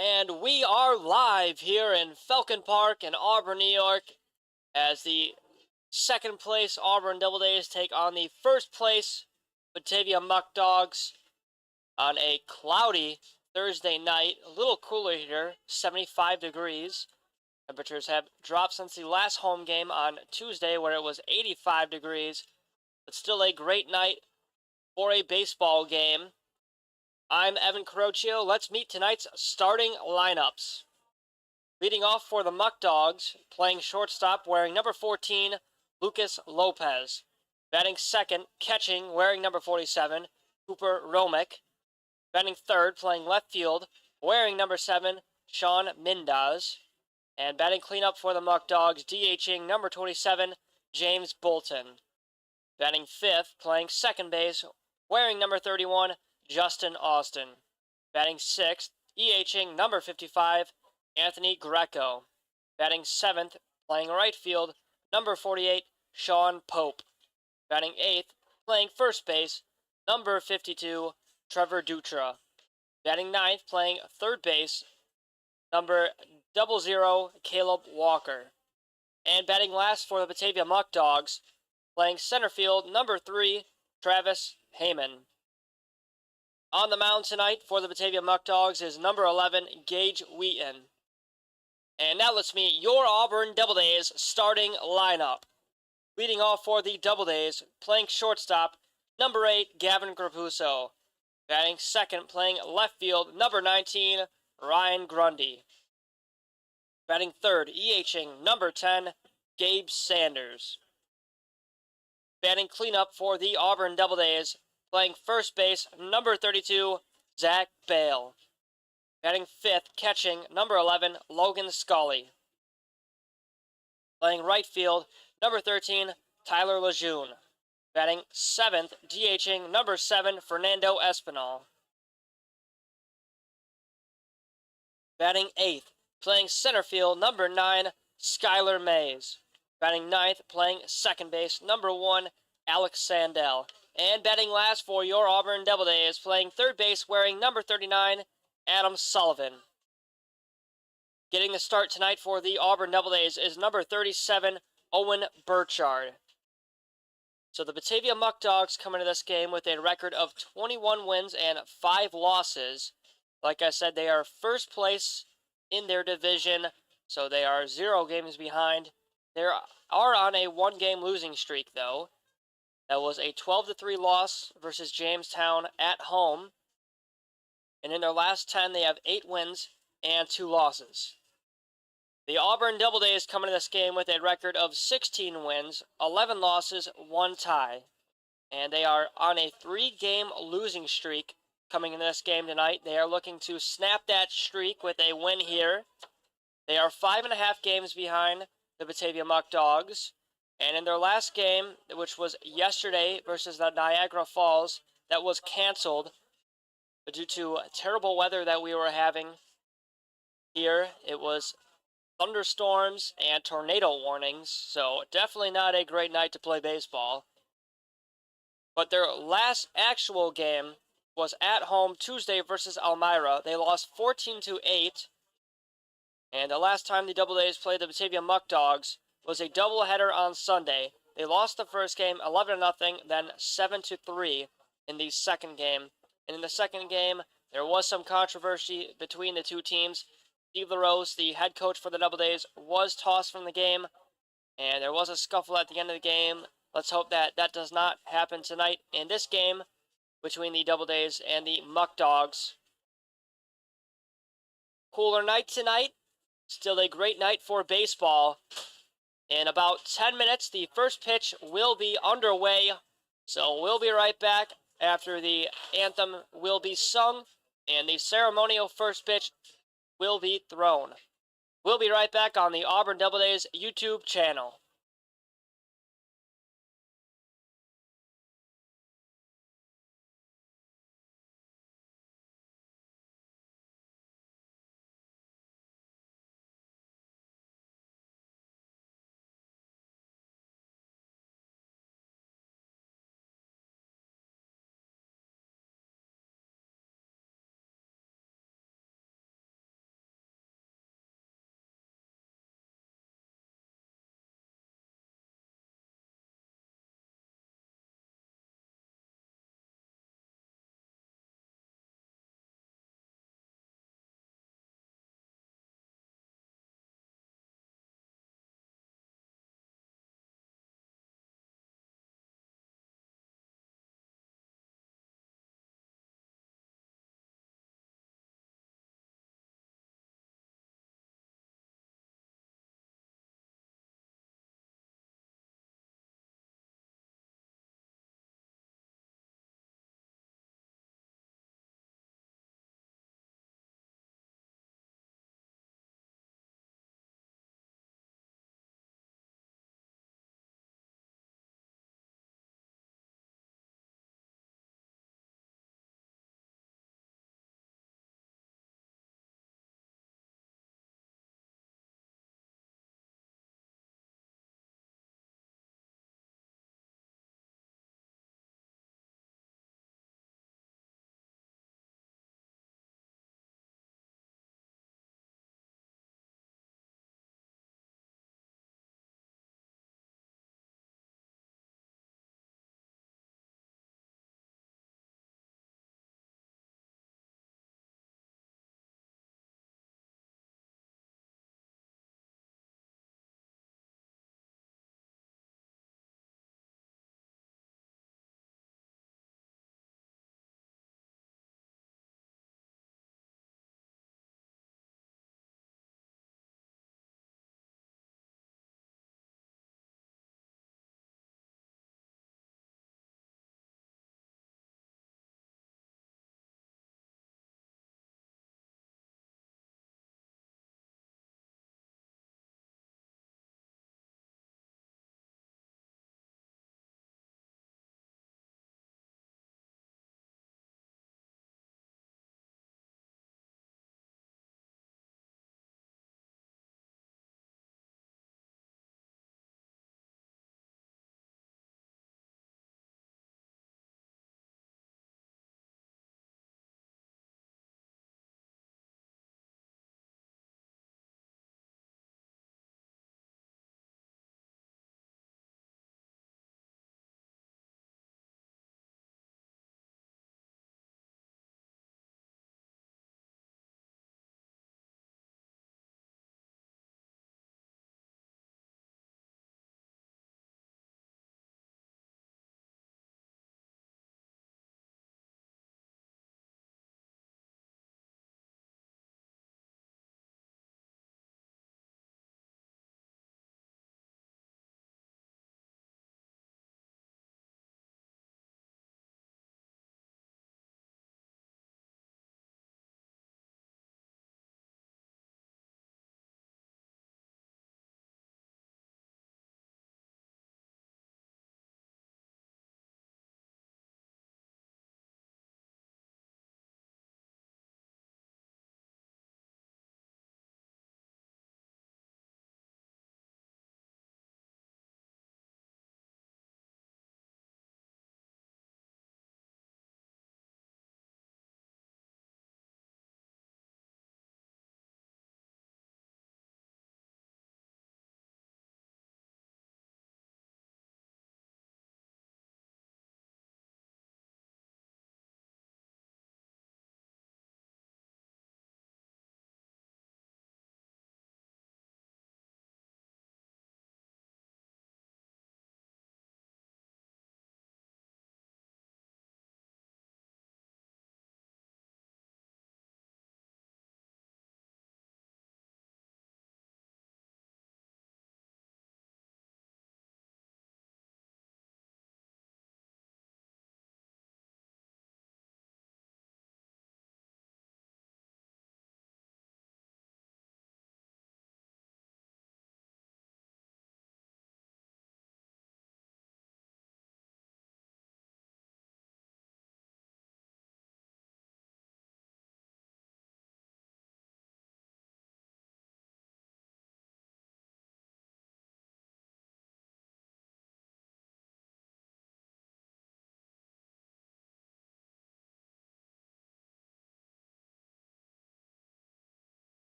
And we are live here in Falcon Park in Auburn, New York, as the second place Auburn Doubledays take on the first place Batavia Muckdogs on a cloudy Thursday night. A little cooler here, 75 degrees. Temperatures have dropped since the last home game on Tuesday, where it was 85 degrees, but still a great night for a baseball game. I'm Evan Carocchio. Let's meet tonight's starting lineups. Leading off for the Muckdogs, playing shortstop, wearing number 14, Lucas Lopez. Batting second, catching, wearing number 47, Cooper Romick. Batting third, playing left field, wearing number 7, Sean Mindaz. And batting cleanup for the Muckdogs, DHing number 27, James Bolton. Batting fifth, playing second base, wearing number 31, Justin Austin. Batting sixth, DHing number 55, Anthony Greco. Batting seventh, playing right field, number 48, Sean Pope. Batting eighth, playing first base, number 52, Trevor Dutra. Batting ninth, playing third base, number 00, Caleb Walker. And batting last for the Batavia Muckdogs, playing center field, number 3, Travis Heyman. On the mound tonight for the Batavia Muckdogs is number 11, Gage Wheaton. And now let's meet your Auburn Doubledays starting lineup. Leading off for the Doubledays, playing shortstop, number 8, Gavin Grapuso. Batting second, playing left field, number 19, Ryan Grundy. Batting third, EHing number 10, Gabe Sanders. Batting cleanup for the Auburn Doubledays, playing first base, number 32, Zach Bale. Batting fifth, catching, number 11, Logan Scully. Playing right field, number 13, Tyler Lejeune. Batting seventh, DHing, number 7, Fernando Espinal. Batting eighth, playing center field, number 9, Skylar Mays. Batting ninth, playing second base, number 1, Alex Sandell. And batting last for your Auburn Doubledays, playing third base, wearing number 39, Adam Sullivan. Getting the start tonight for the Auburn Doubledays is number 37, Owen Burchard. So the Batavia Muckdogs come into this game with a record of 21 wins and 5 losses. Like I said, they are first place in their division, so they are 0 games behind. They are on a 1-game losing streak, though. That was a 12-3 loss versus Jamestown at home. And in their last 10, they have 8 wins and 2 losses. The Auburn Doubledays come into this game with a record of 16 wins, 11 losses, 1 tie. And they are on a 3-game losing streak coming into this game tonight. They are looking to snap that streak with a win here. They are 5.5 games behind the Batavia Muckdogs. And in their last game, which was yesterday versus the Niagara Falls, that was canceled due to terrible weather that we were having here. It was thunderstorms and tornado warnings, so definitely not a great night to play baseball. But their last actual game was at home Tuesday versus Elmira. They lost 14-8. And the last time the Doubledays played the Batavia Muckdogs was a doubleheader on Sunday. They lost the first game 11-0, then 7-3 in the second game. And in the second game, there was some controversy between the two teams. Steve LaRose, the head coach for the Doubledays, was tossed from the game, and there was a scuffle at the end of the game. Let's hope that that does not happen tonight in this game between the Doubledays and the Muckdogs. Cooler night tonight. Still a great night for baseball. In about 10 minutes, the first pitch will be underway. So we'll be right back after the anthem will be sung and the ceremonial first pitch will be thrown. We'll be right back on the Auburn Doubledays YouTube channel.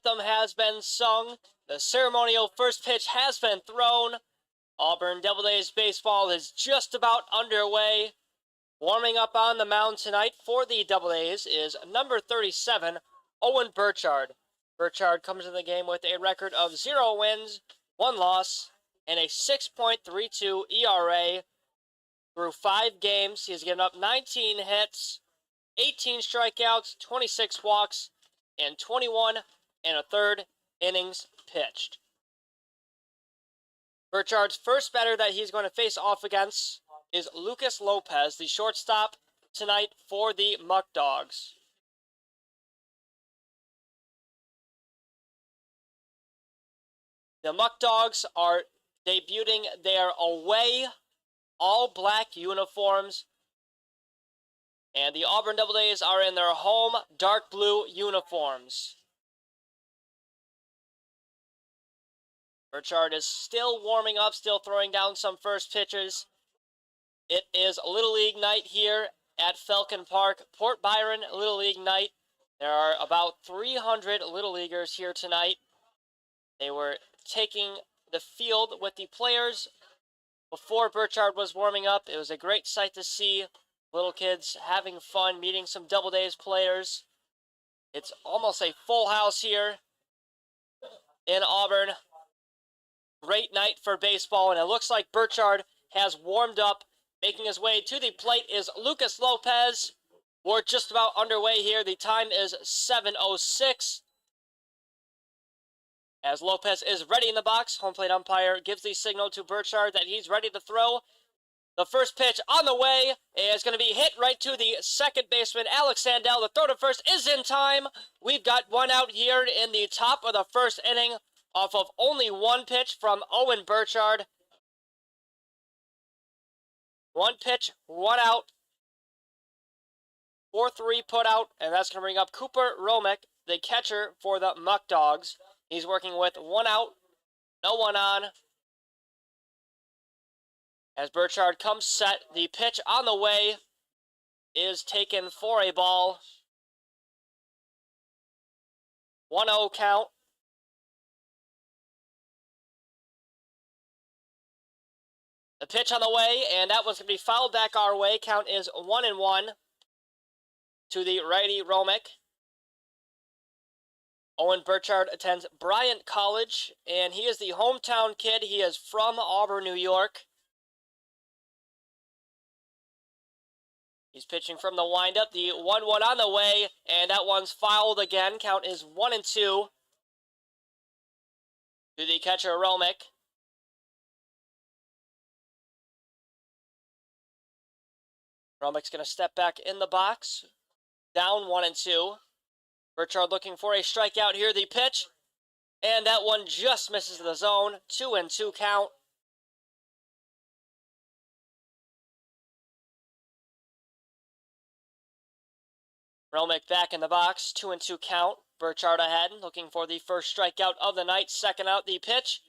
anthem has been sung. The ceremonial first pitch has been thrown. Auburn Doubledays baseball is just about underway. Warming up on the mound tonight for the Doubledays is number 37, Owen Burchard. Burchard comes in the game with a record of 0 wins, 1 loss, and a 6.32 ERA. Through 5 games, he has given up 19 hits, 18 strikeouts, 26 walks, and 21 1/3 innings pitched. Burchard's first batter that he's going to face off against is Lucas Lopez, the shortstop tonight for the Muckdogs. The Muckdogs are debuting their away all-black uniforms, and the Auburn Doubledays are in their home dark blue uniforms. Burchard is still warming up, still throwing down some first pitches. It is Little League night here at Falcon Park, Port Byron Little League night. There are about 300 Little Leaguers here tonight. They were taking the field with the players before Burchard was warming up. It was a great sight to see little kids having fun, meeting some Doubledays players. It's almost a full house here in Auburn. Great night for baseball, and it looks like Burchard has warmed up. Making his way to the plate is Lucas Lopez. We're just about underway here. The time is 7:06. As Lopez is ready in the box, home plate umpire gives the signal to Burchard that he's ready to throw. The first pitch on the way is going to be hit right to the second baseman, Alex Sandell. The throw to first is in time. We've got 1 out here in the top of the first inning off of only 1 pitch from Owen Burchard. 1 pitch, 1 out. 4-3 put out, and that's going to bring up Cooper Romick, the catcher for the Muckdogs. He's working with 1 out, no one on. As Burchard comes set, the pitch on the way is taken for a ball. 1-0 count. The pitch on the way, and that one's going to be fouled back our way. Count is 1-1 to the righty Romick. Owen Burchard attends Bryant College, and he is the hometown kid. He is from Auburn, New York. He's pitching from the windup. The 1-1 on the way, and that one's fouled again. Count is 1-2 to the catcher Romick. Romick's going to step back in the box. Down 1-2. Burchard looking for a strikeout here. The pitch. And that one just misses the zone. 2-2 count. Romick back in the box. 2-2 count. Burchard ahead. Looking for the first strikeout of the night. Second out, the pitch.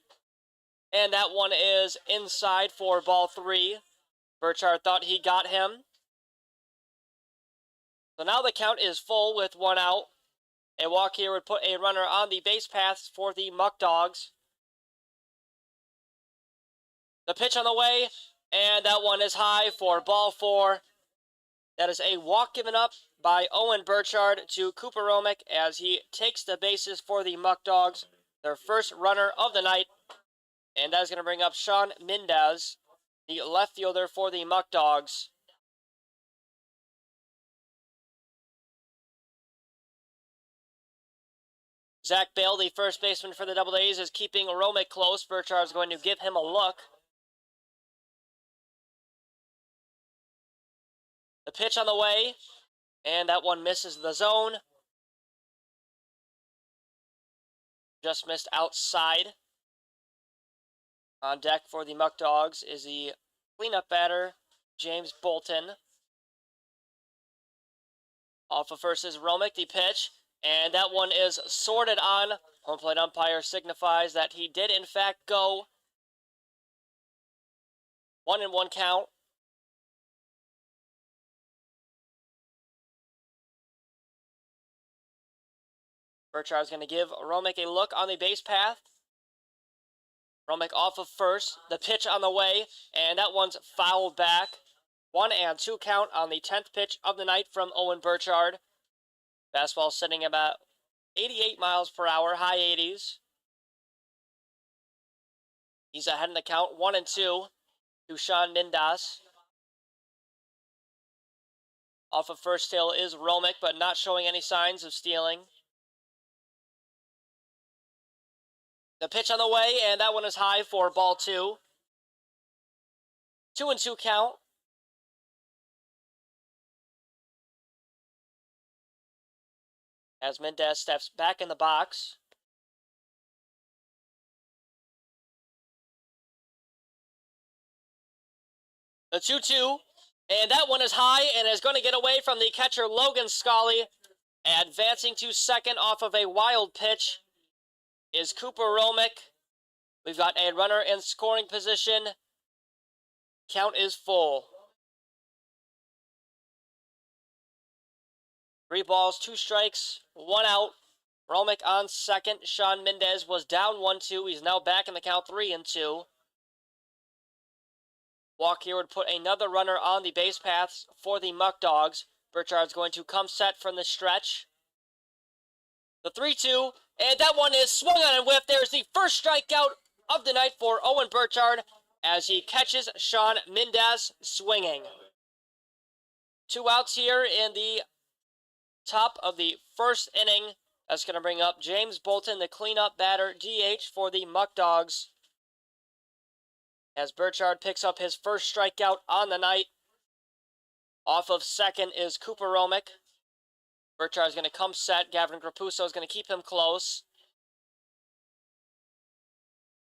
And that one is inside for ball 3. Burchard thought he got him. So now the count is full with 1 out. A walk here would put a runner on the base paths for the Muckdogs. The pitch on the way, and that one is high for ball 4. That is a walk given up by Owen Burchard to Cooper Romick as he takes the bases for the Muckdogs, their first runner of the night. And that is going to bring up Sean Mendez, the left fielder for the Muckdogs. Zach Bale, the first baseman for the Doubledays, is keeping Romick close. Burchard's going to give him a look. The pitch on the way, and that one misses the zone. Just missed outside. On deck for the Muckdogs is the cleanup batter, James Bolton. Off of first is Romick, the pitch. And that one is sorted on. Home plate umpire signifies that he did in fact go. 1-1 count. Burchard's going to give Romick a look on the base path. Romick off of first. The pitch on the way, and that one's fouled back. 1-2 count on the 10th pitch of the night from Owen Burchard. Fastball sitting about 88 miles per hour, high 80s. He's ahead in the count, 1-2 to Sean Mindas. Off of first hill is Romick, but not showing any signs of stealing. The pitch on the way, and that one is high for ball 2. 2-2 count. As Mindas steps back in the box. The 2-2, and that one is high and is going to get away from the catcher Logan Scully. Advancing to second off of a wild pitch is Cooper Romick. We've got a runner in scoring position. Count is full. 3 balls, 2 strikes, 1 out. Romick on second. Sean Mindas was down 1-2. He's now back in the count, 3-2. Walk here would put another runner on the base paths for the Muckdogs. Burchard's going to come set from the stretch. The 3-2, and that one is swung on and whiffed. There's the first strikeout of the night for Owen Burchard as he catches Sean Mindas swinging. 2 outs here in the top of the first inning. That's going to bring up James Bolton, the cleanup batter, DH for the Muckdogs. As Burchard picks up his first strikeout on the night. Off of second is Cooper Romick. Burchard's going to come set. Gavin Grapuso is going to keep him close.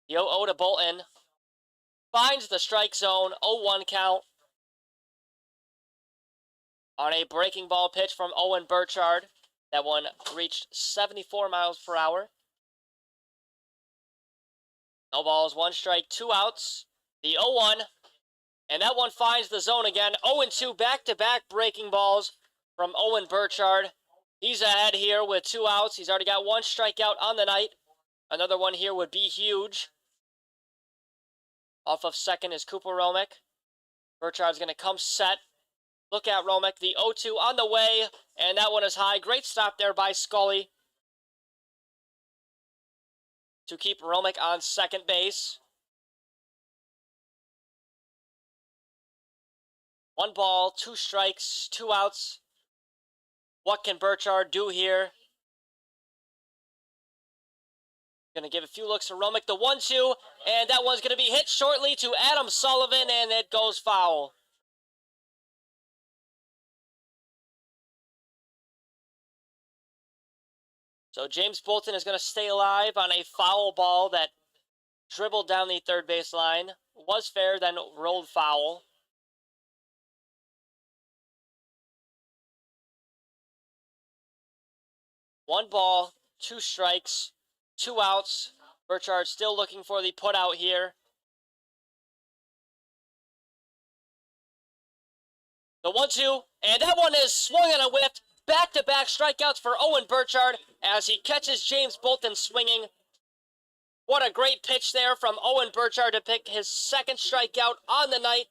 The 0-0 to Bolton. Finds the strike zone. 0-1 count. On a breaking ball pitch from Owen Burchard. That one reached 74 miles per hour. No balls, 1 strike, 2 outs. The 0-1, and that one finds the zone again. 0-2 back-to-back breaking balls from Owen Burchard. He's ahead here with 2 outs. He's already got 1 strikeout on the night. Another one here would be huge. Off of second is Cooper Romick. Burchard's going to come set. Look at Romick. The 0-2 on the way, and that one is high. Great stop there by Scully to keep Romick on second base. 1 ball, 2 strikes, 2 outs. What can Burchard do here? Going to give a few looks to Romick. The 1-2, and that one's going to be hit shortly to Adam Sullivan, and it goes foul. So James Bolton is going to stay alive on a foul ball that dribbled down the third base line. Was fair, then rolled foul. One ball, 2 strikes, 2 outs. Burchard still looking for the putout here. The 1-2, and that one is swung and a whiff. Back-to-back strikeouts for Owen Burchard as he catches James Bolton swinging. What a great pitch there from Owen Burchard to pick his 2nd strikeout on the night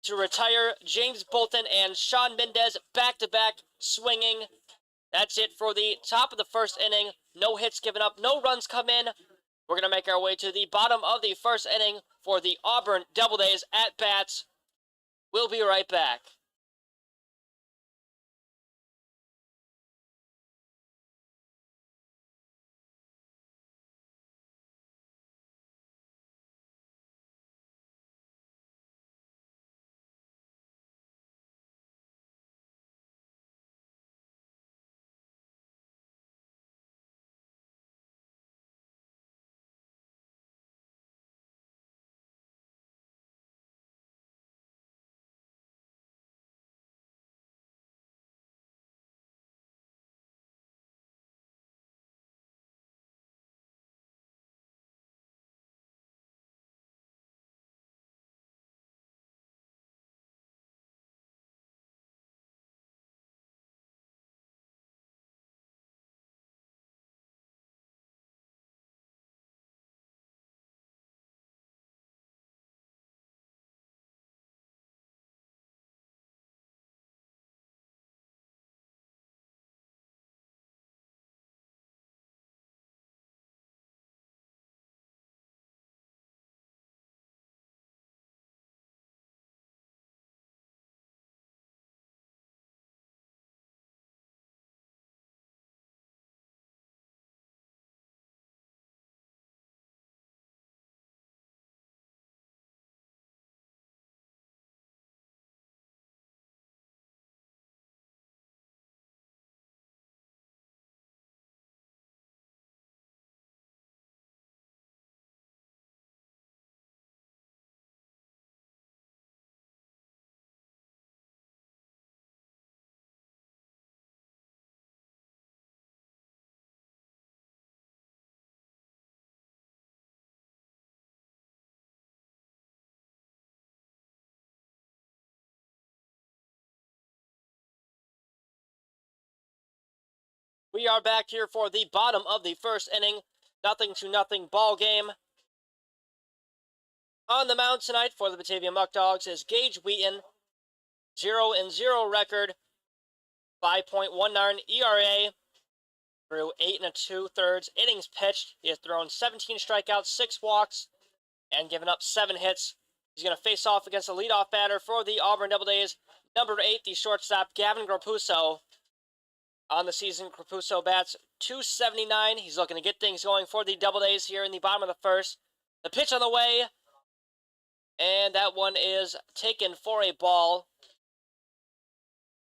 to retire James Bolton and Sean Mindas back-to-back swinging. That's it for the top of the first inning. No hits given up, no runs come in. We're going to make our way to the bottom of the first inning for the Auburn Doubledays at bats. We'll be right back. We are back here for the bottom of the first inning. 0-0 ball game. On the mound tonight for the Batavia Muckdogs is Gage Wheaton. 0-0 record. 5.19 ERA. Through 8 2/3 innings pitched. He has thrown 17 strikeouts, 6 walks, and given up 7 hits. He's going to face off against the leadoff batter for the Auburn Doubledays. Number 8, the shortstop, Gavin Grapuso. On the season, Grapuso bats .279. He's looking to get things going for the Doubledays here in the bottom of the first. The pitch on the way, and that one is taken for a ball.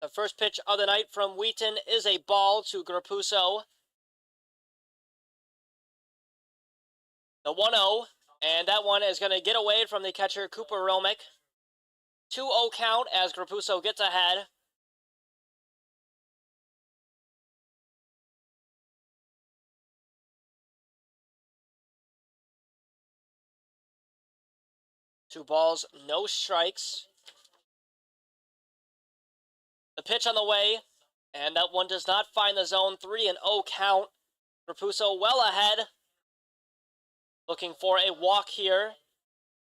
The first pitch of the night from Wheaton is a ball to Grapuso. The 1-0, and that one is going to get away from the catcher, Cooper Romick. 2-0 count as Grapuso gets ahead. Two balls, no strikes. The pitch on the way, and that one does not find the zone. 3-0 count. Grapuso well ahead. Looking for a walk here.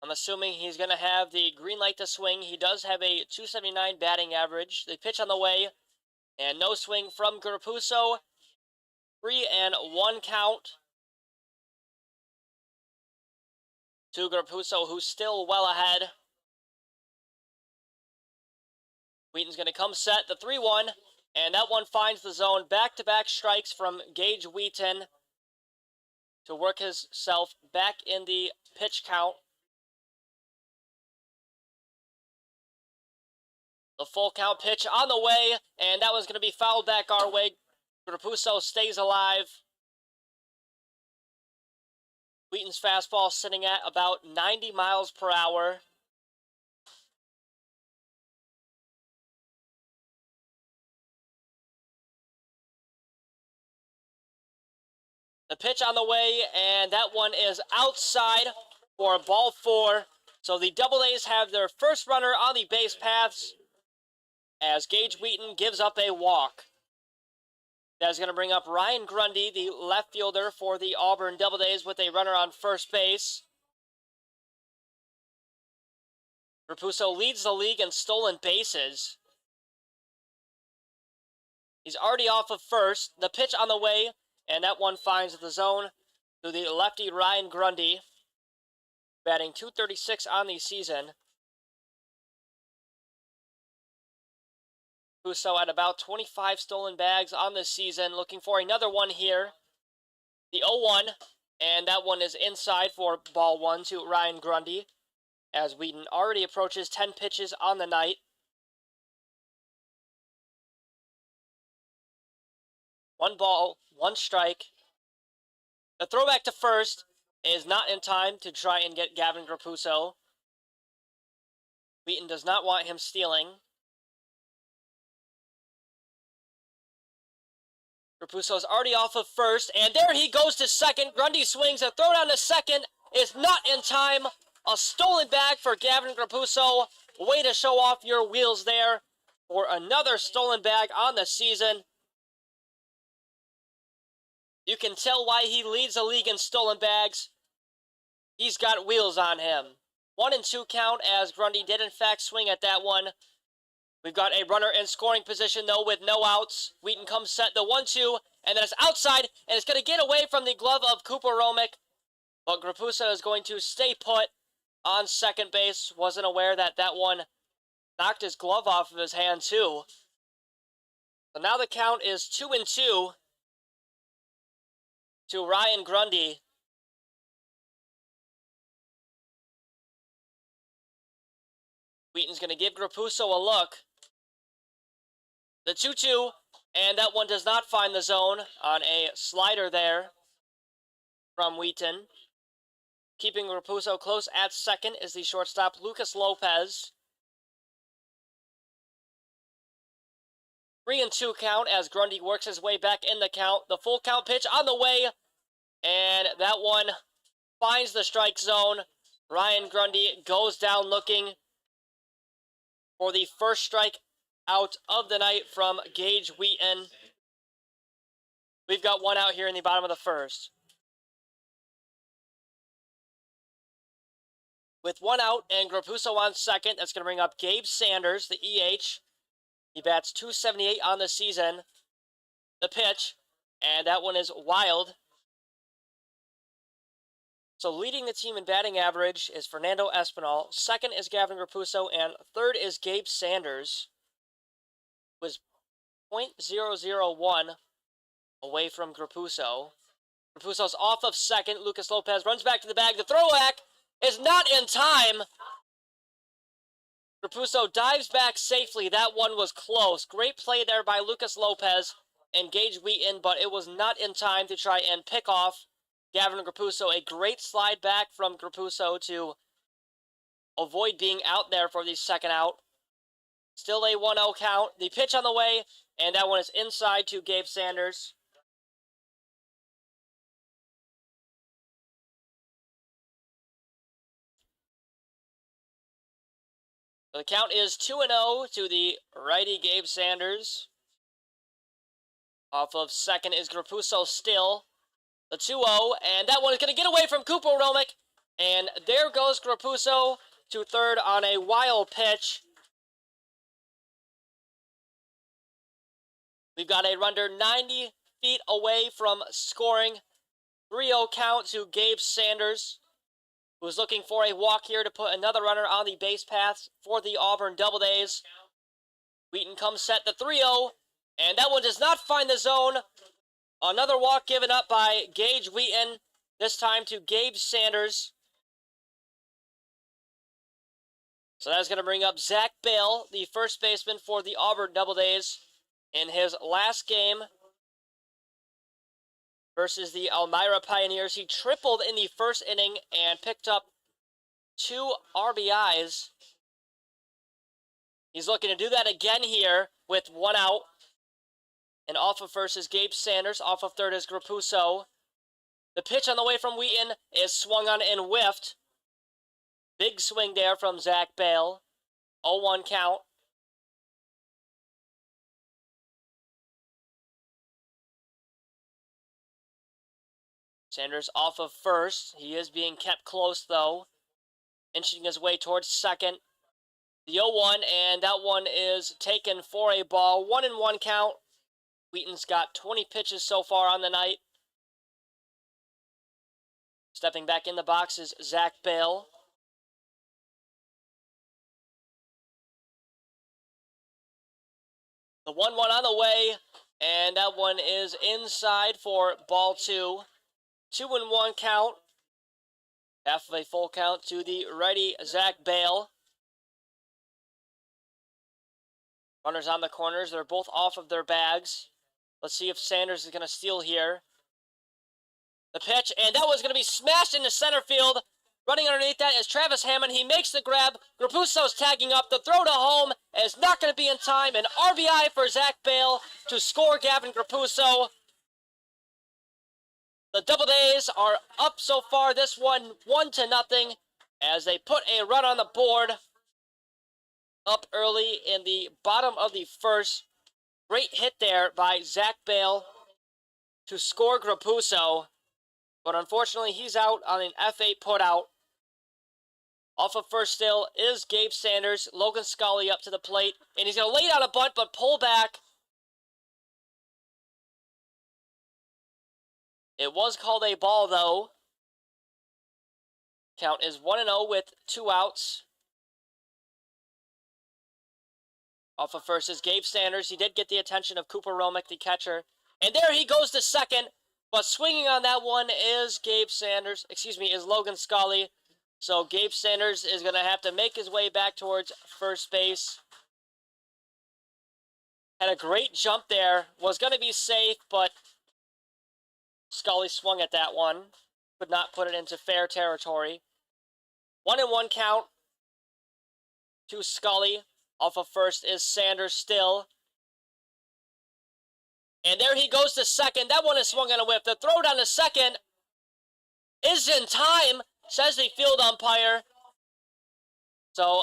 I'm assuming he's going to have the green light to swing. He does have a .279 batting average. The pitch on the way, and no swing from Grapuso. 3-1 count to Grapuso, who's still well ahead. Wheaton's going to come set, the 3-1, and that one finds the zone. Back-to-back strikes from Gage Wheaton to work himself back in the pitch count. The full count pitch on the way, and that one's going to be fouled back our way. Grapuso stays alive. Wheaton's fastball sitting at about 90 miles per hour. The pitch on the way, and that one is outside for ball 4. So the Doubledays have their first runner on the base paths as Gage Wheaton gives up a walk. That is going to bring up Ryan Grundy, the left fielder for the Auburn Doubledays, with a runner on first base. Grapuso leads the league in stolen bases. He's already off of first. The pitch on the way, and that one finds the zone to the lefty Ryan Grundy, batting .236 on the season. Grapuso at about 25 stolen bags on this season, looking for another one here. The 0-1, and that one is inside for ball 1 to Ryan Grundy, as Wheaton already approaches 10 pitches on the night. 1 ball, 1 strike. The throwback to first is not in time to try and get Gavin Grapuso. Wheaton does not want him stealing. Grapuso's already off of first, and there he goes to second. Grundy swings, a throw down to second is not in time. A stolen bag for Gavin Grapuso. Way to show off your wheels there for another stolen bag on the season. You can tell why he leads the league in stolen bags. He's got wheels on him. 1-2 count as Grundy did in fact swing at that one. We've got a runner in scoring position, though, with no outs. Wheaton comes set, the 1-2, and then it's outside, and it's going to get away from the glove of Cooper Romick. But Grapuso is going to stay put on second base. Wasn't aware that that one knocked his glove off of his hand, too. So now the count is 2-2 to Ryan Grundy. Wheaton's going to give Grapuso a look. The 2-2, and that one does not find the zone on a slider there from Wheaton. Keeping Grapuso close at second is the shortstop, Lucas Lopez. 3-2 count as Grundy works his way back in the count. The full count pitch on the way, and that one finds the strike zone. Ryan Grundy goes down looking for the first strike out of the night from Gage Wheaton. We've got one out here in the bottom of the first. With one out and Grapuso on second, that's going to bring up Gabe Sanders, the EH. He bats .278 on the season. The pitch, and that one is wild. So leading the team in batting average is Fernando Espinal. Second is Gavin Grapuso, and third is Gabe Sanders. Was .001 away from Grapuso. Grapuso's off of second. Lucas Lopez runs back to the bag. The throwback is not in time. Grapuso dives back safely. That one was close. Great play there by Lucas Lopez and Gage Wheaton, but it was not in time to try and pick off Gavin Grapuso. A great slide back from Grapuso to avoid being out there for the second out. Still a 1-0 count. The pitch on the way, and that one is inside to Gabe Sanders. So the count is 2-0 to the righty Gabe Sanders. Off of second is Grapuso still. The 2-0, and that one is going to get away from Cooper Romick. And there goes Grapuso to third on a wild pitch. We've got a runner 90 feet away from scoring. 3-0 count to Gabe Sanders, who's looking for a walk here to put another runner on the base path for the Auburn Doubledays. Wheaton comes set the 3-0, and that one does not find the zone. Another walk given up by Gage Wheaton, this time to Gabe Sanders. So that's going to bring up Zach Bale, the first baseman for the Auburn Doubledays, in his last game versus the Elmira Pioneers. He tripled in the first inning and picked up 2 RBIs. He's looking to do that again here with 1 out. And off of first is Gabe Sanders. Off of third is Grapuso. The pitch on the way from Wheaton is swung on and whiffed. Big swing there from Zach Bale. 0-1 count. Sanders off of first. He is being kept close, though. Inching his way towards second. The 0-1, and that one is taken for a ball. 1-1 count. Wheaton's got 20 pitches so far on the night. Stepping back in the box is Zach Bale. The 1-1 on the way, and that one is inside for ball 2. 2-1 count. Half of a full count to the righty Zach Bale. Runners on the corners. They're both off of their bags. Let's see if Sanders is going to steal here. The pitch, and that was going to be smashed into center field. Running underneath that is Travis Hammond. He makes the grab. Grapuso's tagging up. The throw to home is not going to be in time. An RBI for Zach Bale to score Gavin Grapuso. The Doubledays are up so far this one 1-0 as they put a run on the board up early in the bottom of the first. Great hit there by Zach Bale to score Grapuso, but unfortunately he's out on an F8 putout. Off of first still is Gabe Sanders. Logan Scully up to the plate, and he's going to lay down a bunt but pull back. It was called a ball, though. Count is 1-0 with 2 outs. Off of first is Gabe Sanders. He did get the attention of Cooper Romick, the catcher. And there he goes to second. But swinging on that one is is Logan Scully. So Gabe Sanders is going to have to make his way back towards first base. Had a great jump there. Was going to be safe, but Scully swung at that one. Could not put it into fair territory. 1-1 count to Scully. Off of first is Sanders still. And there he goes to second. That one is swung on a whip. The throw down to second is in time, says the field umpire. So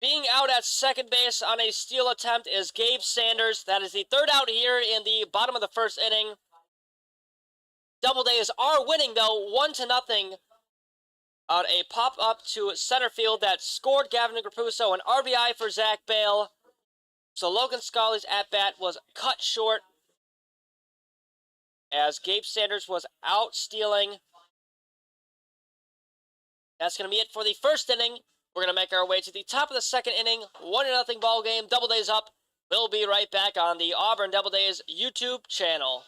Being out at second base on a steal attempt is Gabe Sanders. That is the third out here in the bottom of the first inning. Doubledays are winning, though, 1-0 on a pop-up to center field that scored Gavin Grapuso, an RBI for Zach Bale. So Logan Scully's at-bat was cut short as Gabe Sanders was out stealing. That's going to be it for the first inning. We're going to make our way to the top of the second inning. 1-0 ball game. Doubledays up. We'll be right back on the Auburn Doubledays YouTube channel.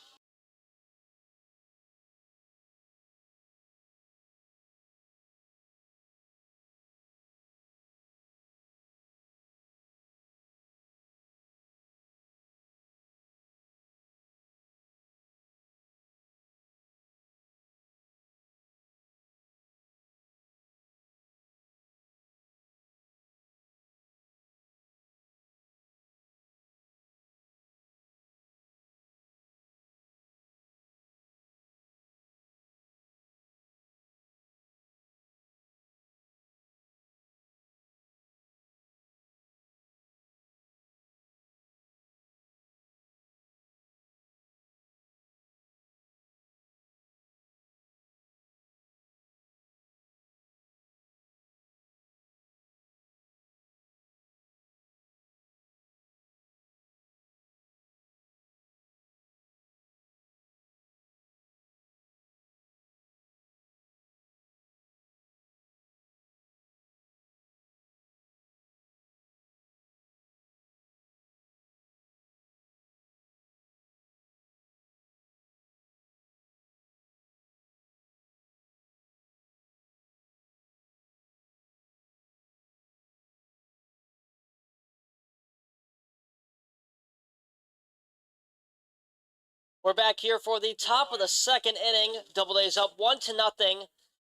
We're back here for the top of the second inning. Doubledays up 1-0.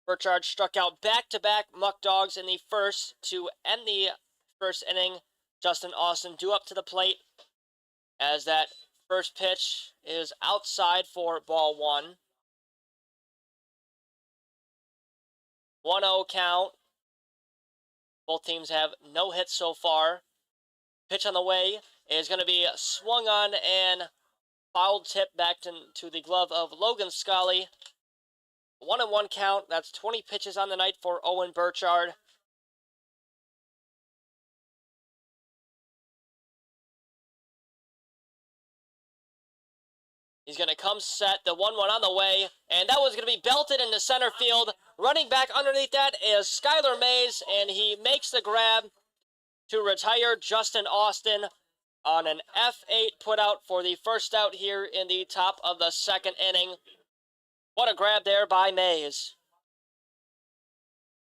Burchard struck out back-to-back Muckdogs in the first to end the first inning. Justin Austin due up to the plate as that first pitch is outside for ball one. 1-0 count. Both teams have no hits so far. Pitch on the way is going to be swung on and fouled tip back to the glove of Logan Scully. 1-1 count. That's 20 pitches on the night for Owen Burchard. He's going to come set, the 1-1 on the way, and that was going to be belted into center field. Running back underneath that is Skylar Mays, and he makes the grab to retire Justin Austin on an F8 putout for the first out here in the top of the second inning. What a grab there by Mays.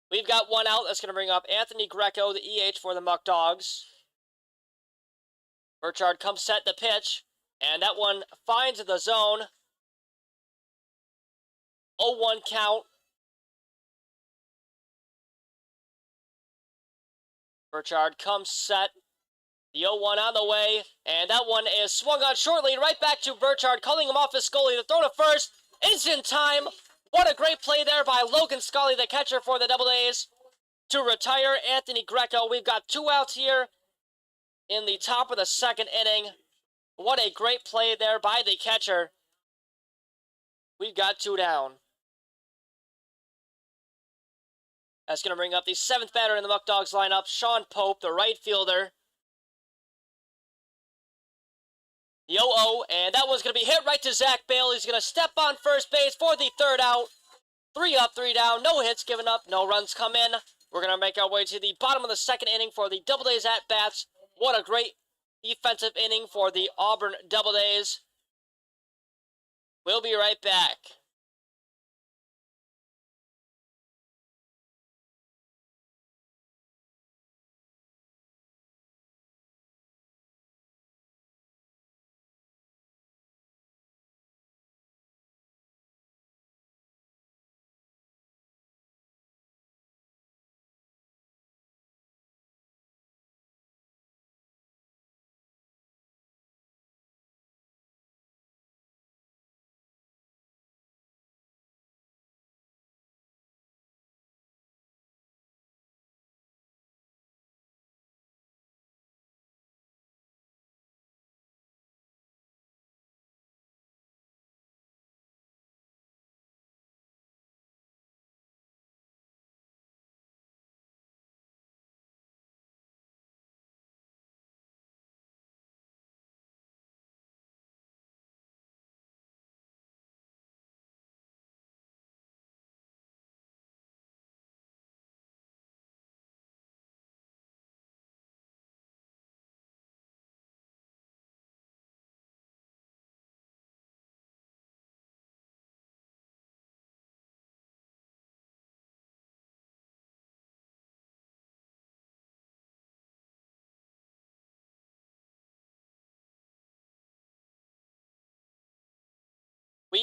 We've got one out. That's going to bring up Anthony Greco, the EH for the Muckdogs. Burchard comes set the pitch, and that one finds the zone. 0-1 count. Burchard comes set. The 0-1 on the way, and that one is swung on shortly, right back to Burchard, calling him off his goalie. The throw to first is in time. What a great play there by Logan Scully, the catcher for the Doubledays, to retire Anthony Greco. We've got two outs here in the top of the second inning. What a great play there by the catcher. We've got two down. That's going to bring up the seventh batter in the Muckdogs lineup, Sean Pope, the right fielder. The 0-0, and that one's going to be hit right to Zach Bale. He's going to step on first base for the third out. 3 up, 3 down, no hits given up, no runs come in. We're going to make our way to the bottom of the second inning for the Doubledays at-bats. What a great defensive inning for the Auburn Doubledays. We'll be right back.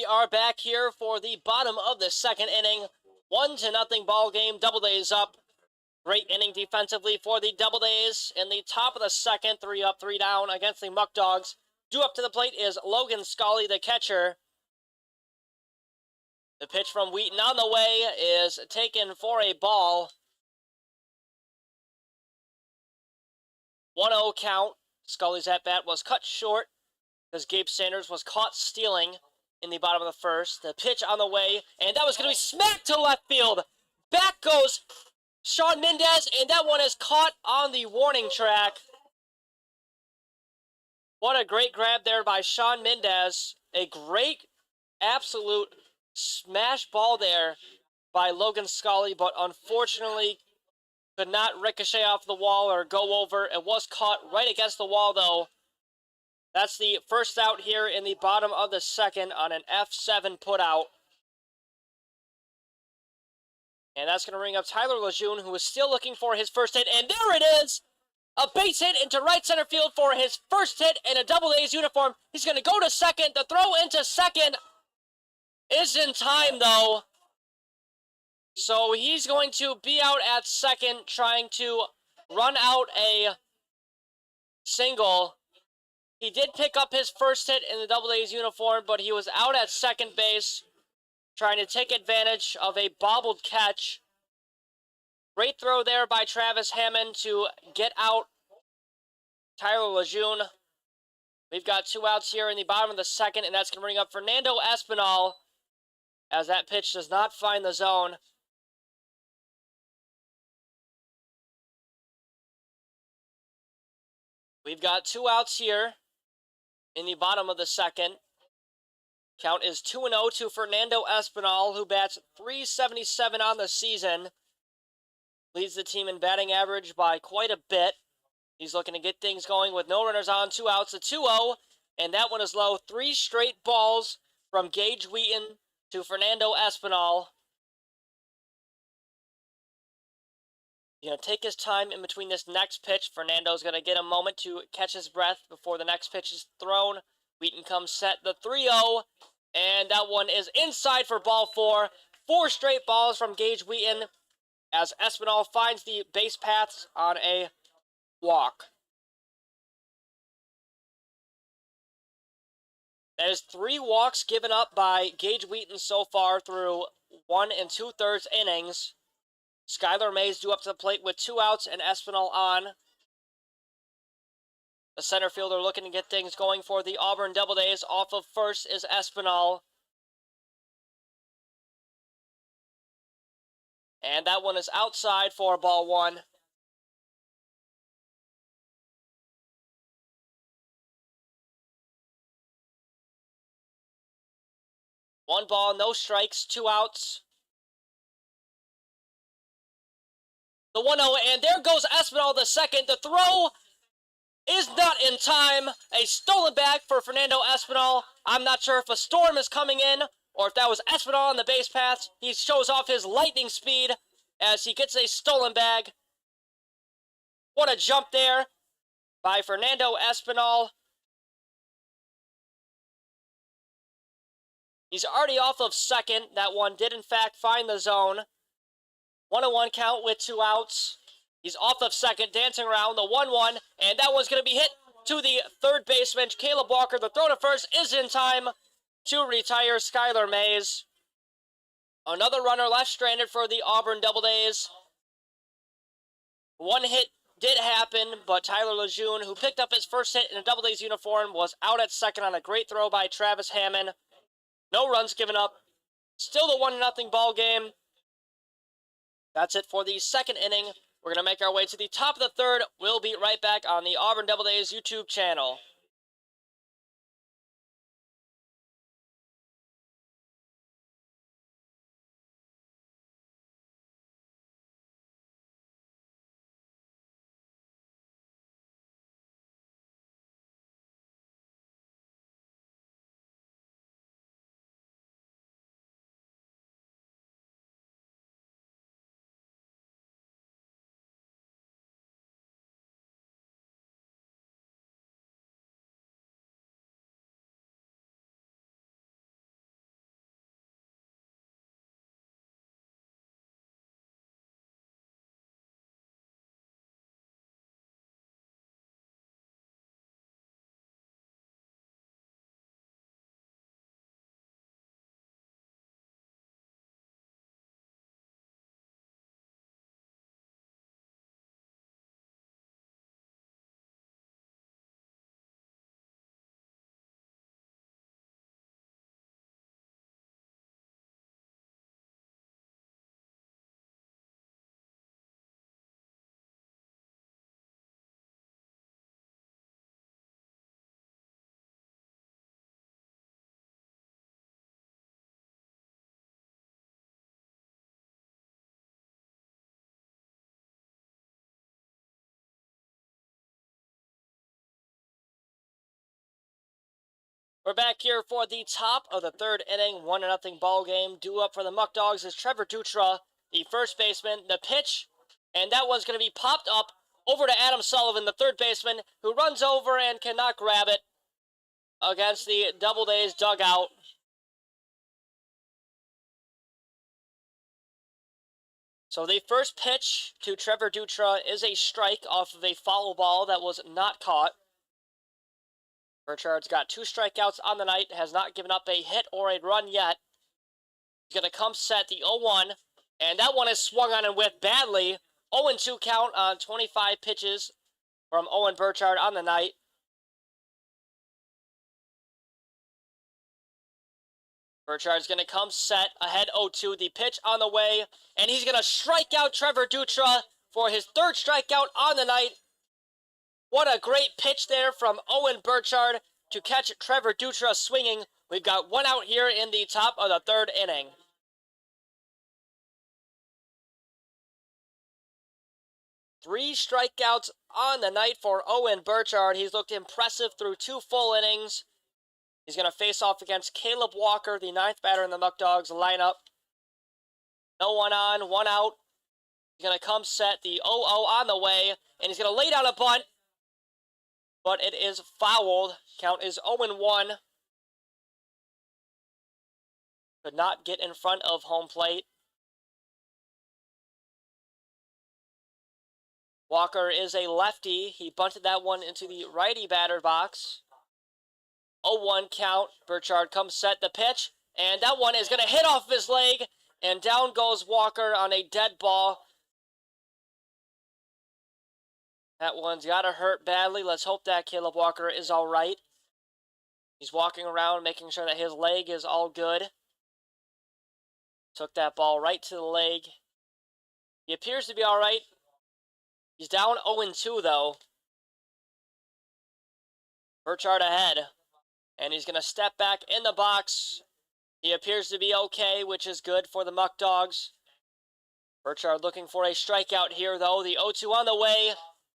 we are back here for the bottom of the second inning. 1-0 ball game. Doubledays up. Great inning defensively for the Doubledays. In the top of the second, 3 up, 3 down against the Muckdogs. Due up to the plate is Logan Scully, the catcher. The pitch from Wheaton on the way is taken for a ball. 1-0 count. Scully's at-bat was cut short because Gabe Sanders was caught stealing in the bottom of the first. The pitch on the way, and that was going to be smacked to left field. Back goes Sean Mendez, and that one is caught on the warning track. What a great grab there by Sean Mendez. A great, absolute smash ball there by Logan Scully, but unfortunately could not ricochet off the wall or go over. It was caught right against the wall, though. That's the first out here in the bottom of the second on an F7 putout. And that's going to bring up Tyler Lejeune, who is still looking for his first hit. And there it is! A base hit into right center field for his first hit in a Doubledays uniform. He's going to go to second. The throw into second is in time, though. So he's going to be out at second, trying to run out a single. He did pick up his first hit in the Doubledays uniform, but he was out at second base, trying to take advantage of a bobbled catch. Great throw there by Travis Hammond to get out Tyler Lejeune. We've got 2 outs here in the bottom of the second, and that's going to bring up Fernando Espinal, as that pitch does not find the zone. We've got 2 outs here in the bottom of the second. Count is 2-0 to Fernando Espinal, who bats .377 on the season. Leads the team in batting average by quite a bit. He's looking to get things going with no runners on, 2 outs, a 2-0, and that one is low. 3 straight balls from Gage Wheaton to Fernando Espinal. He's going to take his time in between this next pitch. Fernando's going to get a moment to catch his breath before the next pitch is thrown. Wheaton comes set, the 3-0, and that one is inside for ball 4. 4 straight balls from Gage Wheaton as Espinal finds the base paths on a walk. That is 3 walks given up by Gage Wheaton so far through 1 2/3 innings. Skylar Mays due up to the plate with 2 outs and Espinal on. The center fielder looking to get things going for the Auburn Doubledays. Off of first is Espinal. And that one is outside for ball 1. One ball, no strikes, 2 outs. The 1-0, and there goes Espinal the second. The throw is not in time. A stolen bag for Fernando Espinal. I'm not sure if a storm is coming in or if that was Espinal on the base paths. He shows off his lightning speed as he gets a stolen bag. What a jump there by Fernando Espinal. He's already off of second. That one did in fact find the zone. 1-1 count with 2 outs. He's off of second, dancing around the 1-1, and that one's going to be hit to the third baseman, Caleb Walker. The throw to first is in time to retire Skylar Mays. Another runner left stranded for the Auburn Doubledays. 1 hit did happen, but Tyler Lejeune, who picked up his first hit in a Doubledays uniform, was out at second on a great throw by Travis Hammond. No runs given up. Still the 1-0 ball game. That's it for the second inning. We're going to make our way to the top of the third. We'll be right back on the Auburn Doubledays YouTube channel. We're back here for the top of the third inning, 1-0 ball game. Due up for the Muckdogs is Trevor Dutra, the first baseman. The pitch, and that one's going to be popped up over to Adam Sullivan, the third baseman, who runs over and cannot grab it against the Doubledays dugout. So the first pitch to Trevor Dutra is a strike off of a foul ball that was not caught. Burchard's got 2 strikeouts on the night, has not given up a hit or a run yet. He's going to come set the 0-1, and that one is swung on and whiffed badly. 0-2 count on 25 pitches from Owen Burchard on the night. Burchard's going to come set ahead 0-2, the pitch on the way, and he's going to strike out Trevor Dutra for his 3rd strikeout on the night. What a great pitch there from Owen Burchard to catch Trevor Dutra swinging. We've got 1 out here in the top of the 3rd inning. Three strikeouts on the night for Owen Burchard. He's looked impressive through 2 full innings. He's going to face off against Caleb Walker, the 9th batter in the Muckdogs lineup. No one on, 1 out. He's going to come set the 0-0 on the way, and he's going to lay down a bunt. But it is fouled. Count is 0-1. Could not get in front of home plate. Walker is a lefty. He bunted that one into the righty batter box. 0-1 count. Burchard comes set the pitch, and that one is going to hit off his leg, and down goes Walker on a dead ball. That one's got to hurt badly. Let's hope that Caleb Walker is all right. He's walking around making sure that his leg is all good. Took that ball right to the leg. He appears to be all right. He's down 0-2, though. Burchard ahead. And he's going to step back in the box. He appears to be okay, which is good for the Muckdogs. Burchard looking for a strikeout here, though. The 0-2 on the way.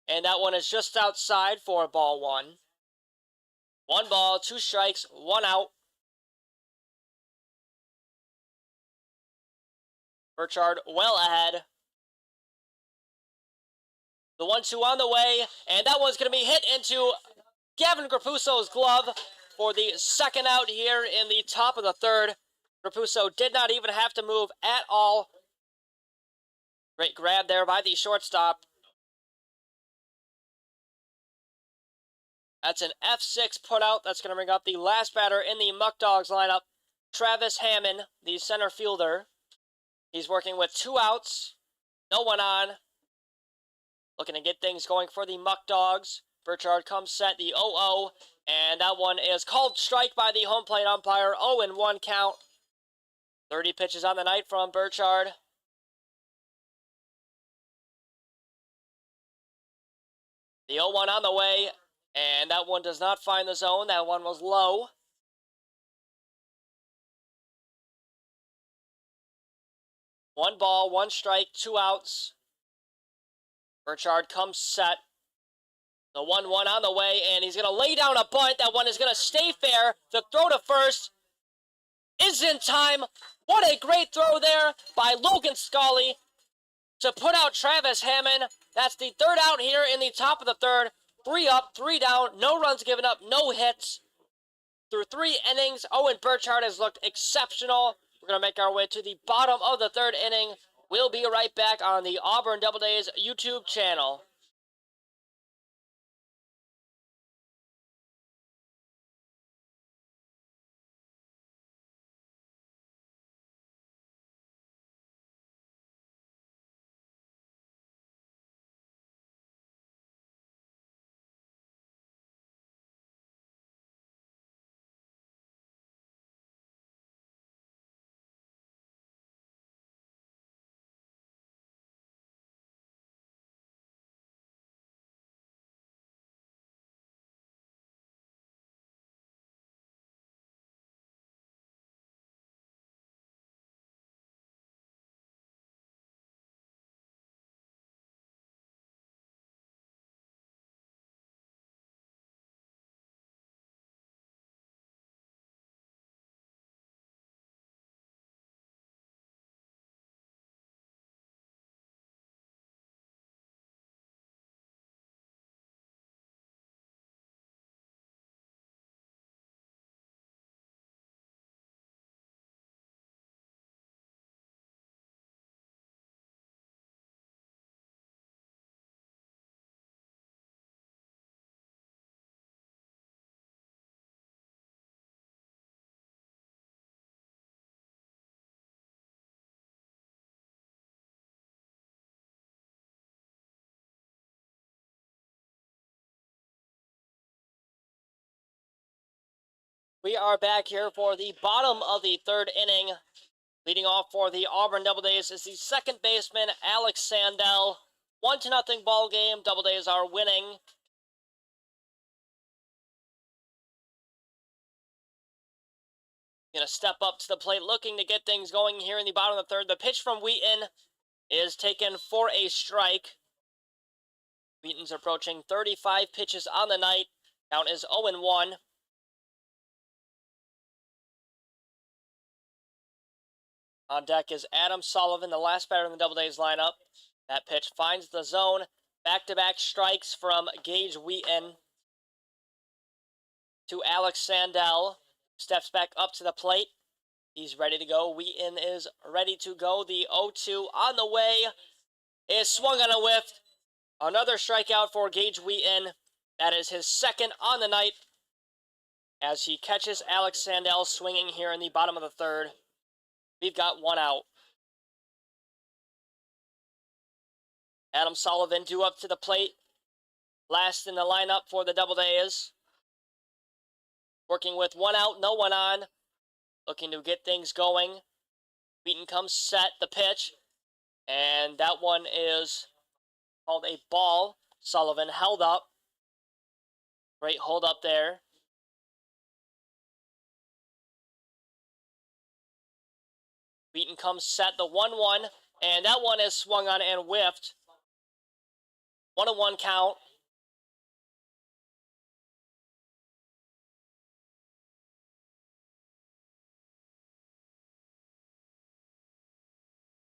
And that one is just outside for ball 1. 1 ball, 2 strikes, 1 out. Burchard well ahead. The 1-2 on the way, and that one's going to be hit into Gavin Grapuso's glove for the 2nd out here in the top of the 3rd. Grapuso did not even have to move at all. Great grab there by the shortstop. That's an F6 putout. That's going to bring up the last batter in the Muckdogs lineup, Travis Hammond, the center fielder. He's working with 2 outs, no one on. Looking to get things going for the Muckdogs. Burchard comes set the 0-0, and that one is called strike by the home plate umpire. 0-1 count. 30 pitches on the night from Burchard. The 0-1 on the way, and that one does not find the zone. That one was low. One ball, 1 strike, 2 outs. Burchard comes set. The 1-1 on the way, and he's going to lay down a bunt. That one is going to stay fair. The throw to first is in time. What a great throw there by Logan Scully to put out Travis Hammond. That's the 3rd out here in the top of the 3rd. 3 up, 3 down, no runs given up, no hits. Through 3 innings, Owen Burchard has looked exceptional. We're going to make our way to the bottom of the 3rd inning. We'll be right back on the Auburn Doubledays YouTube channel. We are back here for the bottom of the third inning. Leading off for the Auburn Doubledays is the second baseman, Alex Sandell. 1-0 ball game. Doubledays are winning. Going to step up to the plate, looking to get things going here in the bottom of the third. The pitch from Wheaton is taken for a strike. Wheaton's approaching 35 pitches on the night. Count is 0-1. On deck is Adam Sullivan, the last batter in the Doubledays lineup. That pitch finds the zone. Back-to-back strikes from Gage Wheaton to Alex Sandell. Steps back up to the plate. He's ready to go. Wheaton is ready to go. The 0-2 on the way is swung on a whiff. Another strikeout for Gage Wheaton. That is his second on the night as he catches Alex Sandell swinging here in the bottom of the third. We've got one out. Adam Sullivan due up to the plate. Last in the lineup for the Doubledays. Working with one out, no one on. Looking to get things going. Wheaton comes set, the pitch. And that one is called a ball. Sullivan held up. Great hold up there. Wheaton comes set, the 1-1. And that one is swung on and whiffed. 1-1 count.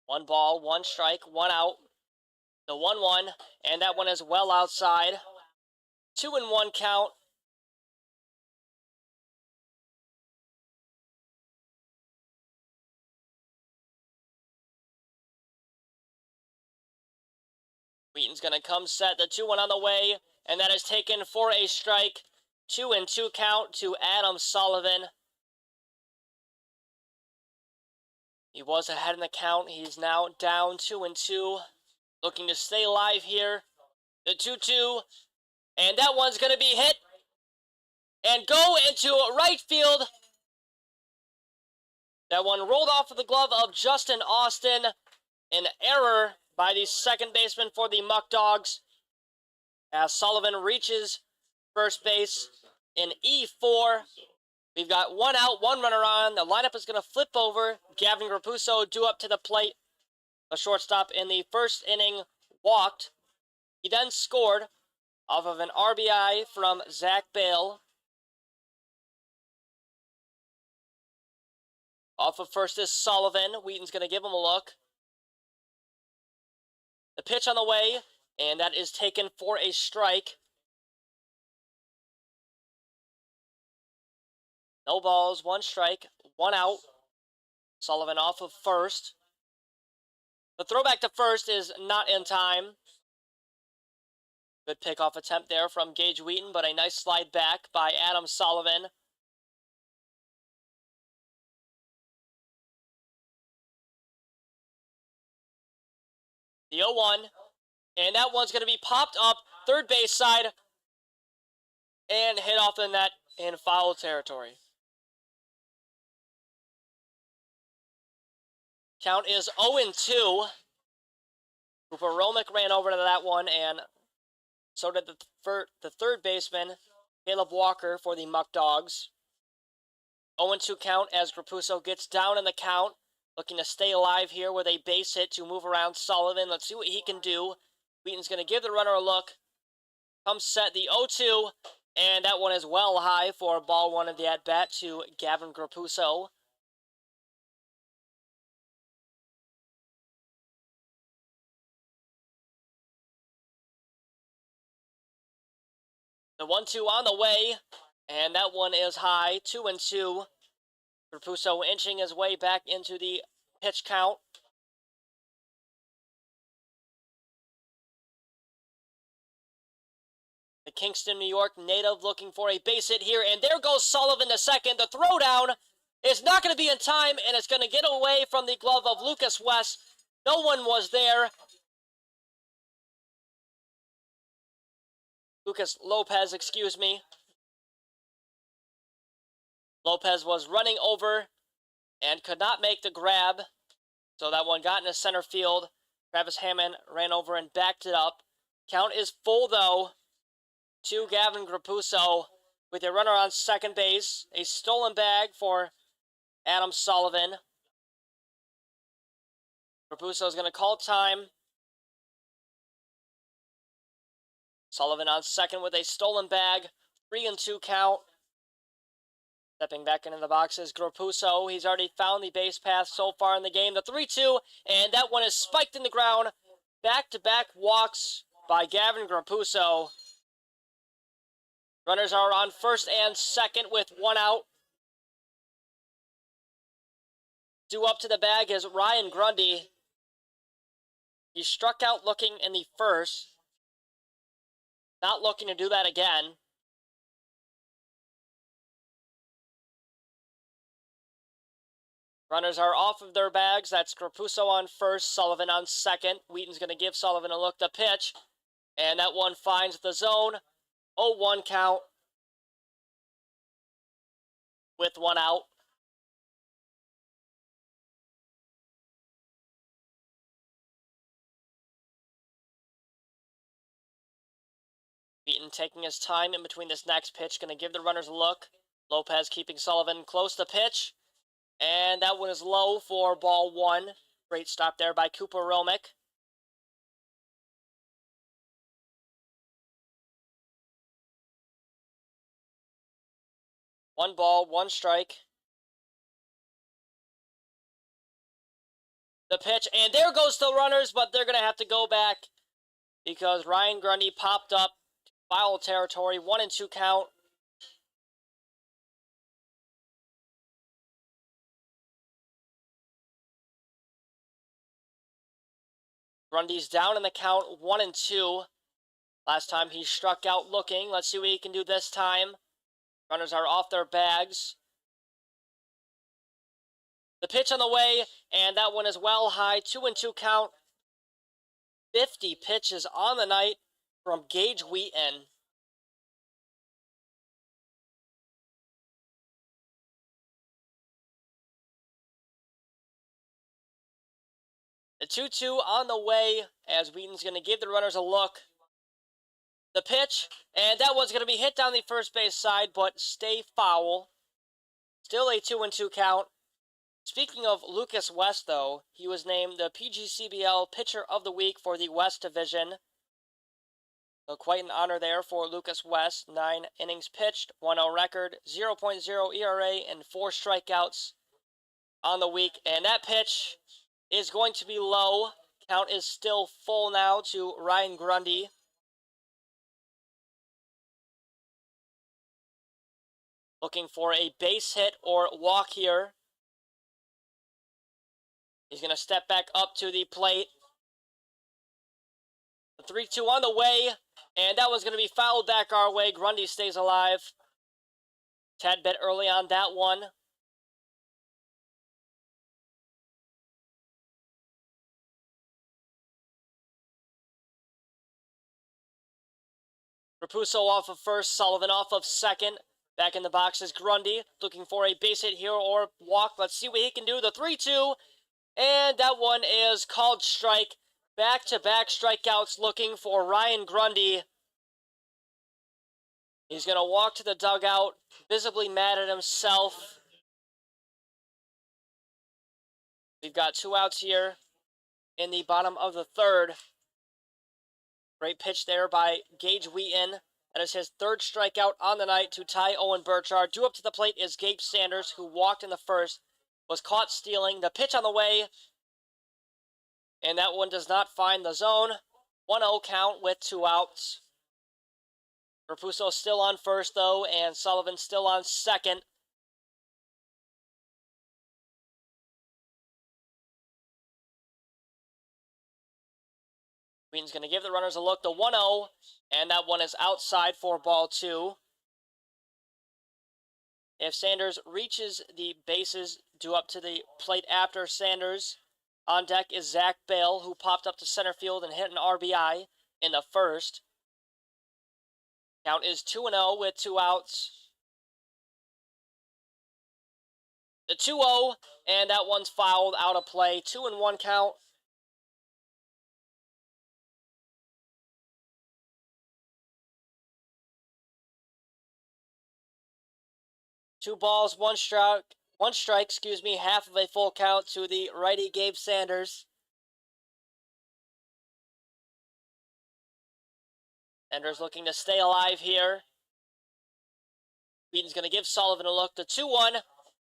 One ball, one strike, one out. The 1-1, and that one is well outside. 2-1 count. Wheaton's going to come set, the 2-1 on the way, and that is taken for a strike. 2-2 count to Adam Sullivan. He was ahead in the count. He's now down 2-2. Looking to stay alive here. The 2-2. And that one's going to be hit. And go into right field. That one rolled off of the glove of Justin Austin. An error by the second baseman for the Muckdogs. As Sullivan reaches first base in E4. We've got one out, one runner on. The lineup is going to flip over. Gavin Grapuso due up to the plate. The shortstop in the first inning walked. He then scored off of an RBI from Zach Bale. Off of first is Sullivan. Wheaton's going to give him a look. The pitch on the way, and that is taken for a strike. No balls, one strike, one out. Sullivan off of first. The throwback to first is not in time. Good pickoff attempt there from Gage Wheaton, but a nice slide back by Adam Sullivan. The 0-1, and that one's going to be popped up third base side and hit off the net in foul territory. Count is 0-2. Cooper Romick ran over to that one, and so did the third baseman, Caleb Walker, for the Muckdogs. 0-2 count as Grapuso gets down in the count, looking to stay alive here with a base hit to move around Sullivan. Let's see what he can do. Wheaton's going to give the runner a look. Comes set, the 0-2, and that one is well high for ball one of the at-bat to Gavin Grapuso. The 1-2 on the way, and that one is high, 2-2. Grapuso inching his way back into the pitch count. The Kingston, New York native looking for a base hit here, and there goes Sullivan to second. The throwdown is not going to be in time, and it's going to get away from the glove of Lucas West. No one was there. Lucas Lopez, excuse me. Lopez was running over and could not make the grab. So that one got into center field. Travis Hammond ran over and backed it up. Count is full, though, to Gavin Grapuso with a runner on second base. A stolen bag for Adam Sullivan. Grapuso is going to call time. Sullivan on second with a stolen bag. 3-2 count. Stepping back into the boxes, Grapuso. He's already found the base path so far in the game. The 3-2, and that one is spiked in the ground. Back-to-back walks by Gavin Grapuso. Runners are on first and second with one out. Due up to the bag is Ryan Grundy. He struck out looking in the first. Not looking to do that again. Runners are off of their bags. That's Grapuso on first, Sullivan on second. Wheaton's going to give Sullivan a look to pitch. And that one finds the zone. 0-1 count with one out. Wheaton taking his time in between this next pitch. Going to give the runners a look. Lopez keeping Sullivan close to pitch. And that one is low for ball one. Great stop there by Cooper Romick. One ball, one strike. The pitch, and there goes the runners, but they're going to have to go back because Ryan Grundy popped up foul territory. 1-2 count. Grundy's down in the count, 1-2. Last time he struck out looking. Let's see what he can do this time. Runners are off their bags. The pitch on the way, and that one is well high. 2-2 count. 50 pitches on the night from Gage Wheaton. The 2-2 on the way as Wheaton's going to give the runners a look. The pitch, and that one's going to be hit down the first base side, but stay foul. Still a 2-2 count. Speaking of Lucas West, though, he was named the PGCBL Pitcher of the Week for the West Division. So quite an honor there for Lucas West. 9 innings pitched, 1-0 record, 0.0 ERA, and 4 strikeouts on the week. And that pitch is going to be low. Count is still full now to Ryan Grundy. Looking for a base hit or walk here. He's going to step back up to the plate. The 3-2 on the way, and that was going to be fouled back our way. Grundy stays alive. Tad bit early on that one. Rapuso off of first, Sullivan off of second. Back in the box is Grundy, looking for a base hit here or walk. Let's see what he can do. The 3-2, and that one is called strike. Back-to-back strikeouts looking for Ryan Grundy. He's going to walk to the dugout, visibly mad at himself. We've got 2 outs here in the bottom of the third. Great pitch there by Gage Wheaton. That is his 3rd strikeout on the night to tie Owen Burchard. Due up to the plate is Gabe Sanders, who walked in the first, was caught stealing. The pitch on the way, and that one does not find the zone. 1-0 count with 2 outs. Rapuso still on first, though, and Sullivan still on second. Wheaton's going to give the runners a look. The 1-0, and that one is outside for ball 2. If Sanders reaches the bases due up to the plate after Sanders, on deck is Zach Bale, who popped up to center field and hit an RBI in the first. Count is 2-0 with 2 outs. The 2-0, and that one's fouled out of play. 2-1 count. Two balls, one strike, half of a full count to the righty Gabe Sanders. Sanders looking to stay alive here. Beaton's going to give Sullivan a look. The 2-1,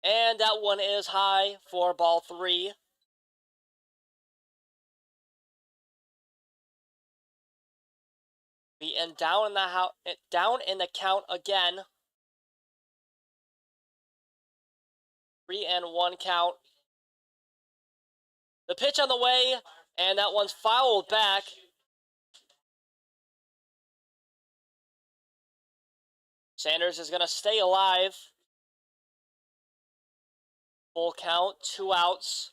and that one is high for ball 3. Beaton down in the count again. 3-1 count. The pitch on the way, and that one's fouled back. Sanders is going to stay alive. Full count, 2 outs.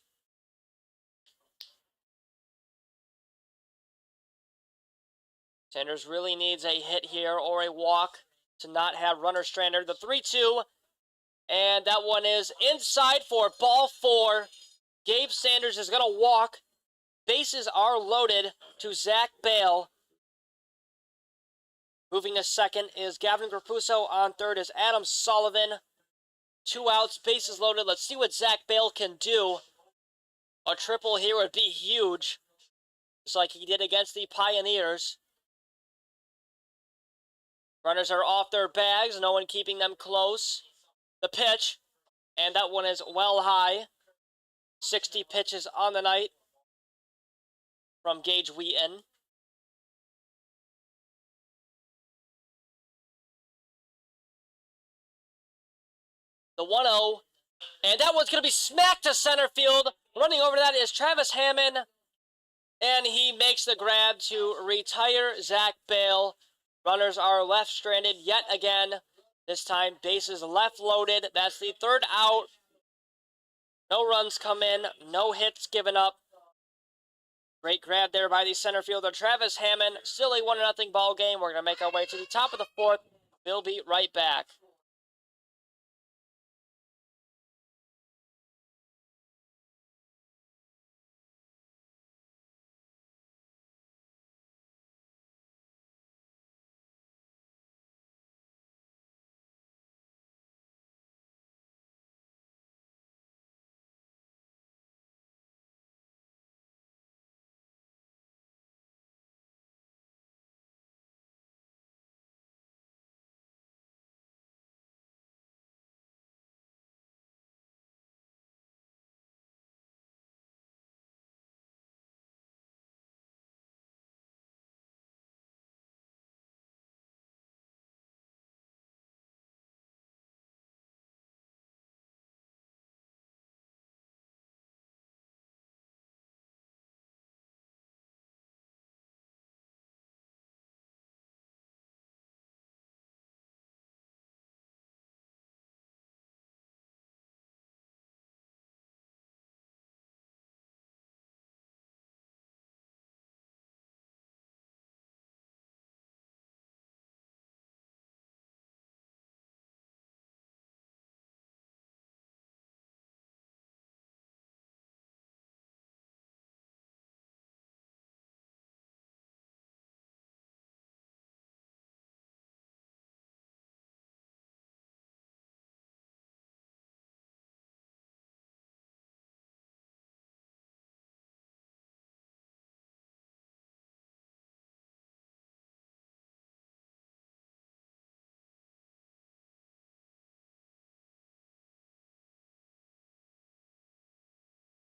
Sanders really needs a hit here or a walk to not have runner stranded. The 3-2, and that one is inside for ball 4. Gabe Sanders is going to walk. Bases are loaded to Zach Bale. Moving to second is Gavin Grapuso. On third is Adam Sullivan. 2 outs, bases loaded. Let's see what Zach Bale can do. A triple here would be huge, just like he did against the Pioneers. Runners are off their bags, no one keeping them close. The pitch, and that one is well high. 60 pitches on the night from Gage Wheaton. The 1-0, and that one's going to be smacked to center field. Running over that is Travis Hammond, and he makes the grab to retire Zach Bale. Runners are left stranded yet again. This time, bases left loaded. That's the 3rd out. No runs come in, no hits given up. Great grab there by the center fielder, Travis Hammond. Still a 1-0 ball game. We're going to make our way to the top of the 4th. We'll be right back.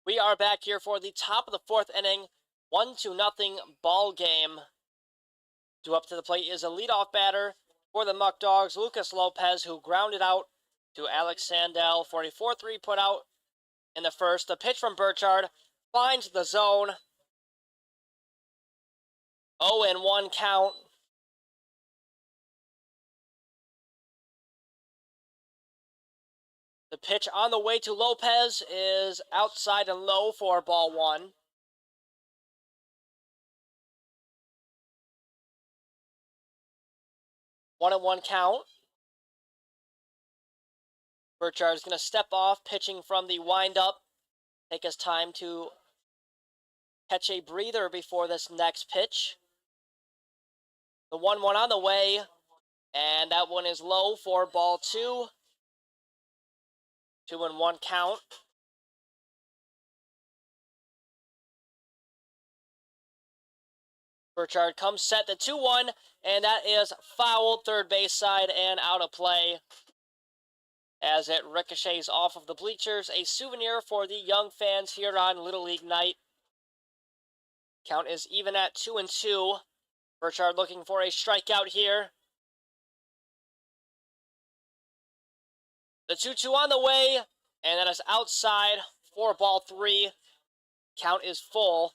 We are back here for the top of the 4th inning. 1-0 ball game. Due up to the plate is a leadoff batter for the Muckdogs, Lucas Lopez, who grounded out to Alex Sandell for a 4-3 put out in the 1st. The pitch from Burchard finds the zone. 0-1 count. The pitch on the way to Lopez is outside and low for ball 1. 1-1 count. Burchard is going to step off, pitching from the windup. Take his time to catch a breather before this next pitch. The 1-1 on the way, and that one is low for ball 2. 2-1 count. Burchard comes set, the 2-1, and that is foul, third base side and out of play. As it ricochets off of the bleachers, a souvenir for the young fans here on Little League night. Count is even at 2-2. Burchard looking for a strikeout here. The 2-2 on the way, and that is outside for ball 3. Count is full.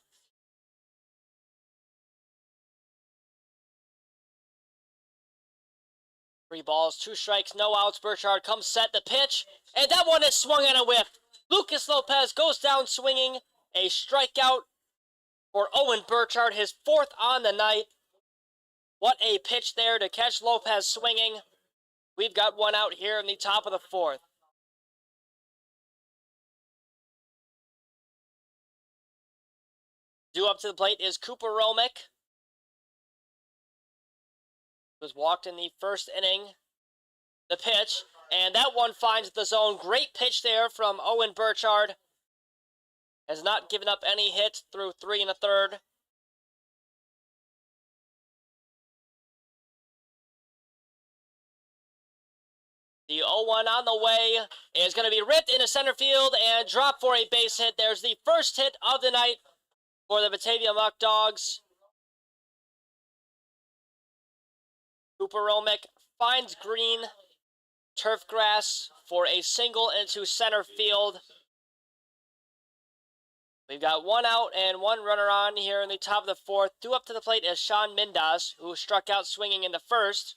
3 balls, 2 strikes, no outs. Burchard comes set, the pitch, and that one is swung on a whiff. Lucas Lopez goes down swinging. A strikeout for Owen Burchard, his 4th on the night. What a pitch there to catch Lopez swinging. We've got one out here in the top of the 4th. Due up to the plate is Cooper Romick. Was walked in the first inning. The pitch, and that one finds the zone. Great pitch there from Owen Burchard. Has not given up any hits through 3 1/3. The 0-1 on the way is going to be ripped into center field and dropped for a base hit. There's the first hit of the night for the Batavia Muckdogs. Cooper Romick finds green turf grass for a single into center field. We've got 1 out and 1 runner on here in the top of the 4th. Due up to the plate is Sean Mindas, who struck out swinging in the first.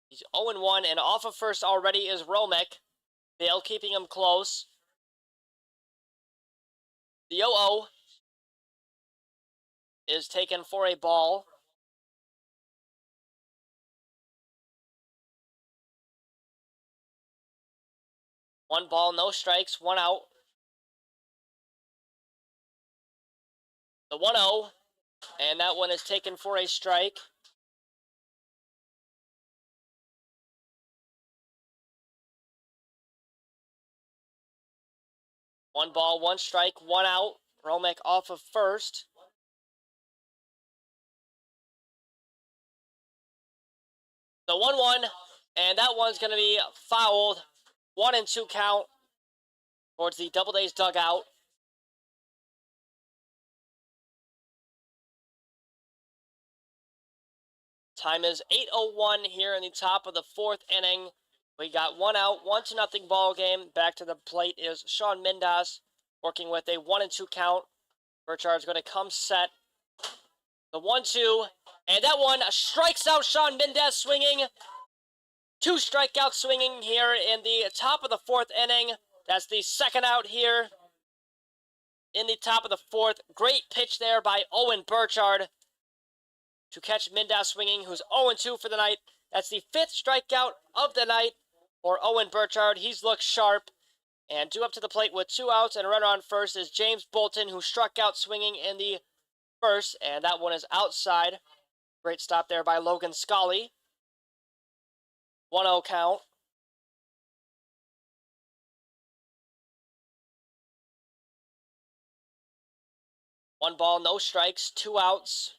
He's 0-1, and off of first already is Romick. Bale keeping him close. The 0-0 is taken for a ball. One ball, no strikes, 1 out. The 1-0, and that one is taken for a strike. One ball, 1 strike, 1 out. Romick off of first. The 1-1, and that one's going to be fouled. 1-2 count towards the Doubledays dugout. Time is 8:01 here in the top of the 4th inning. We got 1 out, 1-0 ball game. Back to the plate is Sean Mindas working with a 1-2 count. Burchard's going to come set. The 1-2, and that one strikes out Sean Mindas swinging. 2 strikeouts swinging here in the top of the 4th inning. That's the 2nd out here in the top of the 4th. Great pitch there by Owen Burchard to catch Mindas swinging, who's 0-2 for the night. That's the 5th strikeout of the night for Owen Burchard. He's looked sharp. And due up to the plate with 2 outs and a runner on first is James Bolton, who struck out swinging in the first, and that one is outside. Great stop there by Logan Scully. 1-0 count. One ball, no strikes, 2 outs.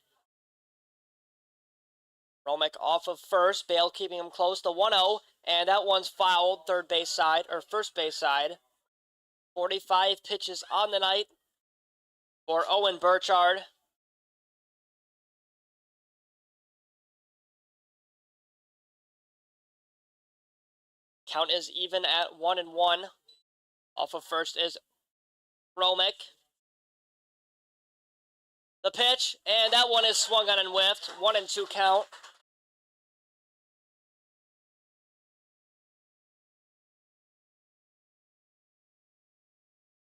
Romick off of first, Bale keeping him close. The 1-0, and that one's fouled, third base side, or first base side. 45 pitches on the night for Owen Burchard. Count is even at 1-1. Off of first is Romick. The pitch, and that one is swung on and whiffed. 1-2 count.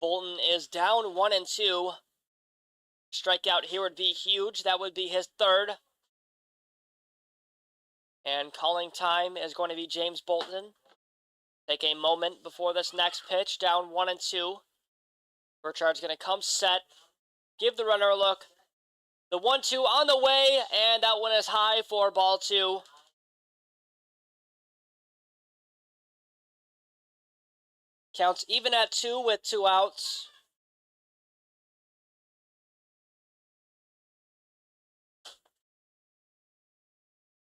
Bolton is down 1-2. Strikeout here would be huge. That would be his 3rd. And calling time is going to be James Bolton. Take a moment before this next pitch, down 1-2. Burchard's going to come set, give the runner a look. The 1-2 on the way, and that one is high for ball 2. Counts even at 2 with 2 outs.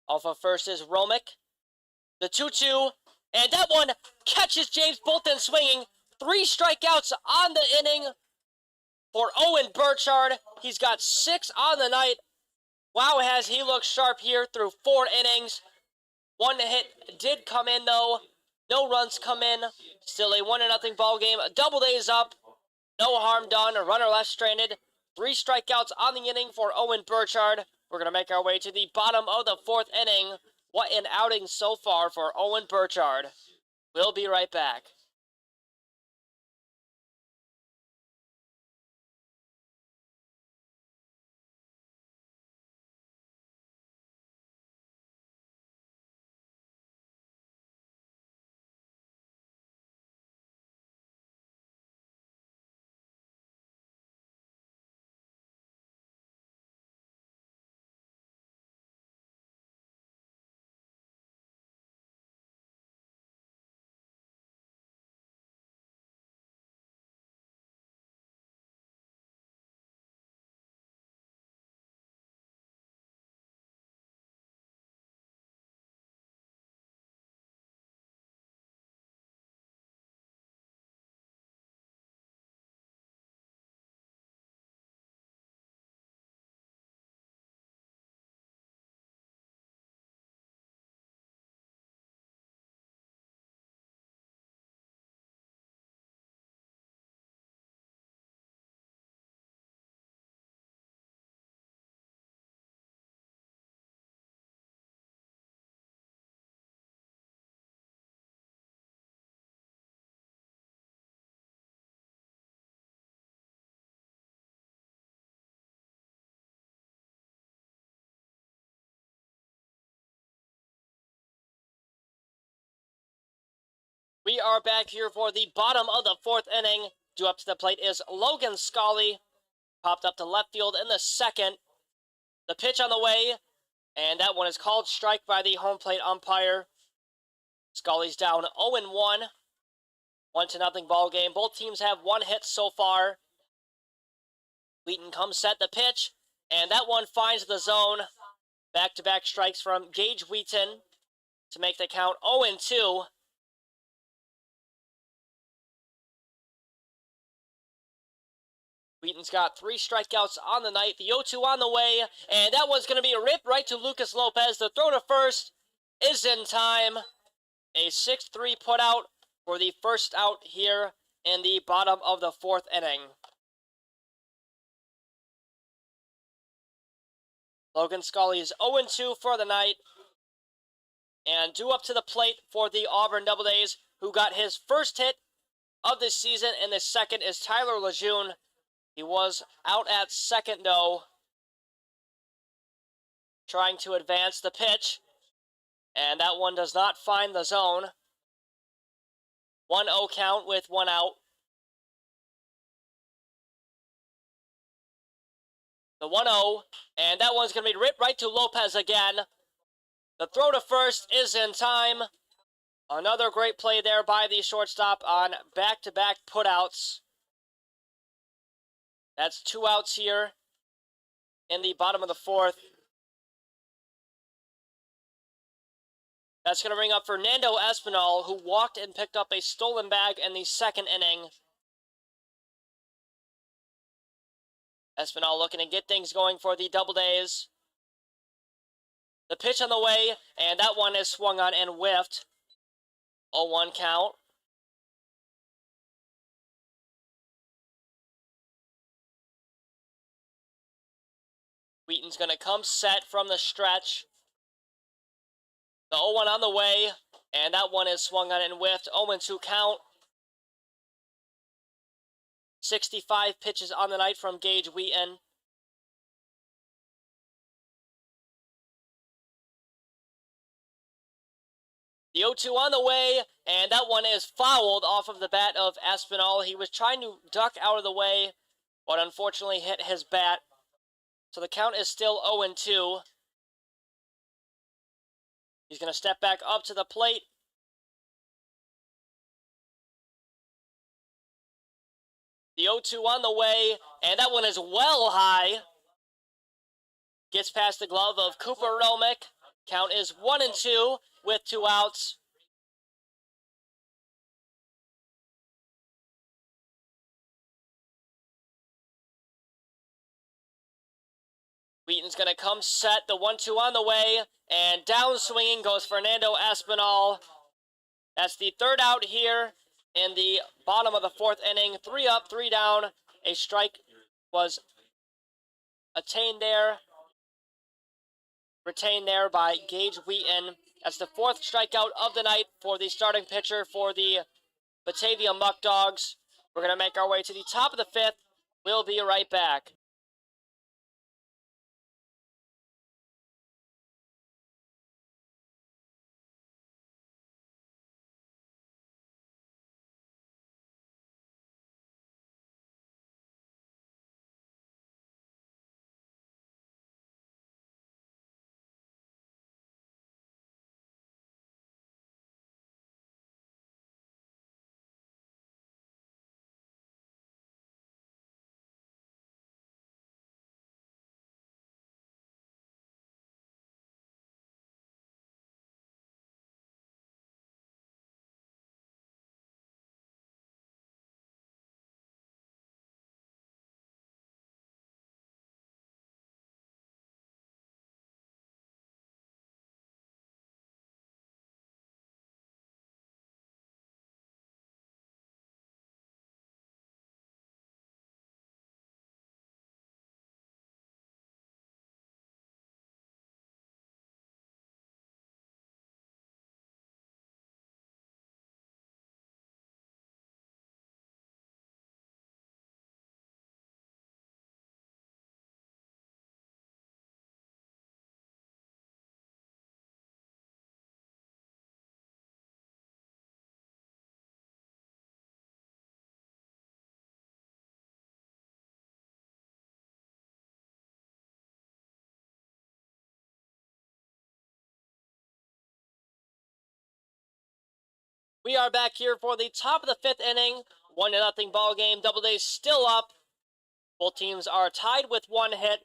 Off of first is Romick. The 2-2, and that one catches James Bolton swinging. 3 strikeouts on the inning for Owen Burchard. He's got 6 on the night. Wow, has he looked sharp here through 4 innings. 1 hit did come in, though. No runs come in. Still a 1-0 ball game. Doubledays up. No harm done. A runner left stranded. 3 strikeouts on the inning for Owen Burchard. We're going to make our way to the bottom of the 4th inning. What an outing so far for Owen Burchard. We'll be right back. We are back here for the bottom of the 4th inning. Due up to the plate is Logan Scully. Popped up to left field in the 2nd. The pitch on the way, and that one is called strike by the home plate umpire. Scully's down 0-1. 1-0 ball game. Both teams have 1 hit so far. Wheaton comes set the pitch, and that one finds the zone. Back-to-back strikes from Gage Wheaton to make the count 0-2. Wheaton's got 3 strikeouts on the night. The 0-2 on the way, and that one's going to be a rip right to Lucas Lopez. The throw to first is in time. A 6-3 put out for the first out here in the bottom of the 4th inning. Logan Scully is 0-2 for the night. And due up to the plate for the Auburn Doubledays, who got his first hit of this season, and the second is Tyler Lejeune. He was out at second, though, trying to advance the pitch, and that one does not find the zone. 1-0 count with 1 out. The 1-0, and that one's going to be ripped right to Lopez again. The throw to first is in time. Another great play there by the shortstop on back-to-back putouts. That's 2 outs here in the bottom of the 4th. That's going to bring up Fernando Espinal, who walked and picked up a stolen bag in the 2nd inning. Espinal looking to get things going for the Doubledays. The pitch on the way, and that one is swung on and whiffed. 0-1 count. Wheaton's going to come set from the stretch. The 0-1 on the way, and that one is swung on and whiffed. 0-2 count. 65 pitches on the night from Gage Wheaton. The 0-2 on the way, and that one is fouled off of the bat of Espinal. He was trying to duck out of the way, but unfortunately hit his bat. So the count is still 0-2. He's going to step back up to the plate. The 0-2 on the way, and that one is well high. Gets past the glove of Cooper Romick. Count is 1-2 with 2 outs. Wheaton's going to come set, the 1-2 on the way, and down swinging goes Fernando Espinal. That's the 3rd out here in the bottom of the 4th inning. 3 up, 3 down. A strike was attained there, retained there by Gage Wheaton. That's the 4th strikeout of the night for the starting pitcher for the Batavia Muckdogs. We're going to make our way to the top of the 5th. We'll be right back. We are back here for the top of the 5th inning. 1-0 ball game. Doubledays still up. Both teams are tied with 1 hit.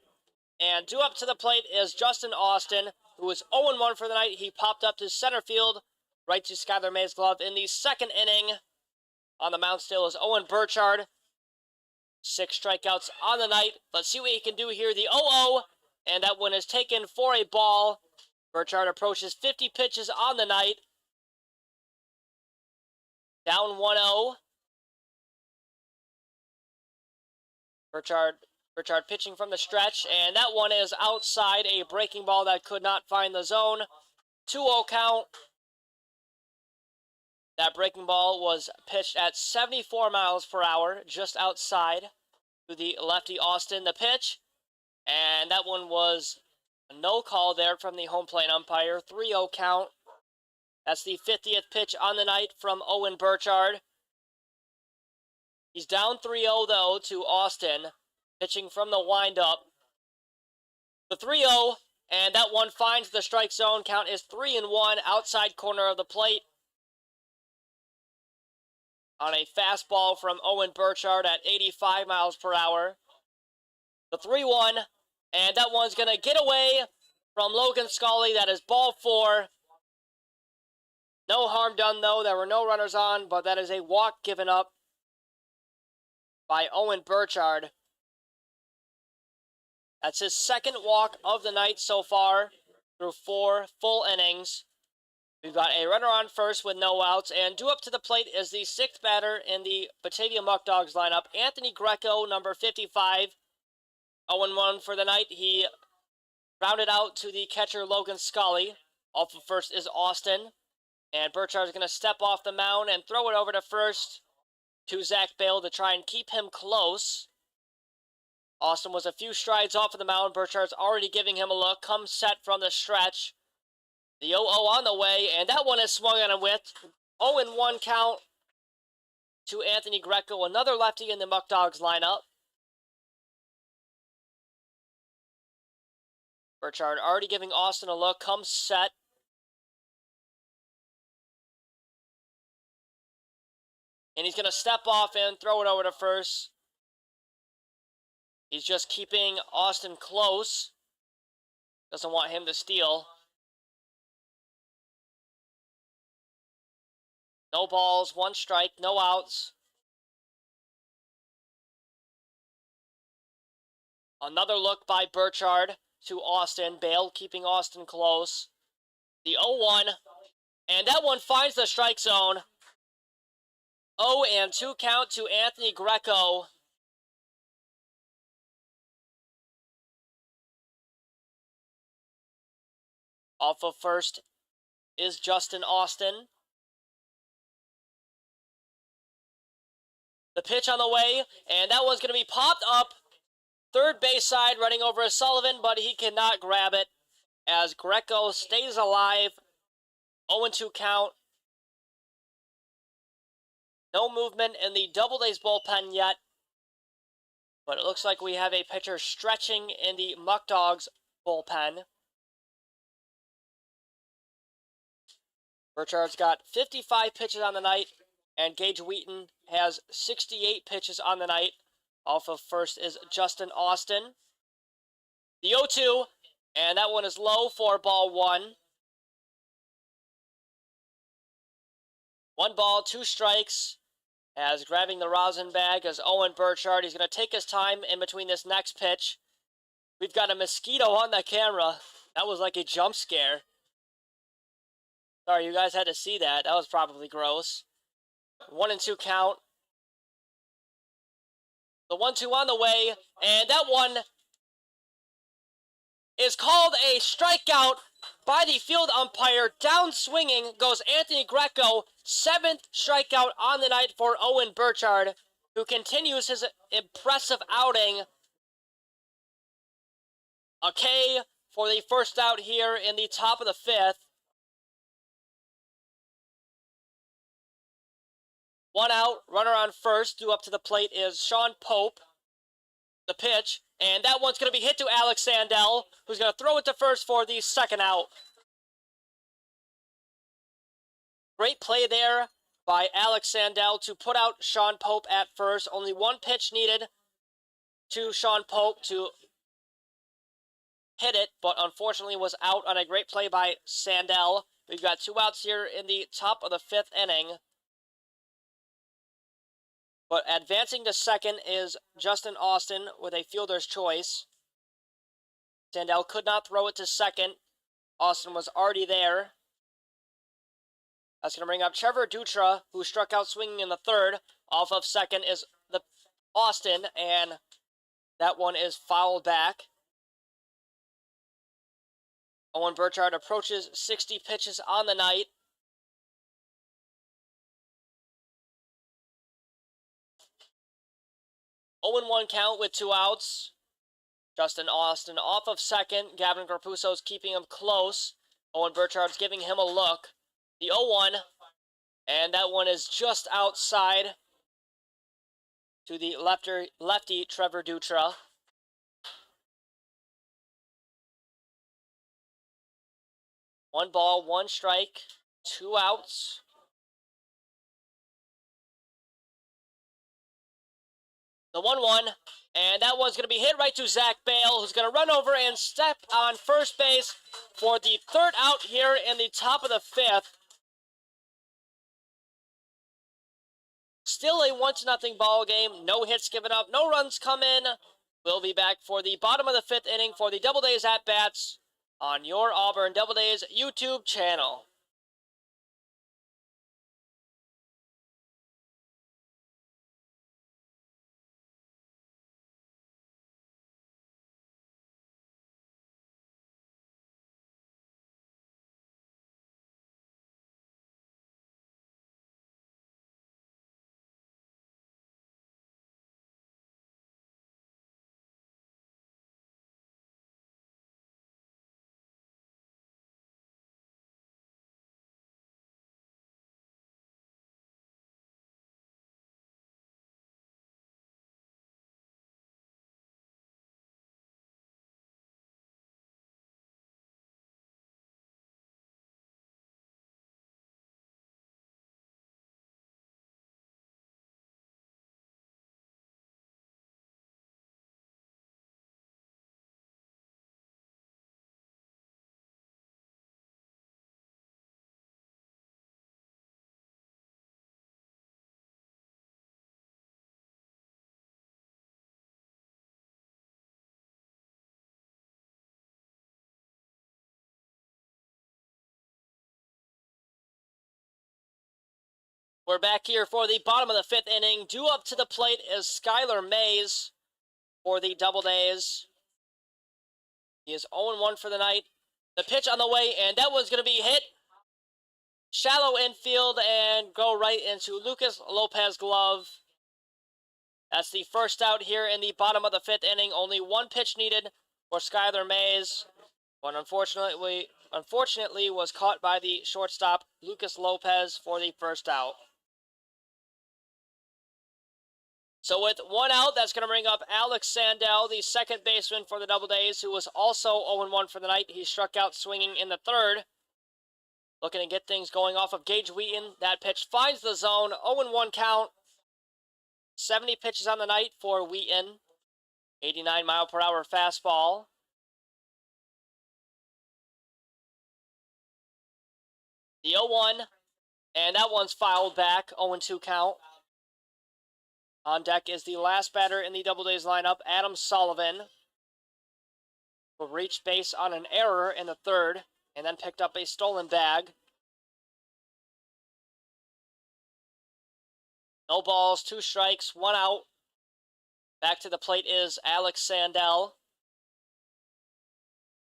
And due up to the plate is Justin Austin, who is 0-1 for the night. He popped up to center field, right to Skylar May's glove in the 2nd inning. On the mound still is Owen Burchard. 6 strikeouts on the night. Let's see what he can do here. The 0-0, and that one is taken for a ball. Burchard approaches 50 pitches on the night. Down 1-0. Burchard pitching from the stretch, and that one is outside, a breaking ball that could not find the zone. 2-0 count. That breaking ball was pitched at 74 miles per hour, just outside to the lefty Austin. The pitch, and that one was a no call there from the home plate umpire. 3-0 count. That's the 50th pitch on the night from Owen Burchard. He's down 3-0, though, to Austin, pitching from the windup. The 3-0, and that one finds the strike zone. Count is 3-1, outside corner of the plate. On a fastball from Owen Burchard at 85 miles per hour. The 3-1, and that one's going to get away from Logan Scully. That is ball 4. No harm done, though. There were no runners on, but that is a walk given up by Owen Burchard. That's his 2nd walk of the night so far through 4 full innings. We've got a runner on first with no outs, and due up to the plate is the 6th batter in the Batavia Muckdogs lineup, Anthony Greco, number 55. 0-1 for the night. He rounded out to the catcher Logan Scully. Off of first is Austin. And Burchard's going to step off the mound and throw it over to first to Zach Bale to try and keep him close. Austin was a few strides off of the mound. Burchard's already giving him a look. Comes set from the stretch. The 0-0 on the way, and that one is swung on and with. 0-1 count to Anthony Greco, another lefty in the Muckdogs lineup. Burchard already giving Austin a look, comes set. And he's going to step off and throw it over to first. He's just keeping Austin close. Doesn't want him to steal. No balls, 1 strike, no outs. Another look by Burchard to Austin. Bale keeping Austin close. The 0-1. And that one finds the strike zone. 0-2 count to Anthony Greco. Off of first is Justin Austin. The pitch on the way, and that one's going to be popped up. Third base side, running over Sullivan, but he cannot grab it as Greco stays alive. 0-2 count. No movement in the Doubledays bullpen yet, but it looks like we have a pitcher stretching in the Muckdogs bullpen. Burchard's got 55 pitches on the night, and Gage Wheaton has 68 pitches on the night. Off of first is Justin Austin. The 0-2, and that one is low for ball 1. 1 ball, 2 strikes. As grabbing the rosin bag is Owen Burchard. He's going to take his time in between this next pitch. We've got a mosquito on the camera. That was like a jump scare. Sorry, you guys had to see that. That was probably gross. 1-2 count. The 1-2 on the way, and that one is called a strikeout by the field umpire. Down swinging goes Anthony Greco. 7th strikeout on the night for Owen Burchard, who continues his impressive outing. A K for the first out here in the top of the 5th. 1 out, runner on first. Due up to the plate is Sean Pope. The pitch, and that one's going to be hit to Alex Sandell, who's going to throw it to first for the 2nd out. Great play there by Alex Sandell to put out Sean Pope at first. Only 1 pitch needed to Sean Pope to hit it, but unfortunately was out on a great play by Sandell. We've got 2 outs here in the top of the 5th inning. But advancing to second is Justin Austin with a fielder's choice. Sandell could not throw it to second. Austin was already there. That's going to bring up Trevor Dutra, who struck out swinging in the 3rd. Off of second is the Austin, and that one is fouled back. Owen Burchard approaches 60 pitches on the night. Oh and 1 count with 2 outs. Justin Austin off of second. Gavin Garpuso's keeping him close. Owen Burchard's giving him a look. The 0-1, and that one is just outside to the lefty Trevor Dutra. One ball, 1 strike, 2 outs. The 1-1, and that one's going to be hit right to Zach Bale, who's going to run over and step on first base for the 3rd out here in the top of the 5th. Still a 1-0 ball game. No hits given up, no runs come in. We'll be back for the bottom of the 5th inning for the Doubledays at-bats on your Auburn Doubledays YouTube channel. We're back here for the bottom of the 5th inning. Due up to the plate is Skylar Mays for the Doubledays. He is 0-1 for the night. The pitch on the way, and that one's going to be hit. Shallow infield and go right into Lucas Lopez's glove. That's the first out here in the bottom of the 5th inning. Only one pitch needed for Skylar Mays. But unfortunately was caught by the shortstop, Lucas Lopez, for the first out. So with one out, that's going to bring up Alex Sandell, the second baseman for the Doubledays, who was also 0-1 for the night. He struck out swinging in the 3rd. Looking to get things going off of Gage Wheaton. That pitch finds the zone. 0-1 count. 70 pitches on the night for Wheaton. 89-mile-per-hour fastball. The 0-1. And that one's fouled back. 0-2 count. On deck is the last batter in the Doubledays lineup, Adam Sullivan, who reached base on an error in the 3rd and then picked up a stolen bag. No balls, 2 strikes, 1 out. Back to the plate is Alex Sandell.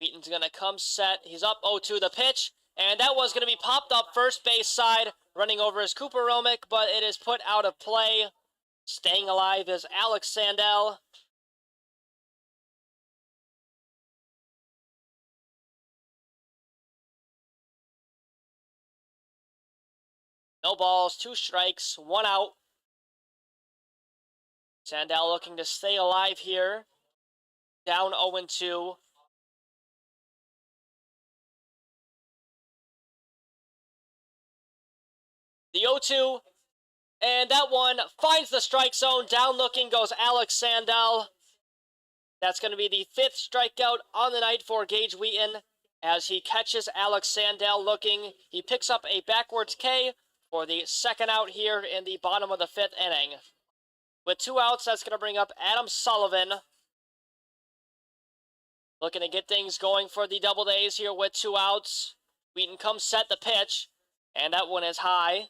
Wheaton's going to come set. He's up 0-2 the pitch, and that one's going to be popped up first base side, running over is Cooper Romick, but it is put out of play. Staying alive is Alex Sandell. No balls, 2 strikes, 1 out. Sandell looking to stay alive here. Down 0-2. The 0-2, and that one finds the strike zone. Down looking goes Alex Sandell. That's going to be the 5th strikeout on the night for Gage Wheaton. As he catches Alex Sandell looking, he picks up a backwards K for the 2nd out here in the bottom of the 5th inning. With 2 outs, that's going to bring up Adam Sullivan. Looking to get things going for the Doubledays here with 2 outs. Wheaton comes set the pitch, and that one is high.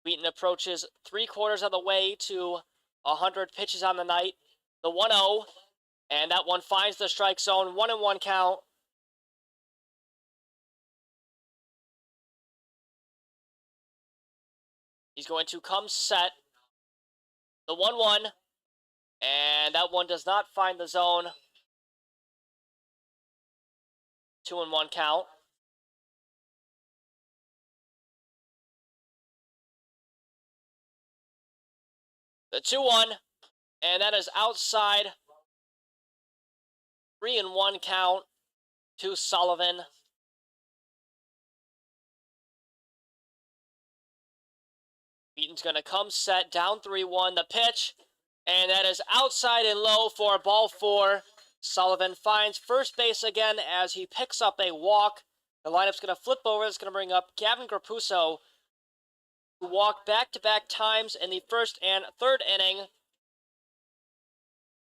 Wheaton approaches 3/4 of the way to 100 pitches on the night. The 1-0, and that one finds the strike zone. 1-1 count. He's going to come set. The 1-1, and that one does not find the zone. 2-1 count. The 2-1, and that is outside. 3-1 count to Sullivan. Wheaton's going to come set, down 3-1, the pitch, and that is outside and low for ball 4. Sullivan finds first base again as he picks up a walk. The lineup's going to flip over. It's going to bring up Gavin Grapuso, who walked back-to-back times in the 1st and 3rd inning.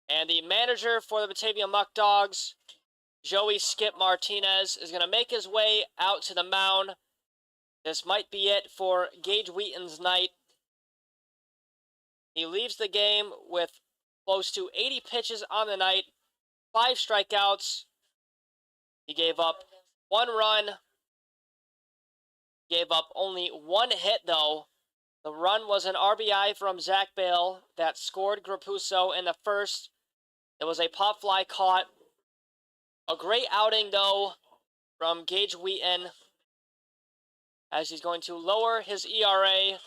And the manager for the Batavia Muckdogs, Joey Skip Martinez, is going to make his way out to the mound. This might be it for Gage Wheaton's night. He leaves the game with close to 80 pitches on the night, 5 strikeouts. He gave up 1 run. Gave up only 1 hit, though. The run was an RBI from Zach Bale that scored Grapuso in the 1st. It was a pop fly caught. A great outing, though, from Gage Wheaton, as he's going to lower his ERA.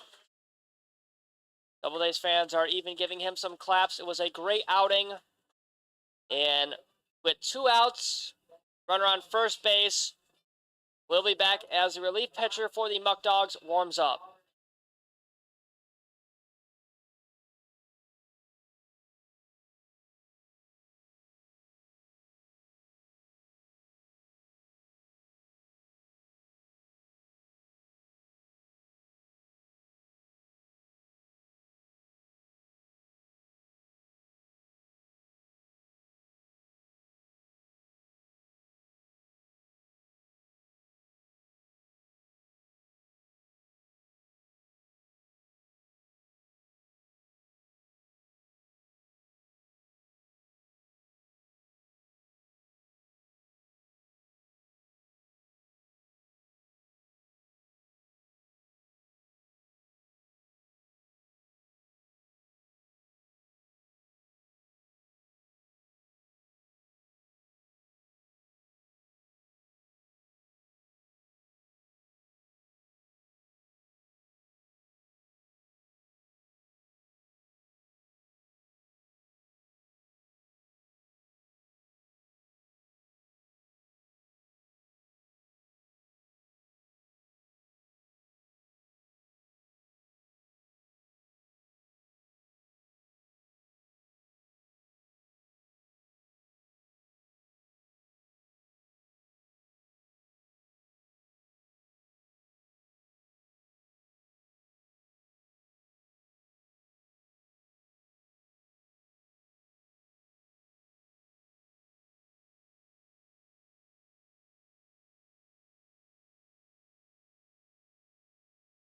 Doubledays fans are even giving him some claps. It was a great outing. And with 2 outs, runner on first base, we'll be back as the relief pitcher for the Muckdogs warms up.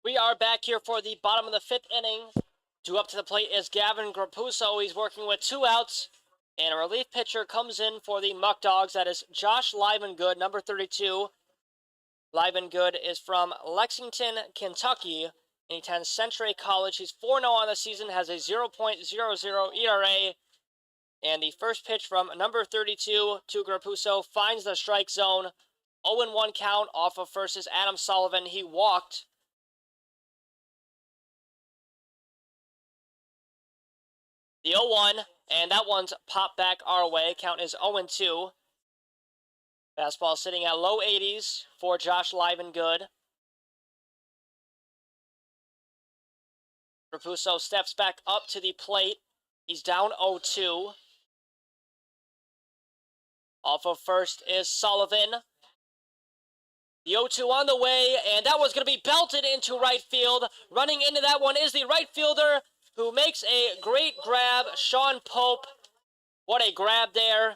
We are back here for the bottom of the 5th inning. Due up to the plate is Gavin Grapuso. He's working with 2 outs. And a relief pitcher comes in for the Muckdogs. That is Josh Livengood, number 32. Livengood is from Lexington, Kentucky. And he attends Century College. He's 4-0 on the season, has a 0.00 ERA. And the first pitch from number 32 to Grapuso finds the strike zone. 0-1 count off of first is Adam Sullivan. He walked. The 0-1, and that one's popped back our way. Count is 0-2. Fastball sitting at low 80s for Josh Livengood. Grapuso steps back up to the plate. He's down 0-2. Off of first is Sullivan. The 0-2 on the way, and that one's going to be belted into right field. Running into that one is the right fielder, who makes a great grab, Sean Pope. What a grab there.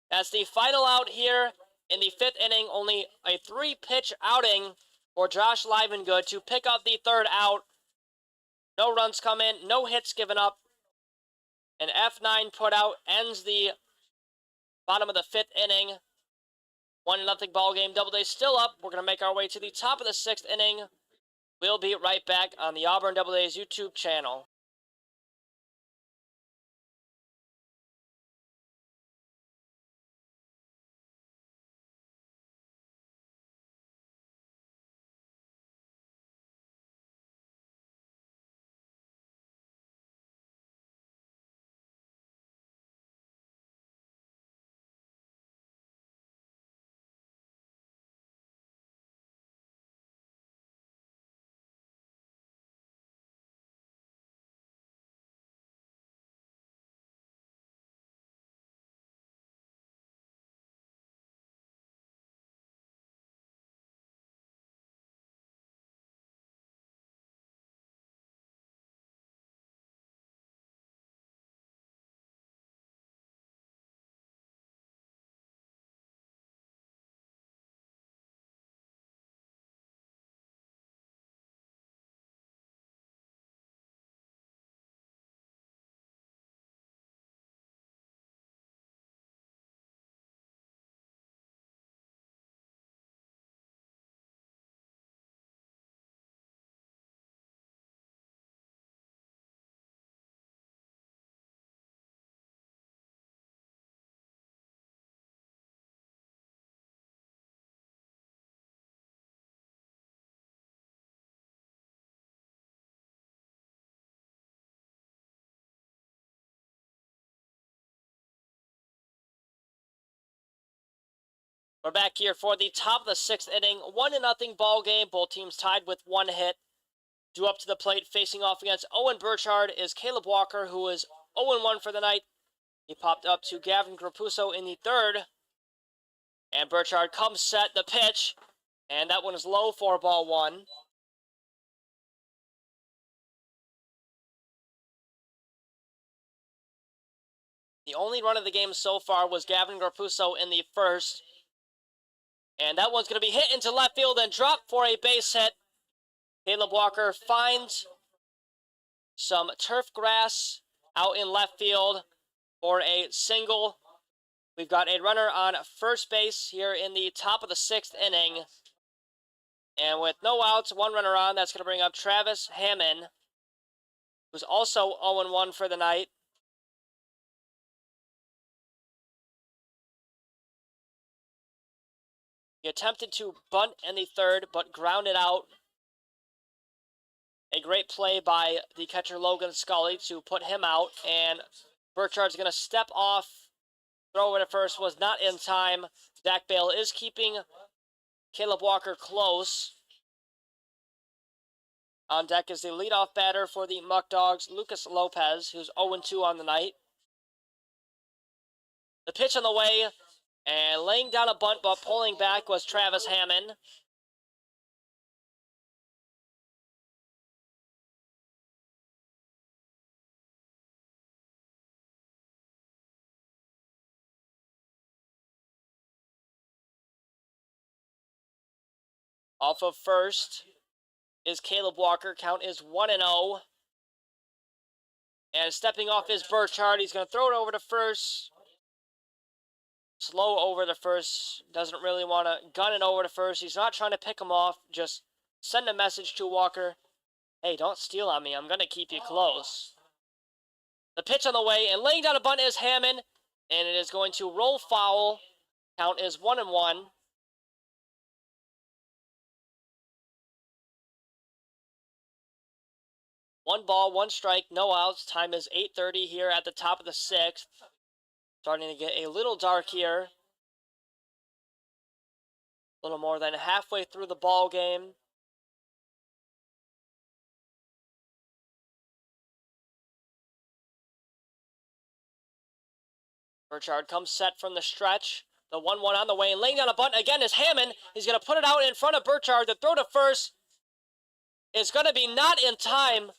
That's the final out here in the 5th inning. Only a 3-pitch outing for Josh Livengood to pick up the 3rd out. No runs come in, no hits given up. An F9 put out ends the bottom of the 5th inning. 1-0 ball game. Doubledays still up. We're going to make our way to the top of the 6th inning. We'll be right back on the Auburn Doubledays YouTube channel. We're back here for the top of the 6th inning. 1-0 ball game. Both teams tied with 1 hit. Due up to the plate, facing off against Owen Burchard is Caleb Walker, who is 0-1 for the night. He popped up to Gavin Grapuso in the 3rd. And Burchard comes set, the pitch. And that one is low for ball 1. The only run of the game so far was Gavin Grapuso in the 1st. And that one's going to be hit into left field and dropped for a base hit. Caleb Walker finds some turf grass out in left field for a single. We've got a runner on first base here in the top of the 6th inning. And with no outs, 1 runner on, that's going to bring up Travis Hammond, who's also 0-1 for the night. He attempted to bunt in the 3rd, but grounded out. A great play by the catcher Logan Scully to put him out, and Burchard's going to step off. Throw it at first was not in time. Zach Bale is keeping Caleb Walker close. On deck is the leadoff batter for the Muckdogs, Lucas Lopez, who's 0-2 on the night. The pitch on the way, and laying down a bunt but pulling back was Travis Hammond. Off of first is Caleb Walker. Count is 1-0. And stepping off is Burchard. He's going to throw it over to first. Slow over to first. Doesn't really want to gun it over to first. He's not trying to pick him off. Just send a message to Walker. Hey, don't steal on me. I'm going to keep you close. The pitch on the way, and laying down a bunt is Hammond. And it is going to roll foul. Count is 1-1. One ball, one strike, no outs. Time is 8:30 here at the top of the sixth. Starting to get a little dark here. A little more than halfway through the ball game. Burchard comes set from the stretch. The 1-1 on the way, and laying down a bunt again is Hammond. He's going to put it out in front of Burchard. The throw to first is going to be not in time.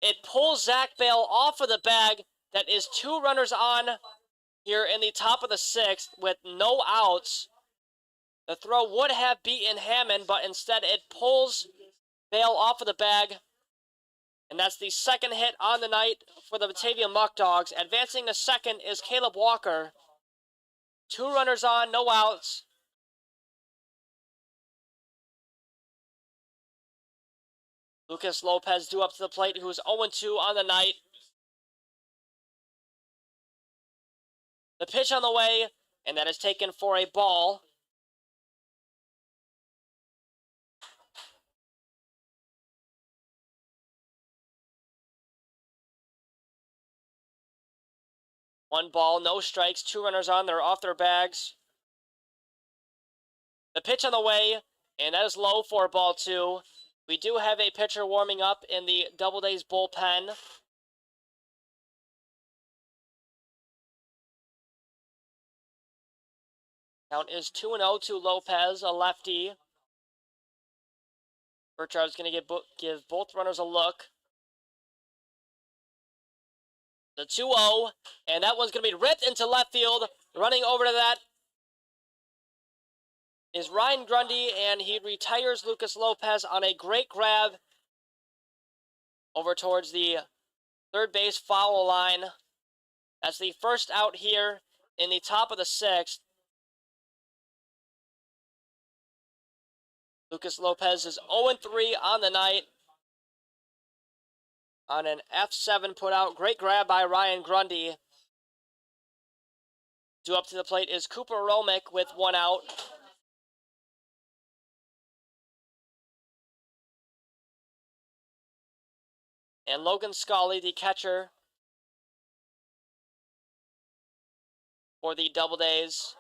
It pulls Zach Bale off of the bag. That is 2 runners on here in the top of the sixth with no outs. The throw would have beaten Hammond, but instead it pulls Bale off of the bag. And that's the second hit on the night for the Batavia Muckdogs. Advancing to second is Caleb Walker. 2 runners on, no outs. Lucas Lopez due up to the plate, who's 0-2 on the night. The pitch on the way, and that is taken for a ball. One ball, no strikes, 2 runners on, they're off their bags. The pitch on the way, and that is low for ball 2. We do have a pitcher warming up in the Doubledays bullpen. Count is 2-0 to Lopez, a lefty. Burchard's going to give both runners a look. The 2-0, and that one's going to be ripped into left field. Running over to that is Ryan Grundy, and he retires Lucas Lopez on a great grab over towards the third base foul line. That's the first out here in the top of the sixth. Lucas Lopez is 0-3 on the night on an F7 put out. Great grab by Ryan Grundy. Due up to the plate is Cooper Romick with 1 out. And Logan Scully, the catcher for the Doubledays,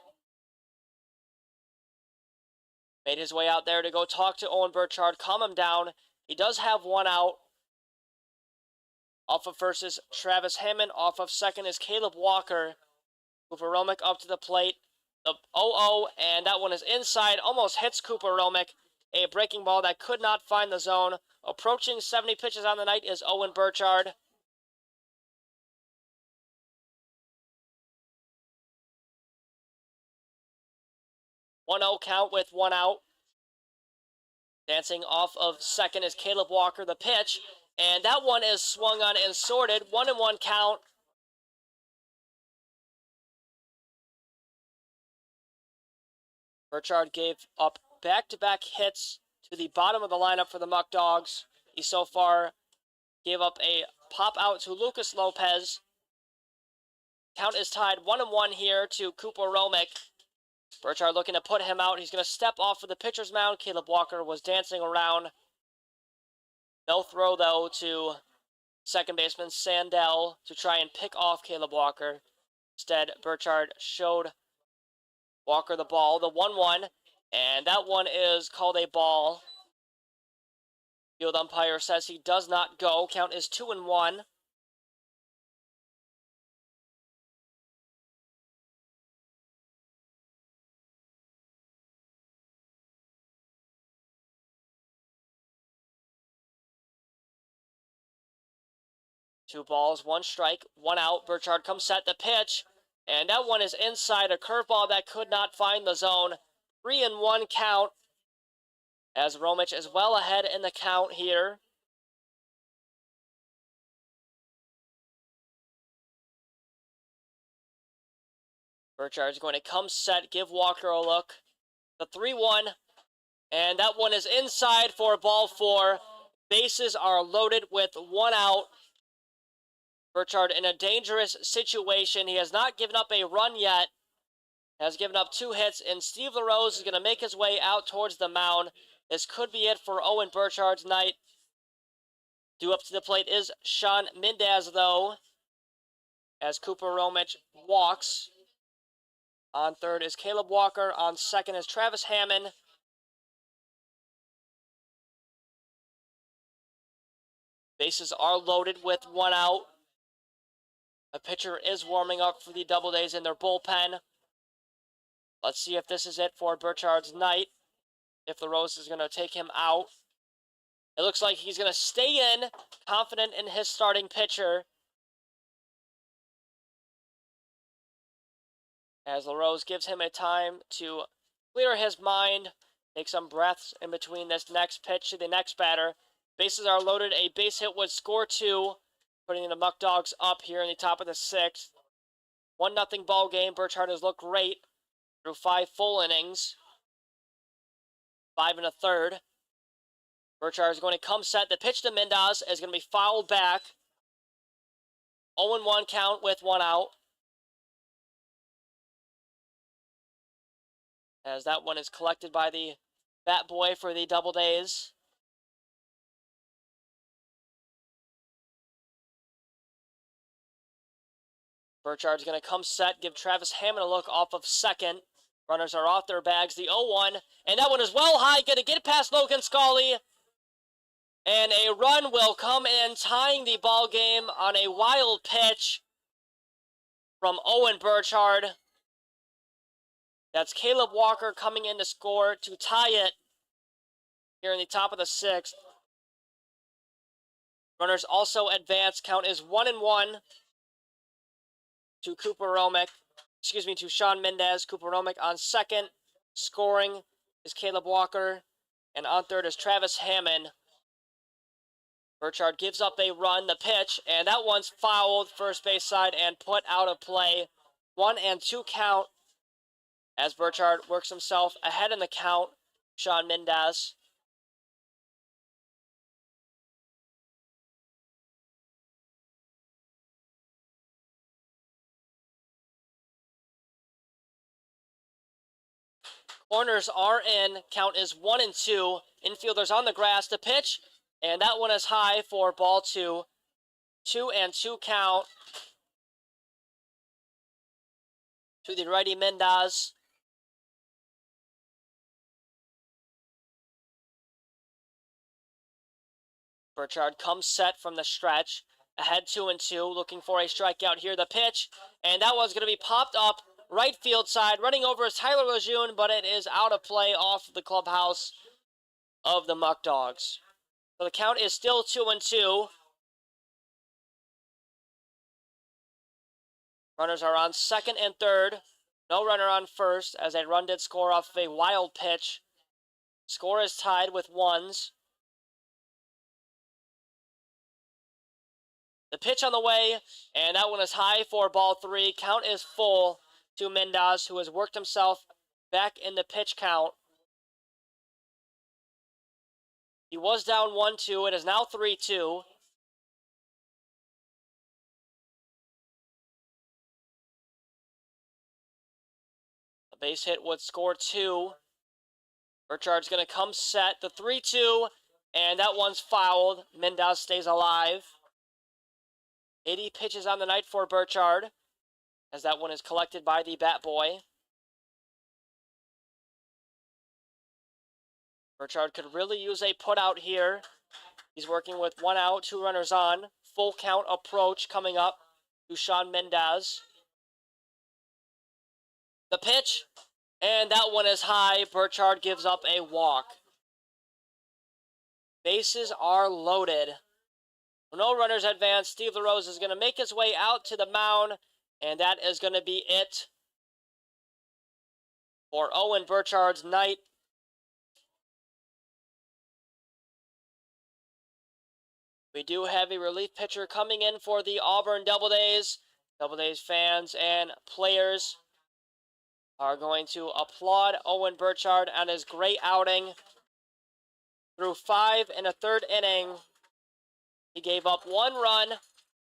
made his way out there to go talk to Owen Burchard, calm him down. He does have 1 out. Off of first is Travis Hammond. Off of second is Caleb Walker. Cooper Romick up to the plate. The 0-0, and that one is inside. Almost hits Cooper Romick. A breaking ball that could not find the zone. Approaching 70 pitches on the night is Owen Burchard. One 0 count with 1 out. Dancing off of second is Caleb Walker, the pitch. And that one is swung on and sorted. 1-1 count. Burchard gave up back-to-back hits to the bottom of the lineup for the Muckdogs. He so far gave up a pop out to Lucas Lopez. Count is tied 1-1 here to Cooper Romick. Burchard looking to put him out. He's going to step off of the pitcher's mound. Caleb Walker was dancing around. No throw, though, to second baseman Sandell to try and pick off Caleb Walker. Instead, Burchard showed Walker the ball, the 1-1, and that one is called a ball. Field umpire says he does not go. Count is 2-1. Two balls, 1 strike, 1 out. Burchard comes set the pitch, and that one is inside, a curveball that could not find the zone. 3-1 count as Romich is well ahead in the count here. Burchard's going to come set, give Walker a look. The 3-1, and that one is inside for ball 4. Bases are loaded with 1 out. Burchard in a dangerous situation. He has not given up a run yet. Has given up 2 hits, and Steve LaRose is going to make his way out towards the mound. This could be it for Owen Burchard's night. Due up to the plate is Sean Mendez, though, as Cooper Romich walks. On third is Caleb Walker. On second is Travis Hammond. Bases are loaded with 1 out. A pitcher is warming up for the Doubledays in their bullpen. Let's see if this is it for Burchard's night. If LaRose is going to take him out. It looks like he's going to stay in, confident in his starting pitcher. As LaRose gives him a time to clear his mind, take some breaths in between this next pitch to the next batter. Bases are loaded. A base hit would score 2, putting the Muckdogs up here in the top of the 6th. 1-0 ball game. Burchard has looked great through 5 full innings. 5 1/3. Burchard is going to come set. The pitch to Mendez is going to be fouled back. 0-1 count with 1 out. As that one is collected by the bat boy for the Doubledays. Burchard's going to come set, give Travis Hammond a look off of second. Runners are off their bags. The 0-1, and that one is well high, going to get past Logan Scully. And a run will come in, tying the ball game on a wild pitch from Owen Burchard. That's Caleb Walker coming in to score to tie it here in the top of the 6th. Runners also advance. Count is 1-1 to to Sean Mendez. Cooper Romick on second. Scoring is Caleb Walker. And on third is Travis Hammond. Burchard gives up a run, the pitch, and that one's fouled first base side and put out of play. 1-2 count as Burchard works himself ahead in the count. Sean Mendez. Corners are in. Count is 1-2. Infielders on the grass. The pitch, and that one is high for ball 2. 2-2 count to the righty Mendez. Burchard comes set from the stretch. Ahead 2-2, looking for a strikeout here. The pitch, and that one's going to be popped up right field side. Running over is Tyler Lejeune, but it is out of play off the clubhouse of the Muckdogs. So the count is still 2-2. Runners are on second and third. No runner on first, as a run did score off of a wild pitch. Score is tied with 1s. The pitch on the way, and that one is high for ball 3. Count is full to Mendez, who has worked himself back in the pitch count. He was down 1-2. It is now 3-2. The base hit would score 2. Burchard's going to come set. The 3-2, and that one's fouled. Mendez stays alive. 80 pitches on the night for Burchard, as that one is collected by the bat boy. Burchard could really use a putout here. He's working with 1 out, 2 runners on. Full count approach coming up to Sean Mendez. The pitch, and that one is high. Burchard gives up a walk. Bases are loaded. No runners advance. Steve LaRose is going to make his way out to the mound, and that is going to be it for Owen Burchard's night. We do have a relief pitcher coming in for the Auburn Doubledays. Doubledays fans and players are going to applaud Owen Burchard on his great outing. Through 5 and a third inning, he gave up 1 run,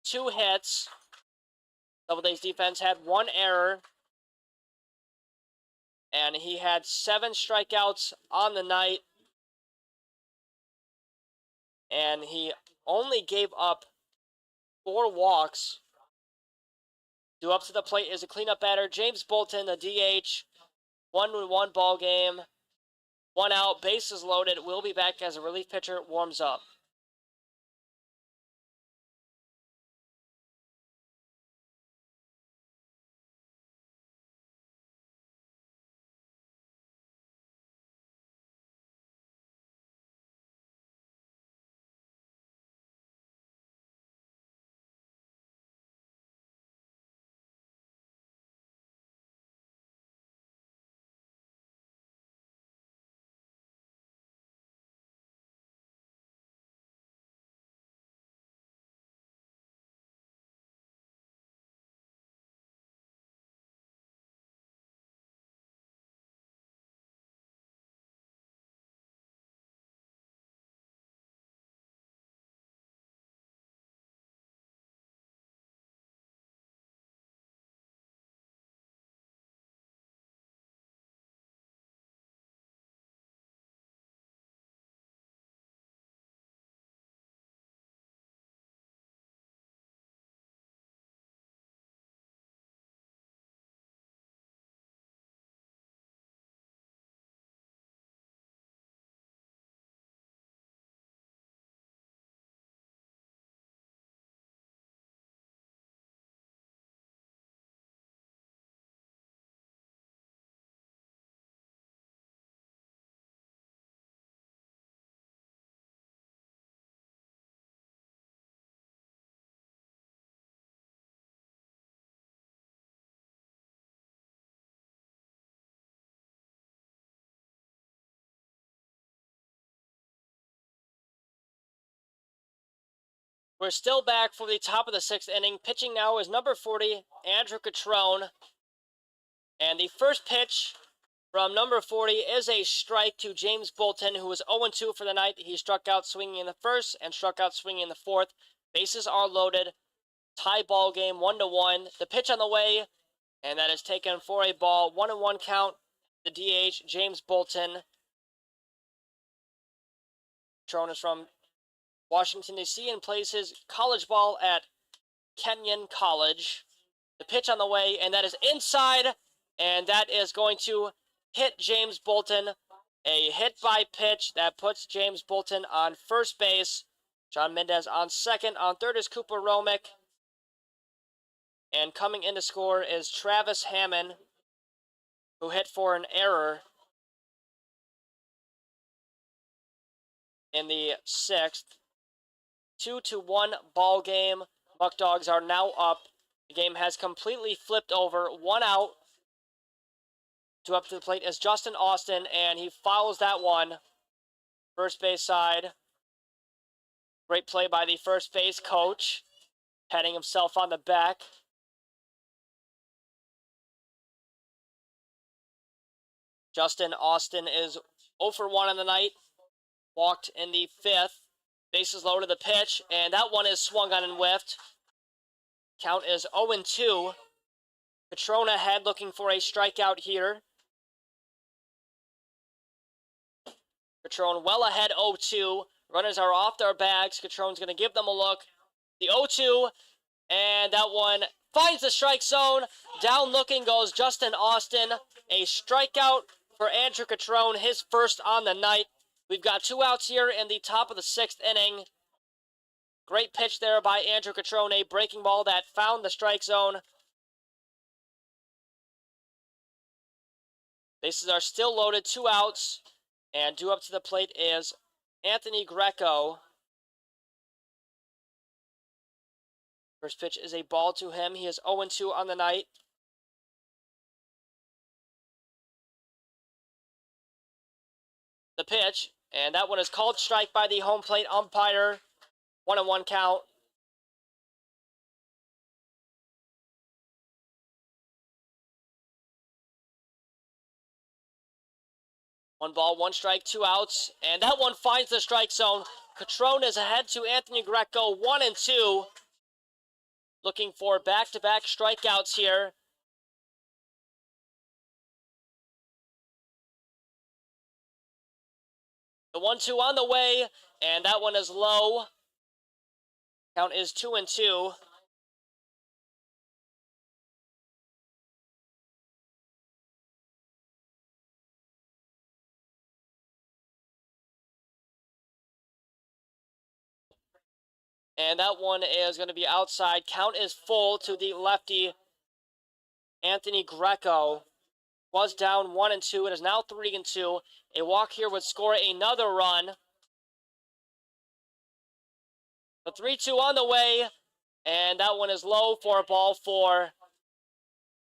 2 hits. Doubledays defense had 1 error. And he had 7 strikeouts on the night. And he only gave up 4 walks. Due up to the plate is a cleanup batter, James Bolton, the DH. 1-1 ball game. 1 out, bases loaded. Will be back as a relief pitcher warms up. We're still back for the top of the 6th inning. Pitching now is number 40, Andrew Catrone. And the first pitch from number 40 is a strike to James Bolton, who was 0-2 for the night. He struck out swinging in the first and struck out swinging in the fourth. Bases are loaded. Tie ball game, 1-1. The pitch on the way, and that is taken for a ball. 1-1 count. The DH, James Bolton. Catrone is from Washington, D.C. and plays his college ball at Kenyon College. The pitch on the way, and that is inside, and that is going to hit James Bolton. A hit by pitch that puts James Bolton on first base. John Mendez on second. On third is Cooper Romick. And coming in to score is Travis Hammond, who hit for an error in the 6th. 2-1 ball game. Muckdogs are now up. The game has completely flipped over. 1 out. Due up to the plate is Justin Austin, and he fouls that one. First base side. Great play by the first base coach, patting himself on the back. Justin Austin is 0 for 1 on the night. Walked in the 5th. Bases loaded, the pitch, and that one is swung on and whiffed. Count is 0-2. Catrone ahead looking for a strikeout here. Catrone well ahead, 0-2. Runners are off their bags. Catrone's going to give them a look. The 0-2, and that one finds the strike zone. Down looking goes Justin Austin. A strikeout for Andrew Catrone, his first on the night. We've got 2 outs here in the top of the 6th inning. Great pitch there by Andrew Catrone, a breaking ball that found the strike zone. Bases are still loaded, 2 outs. And due up to the plate is Anthony Greco. First pitch is a ball to him. He is 0-2 on the night. The pitch, and that one is called strike by the home plate umpire. 1-1 count. One ball, one strike, 2 outs, and that one finds the strike zone. Catrone is ahead to Anthony Greco, 1-2. Looking for back-to-back strikeouts here. The 1-2 on the way, and that one is low. Count is 2-2. And that one is going to be outside. Count is full to the lefty, Anthony Greco. Was down 1-2. It is now 3-2. A walk here would score another run. The 3-2 on the way, and that one is low for ball 4.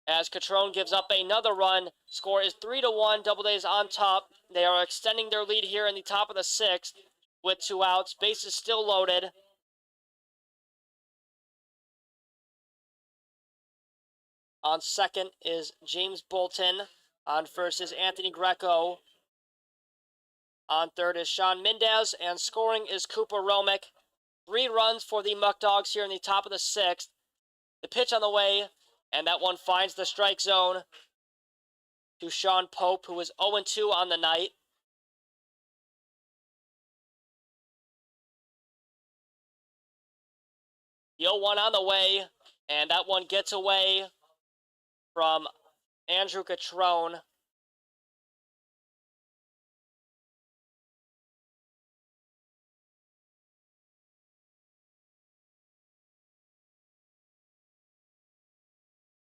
As Catrone gives up another run. Score is 3-1. Doubledays on top. They are extending their lead here in the top of the 6th with 2 outs. Bases still loaded. On second is James Bolton. On first is Anthony Greco. On third is Sean Mendez. And scoring is Cooper Romick. 3 runs for the Muckdogs here in the top of the 6th. The pitch on the way, and that one finds the strike zone to Sean Pope, who is 0-2 on the night. The 0-1 on the way, and that one gets away from Andrew Catrone.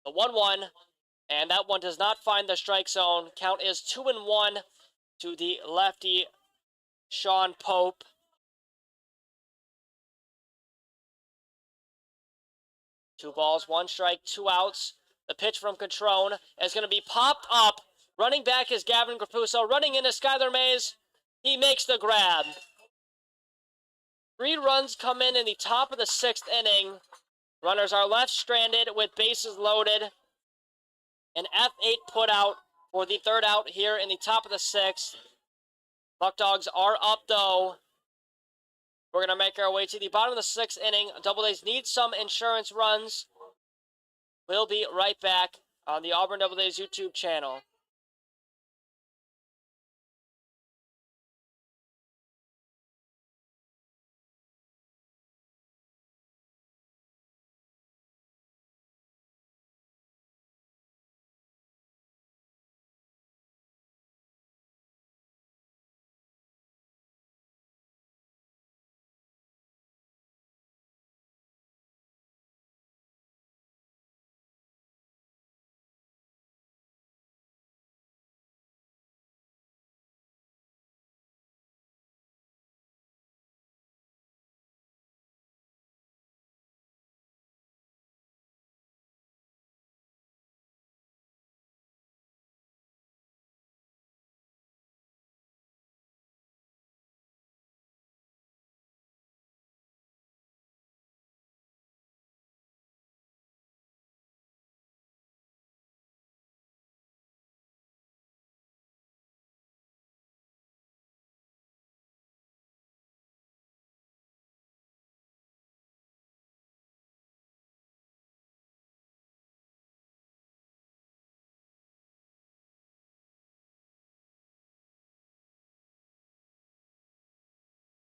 The 1-1, and that one does not find the strike zone. Count is 2-1 to the lefty, Sean Pope. Two balls, 1 strike, 2 outs. The pitch from Catrone is going to be popped up. Running back is Gavin Grapuso. Running into Skylar Mays. He makes the grab. 3 runs come in the top of the 6th inning. Runners are left stranded with bases loaded. An F8 put out for the 3rd out here in the top of the 6th. Muckdogs are up though. We're going to make our way to the bottom of the 6th inning. Doubledays need some insurance runs. We'll be right back on the Auburn Doubledays YouTube channel.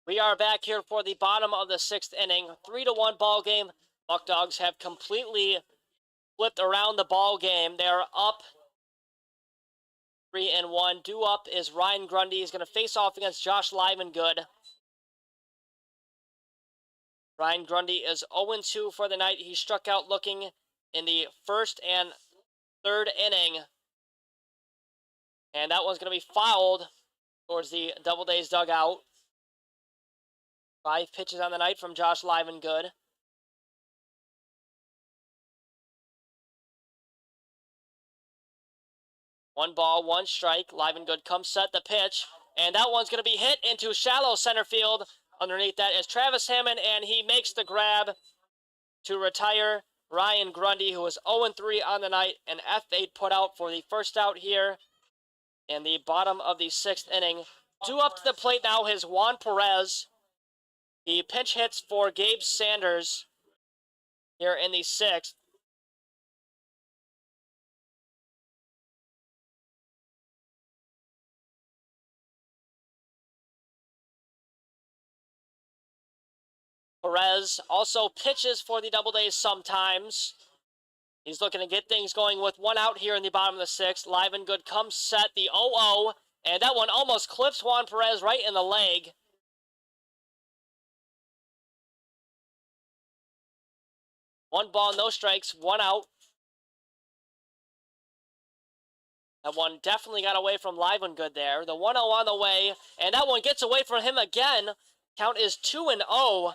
We are back here for the bottom of the 6th inning. 3-1 ball game. Muckdogs have completely flipped around the ball game. They're up 3-1. Due up is Ryan Grundy. He's going to face off against Josh Livengood. Ryan Grundy is 0-2 for the night. He struck out looking in the 1st and 3rd inning. And that one's going to be fouled towards the Doubledays dugout. 5 pitches on the night from Josh Livengood. One ball, 1 strike. Livengood comes set the pitch. And that one's going to be hit into shallow center field. Underneath that is Travis Hammond, and he makes the grab to retire Ryan Grundy, who was 0-3 on the night. An F8 put out for the first out here in the bottom of the 6th inning. Due up to the plate now is Juan Perez. He pinch hits for Gabe Sanders here in the 6th. Perez also pitches for the Doubledays sometimes. He's looking to get things going with one out here in the bottom of the 6th. Live and good comes set, the 0-0. And that one almost clips Juan Perez right in the leg. One ball, no strikes, one out. That one definitely got away from Live and good there. The 1-0 on the way, and that one gets away from him again. Count is 2-0.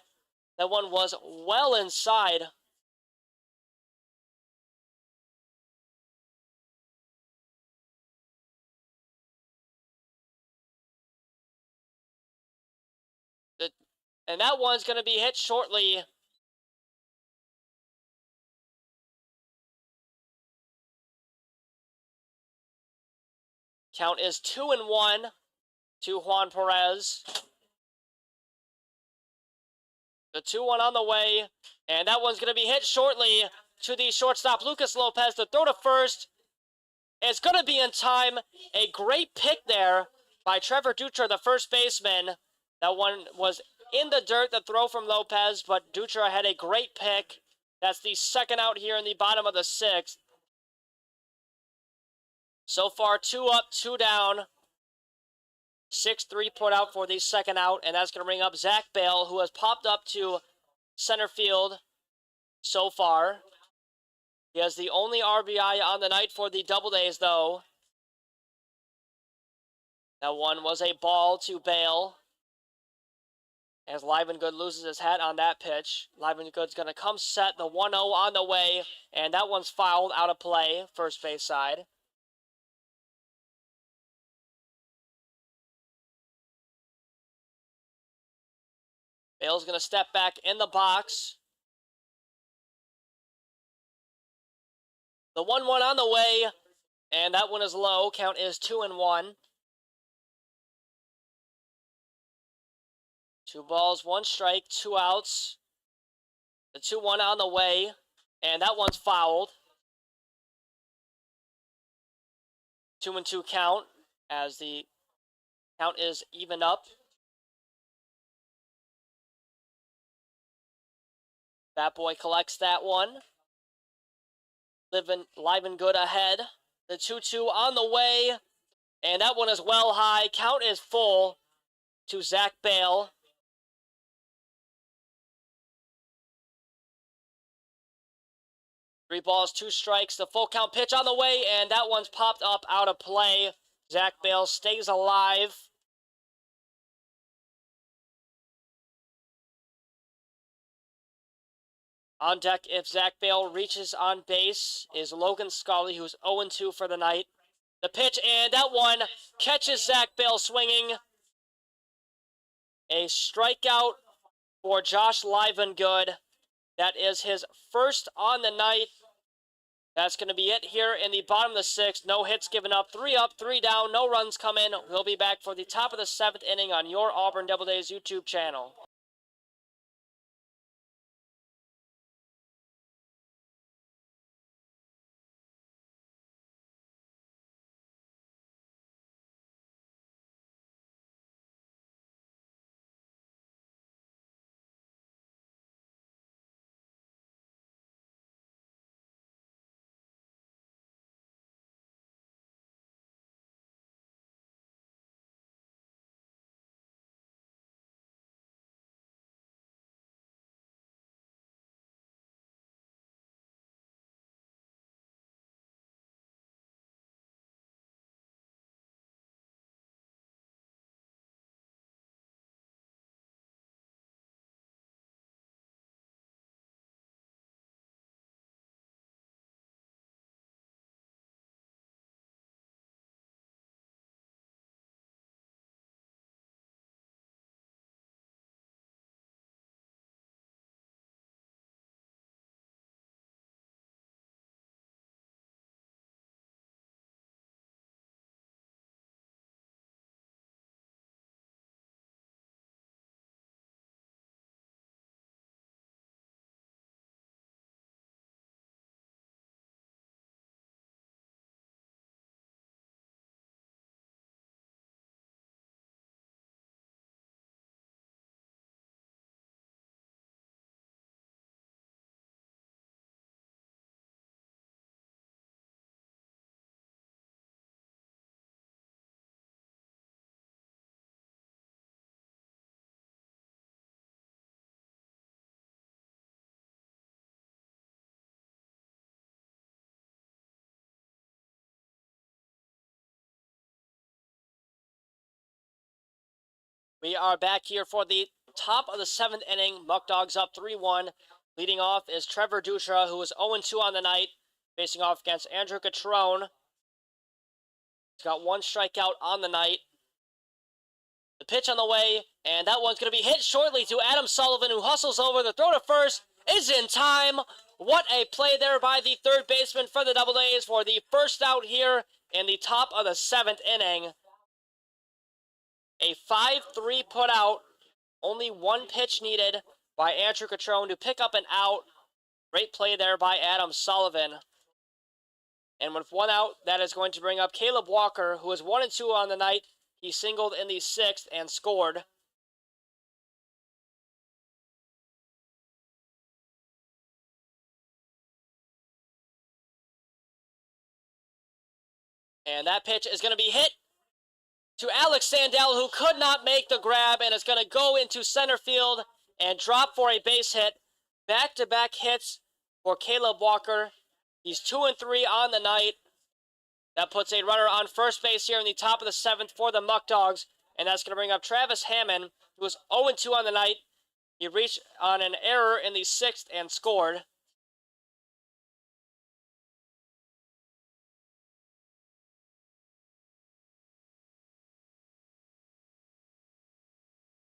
That one was well inside. And that one's going to be hit shortly. Count is 2-1 to Juan Perez. The 2-1 on the way, and that one's going to be hit shortly to the shortstop, Lucas Lopez. The throw to first is going to be in time. A great pick there by Trevor Dutra, the first baseman. That one was in the dirt, the throw from Lopez, but Dutra had a great pick. That's the second out here in the bottom of the 6th. So far, 2 up, 2 down. 6-3 put out for the second out, and that's going to bring up Zach Bale, who has popped up to center field so far. He has the only RBI on the night for the Doubledays, though. That one was a ball to Bale, as Live and Good loses his hat on that pitch. Live and Good's going to come set, the 1-0 on the way, and that one's fouled out of play, first base side. Bale's going to step back in the box. The 1-1 on the way, and that one is low. Count is 2-1. 2 balls, 1 strike, 2 outs. The 2-1 on the way, and that one's fouled. 2-2 count, as the count is even up. Bat Boy collects that one. Live and good ahead. The 2-2 on the way, and that one is well high. Count is full to Zach Bale. 3 balls, 2 strikes. The full count pitch on the way, and that one's popped up out of play. Zach Bale stays alive. On deck, if Zach Bale reaches on base, is Logan Scully, who's 0-2 for the night. The pitch, and that one catches Zach Bale swinging. A strikeout for Josh Livengood. That is his first on the night. That's going to be it here in the bottom of the 6th. No hits given up. 3 up, 3 down. No runs come in. We'll be back for the top of the 7th inning on your Auburn Doubledays YouTube channel. We are back here for the top of the 7th inning. Muckdogs up 3-1. Leading off is Trevor Dutra, who is 0-2 on the night, facing off against Andrew Catrone. He's got 1 strikeout on the night. The pitch on the way, and that one's going to be hit shortly to Adam Sullivan, who hustles over. The throw to first is in time. What a play there by the third baseman for the Doubledays for the first out here in the top of the 7th inning. A 5-3 put out. Only 1 pitch needed by Andrew Catrone to pick up an out. Great play there by Adam Sullivan. And with 1 out, that is going to bring up Caleb Walker, who is 1-2 on the night. He singled in the 6th and scored. And that pitch is going to be hit to Alex Sandell, who could not make the grab, and is going to go into center field and drop for a base hit. Back-to-back hits for Caleb Walker. He's 2-3 on the night. That puts a runner on first base here in the top of the 7th for the Muckdogs, and that's going to bring up Travis Hammond, who was 0-2 on the night. He reached on an error in the 6th and scored.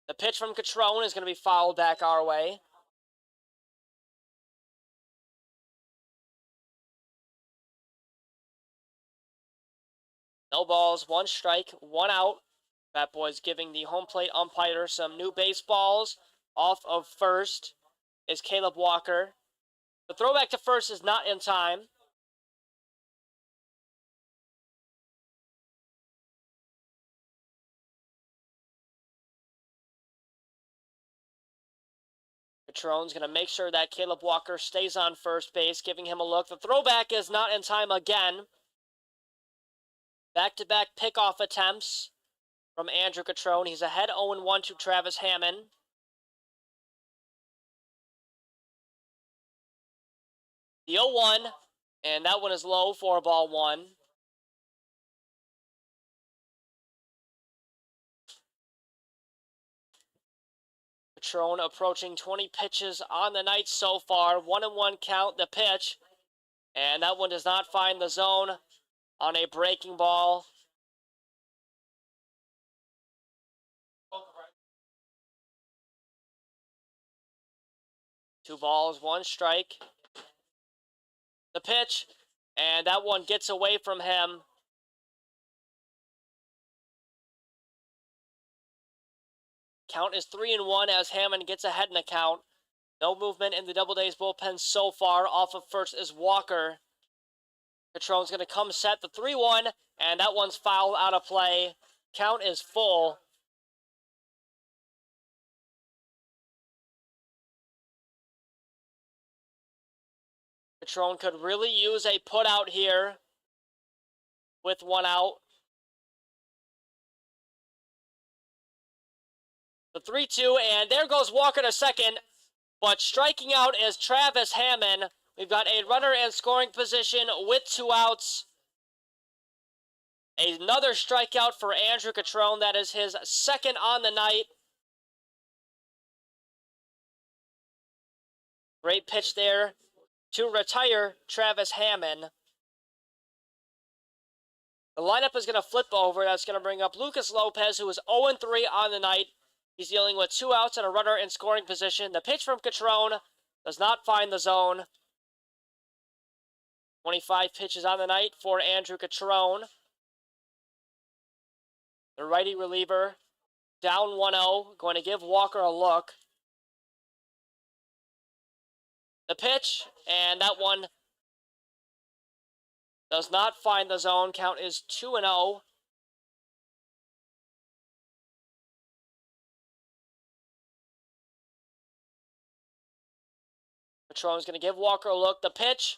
The pitch from Catrone is going to be fouled back our way. No balls, 1 strike, 1 out. Bat Boys giving the home plate umpire some new baseballs. Off of first is Caleb Walker. The throwback to first is not in time. Catrone's going to make sure that Caleb Walker stays on first base, giving him a look. The throwback is not in time again. Back-to-back pickoff attempts from Andrew Catrone. He's ahead 0-1 to Travis Hammond. The 0-1, and that one is low for ball 1. Catrone approaching 20 pitches on the night so far. 1-1 count, the pitch. And that one does not find the zone on a breaking ball. Two balls, 1 strike. The pitch, and that one gets away from him. Count is 3-1 as Hammond gets ahead in the count. No movement in the Doubledays bullpen so far. Off of first is Walker. Catrone's going to come set the 3-1, and that one's fouled out of play. Count is full. Catrone could really use a put out here with 1 out. The 3-2, and there goes Walker to second. But striking out is Travis Hammond. We've got a runner in scoring position with 2 outs. Another strikeout for Andrew Catrone. That is his 2nd on the night. Great pitch there to retire Travis Hammond. The lineup is going to flip over. That's going to bring up Lucas Lopez, who is 0-3 on the night. He's dealing with 2 outs and a runner in scoring position. The pitch from Catrone does not find the zone. 25 pitches on the night for Andrew Catrone. The righty reliever down 1-0, going to give Walker a look. The pitch, and that one does not find the zone. Count is 2-0. Catrone's going to give Walker a look. The pitch,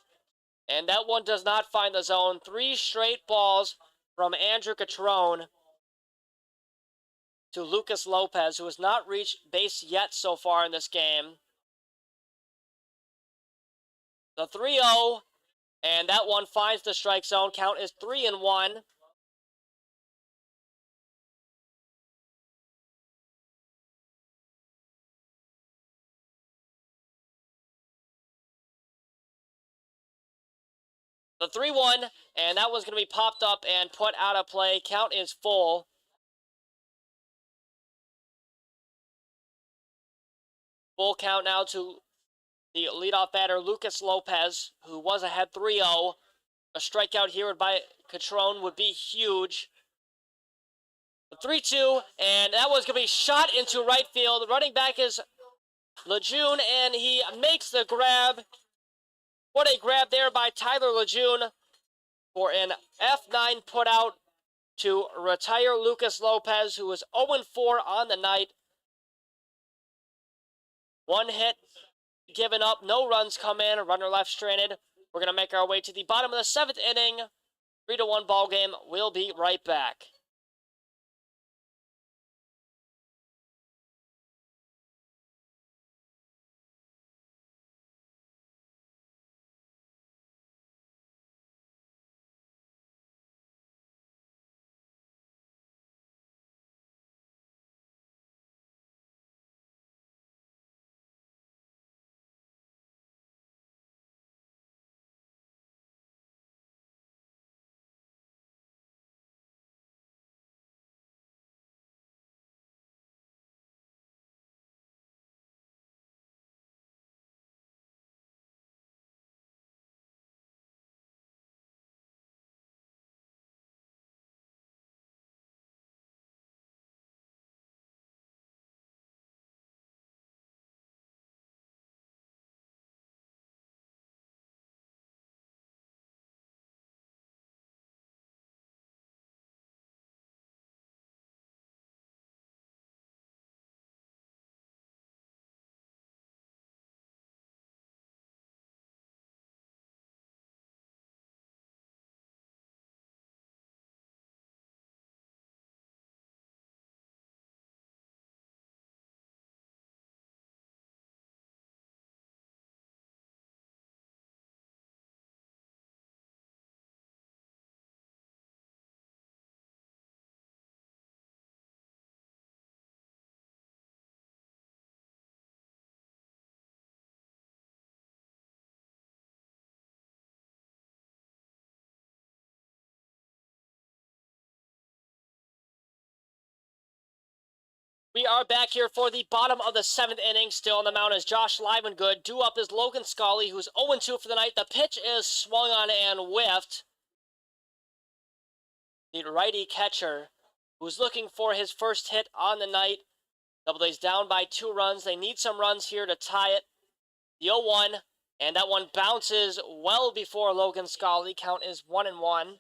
and that one does not find the zone. 3 straight balls from Andrew Catrone to Lucas Lopez, who has not reached base yet so far in this game. The 3-0, and that one finds the strike zone. Count is 3-1. The 3-1, and that one's going to be popped up and put out of play. Count is full. Full count now to the leadoff batter, Lucas Lopez, who was ahead 3-0. A strikeout here by Catrone would be huge. The 3-2, and that one's going to be shot into right field. The running back is Lejeune, and he makes the grab. What a grab there by Tyler Lejeune for an F9 put out to retire Lucas Lopez, who was 0-4 on the night. One hit given up, no runs come in, runner left stranded. We're going to make our way to the bottom of the 7th inning. 3-1 ball game. We'll be right back. We are back here for the bottom of the 7th inning. Still on the mound is Josh Livengood. Due up is Logan Scully, who's 0-2 for the night. The pitch is swung on and whiffed. The righty catcher, who's looking for his first hit on the night. Doubledays down by 2 runs. They need some runs here to tie it. The 0-1, and that one bounces well before Logan Scully. Count is 1-1.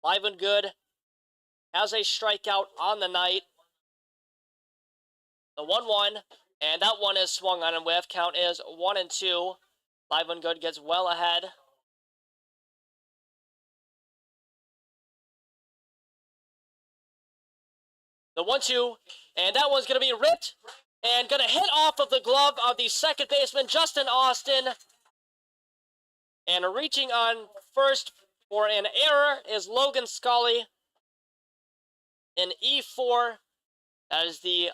Livengood has a strikeout on the night. The 1-1, and that one is swung on and whiff. Count is 1-2. Livengood gets well ahead. The 1-2, and that one's going to be ripped and going to hit off of the glove of the second baseman, Justin Austin. And reaching on first for an error is Logan Scully. In E4, that is the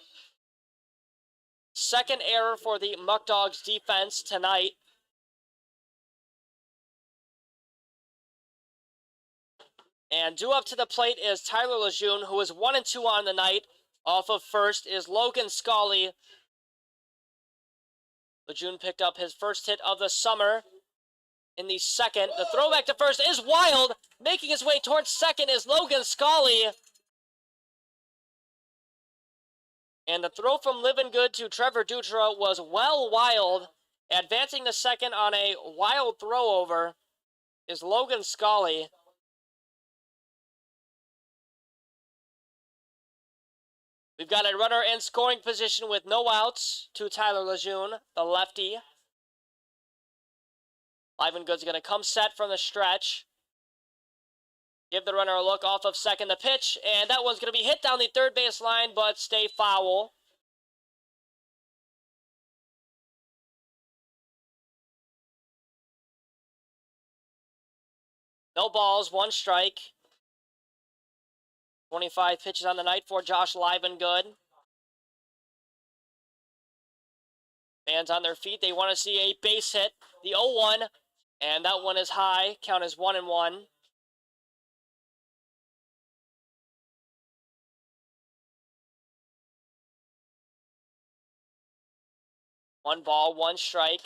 second error for the Muckdogs defense tonight. And due up to the plate is Tyler Lejeune, who is 1-2 on the night. Off of first is Logan Scully. Lejeune picked up his first hit of the summer in the second. The throwback to first is wild. Making his way towards second is Logan Scully. And the throw from Livengood to Trevor Dutra was well wild. Advancing to second on a wild throw over is Logan Scully. We've got a runner in scoring position with no outs to Tyler Lejeune, the lefty. Livengood's going to come set from the stretch. Give the runner a look off of second. The pitch, and that one's going to be hit down the third base line, but stay foul. No balls, 1 strike. 25 pitches on the night for Josh Livengood. Fans on their feet. They want to see a base hit. The 0-1, and that one is high. Count is 1-1. One ball, one strike.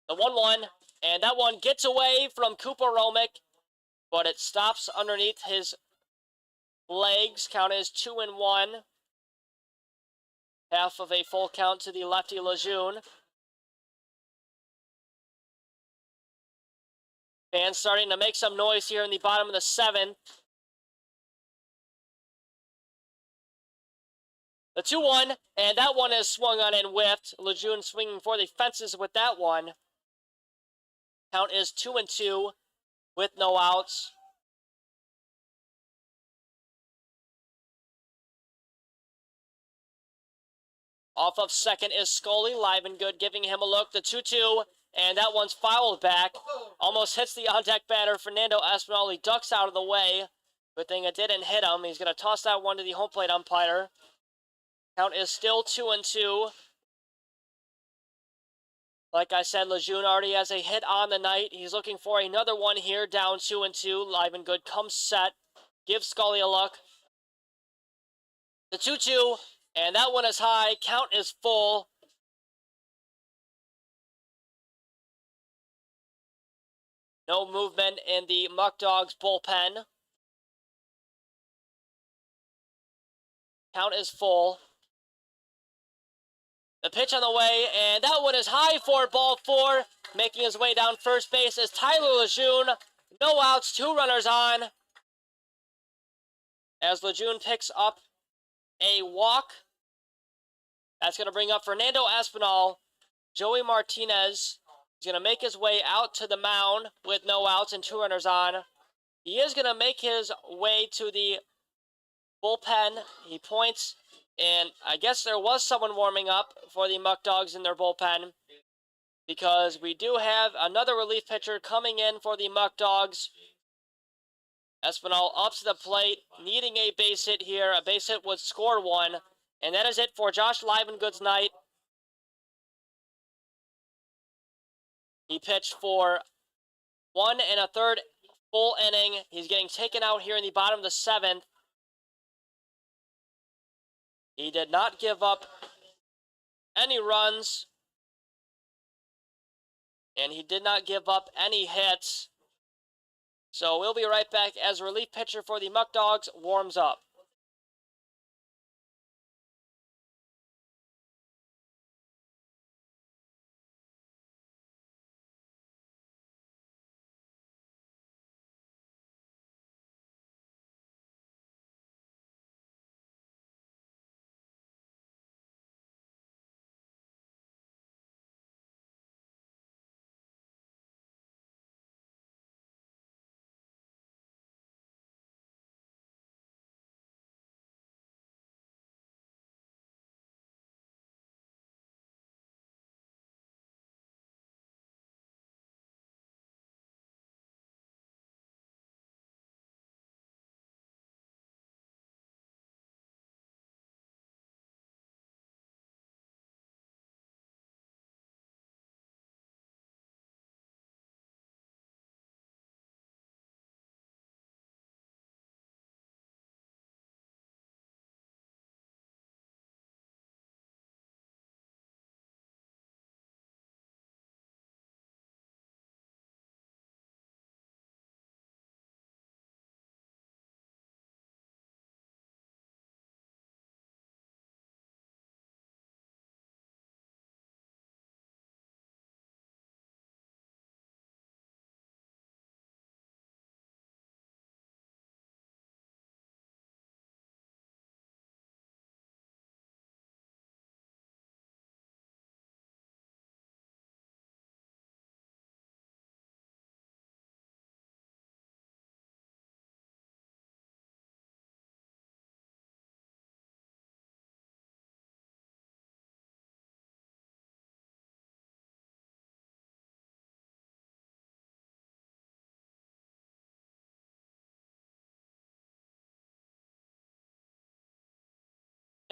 The 1-1, and that one gets away from Cooper Romick, but it stops underneath his legs. Count is 2-1. Half of a full count to the lefty Lejeune. Fans starting to make some noise here in the bottom of the 7th. The 2-1, and that one is swung on and whiffed. Lejeune swinging for the fences with that one. Count is 2-2 with no outs. Off of second is Scully, live and good, giving him a look. The 2-2, and that one's fouled back. Almost hits the on-deck batter, Fernando Espinal. He ducks out of the way. Good thing it didn't hit him. He's going to toss that one to the home plate umpire. Count is still 2-2. Like I said, Lejeune already has a hit on the night. He's looking for another one here, down 2-2. Live and good comes set. Gives Scully a look. The 2-2, and that one is high. Count is full. No movement in the Muckdogs bullpen. Count is full. The pitch on the way, and that one is high for ball 4. Making his way down first base is Tyler Lejeune. No outs, 2 runners on. As Lejeune picks up a walk. That's going to bring up Fernando Espinal. Joey Martinez is going to make his way out to the mound with no outs and 2 runners on. He is going to make his way to the bullpen. He points, and I guess there was someone warming up for the Muckdogs in their bullpen, because we do have another relief pitcher coming in for the Muckdogs. Espinal up to the plate, needing a base hit here. A base hit would score 1, and that is it for Josh Livengood's night. He pitched for 1 1/3 full inning. He's getting taken out here in the bottom of the 7th. He did not give up any runs, and he did not give up any hits. So we'll be right back as relief pitcher for the Muckdogs warms up.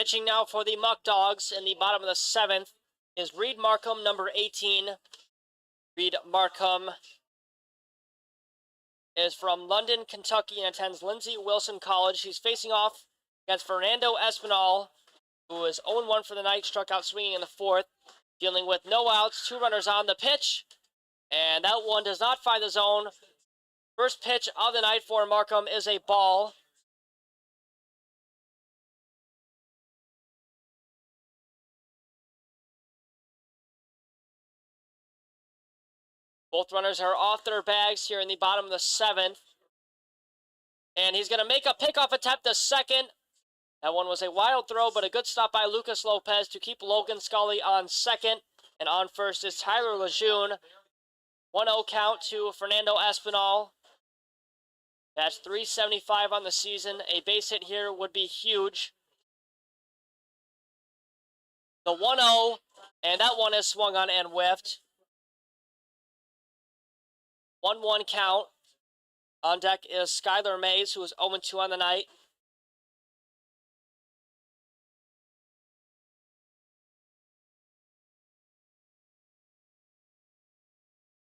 Pitching now for the Muckdogs in the bottom of the 7th is Reed Markham, number 18. Reed Markham is from London, Kentucky, and attends Lindsey Wilson College. He's facing off against Fernando Espinal, who is 0-1 for the night, struck out swinging in the 4th, dealing with no outs, 2 runners on the pitch, and that one does not find the zone. First pitch of the night for Markham is a ball. Both runners are off their bags here in the bottom of the 7th. And he's going to make a pickoff attempt to second. That one was a wild throw, but a good stop by Lucas Lopez to keep Logan Scully on second. And on first is Tyler Lejeune. 1-0 count to Fernando Espinal. That's .375 on the season. A base hit here would be huge. The 1-0, and that one is swung on and whiffed. 1-1 count. On deck is Skylar Mays, who is 0-2 on the night.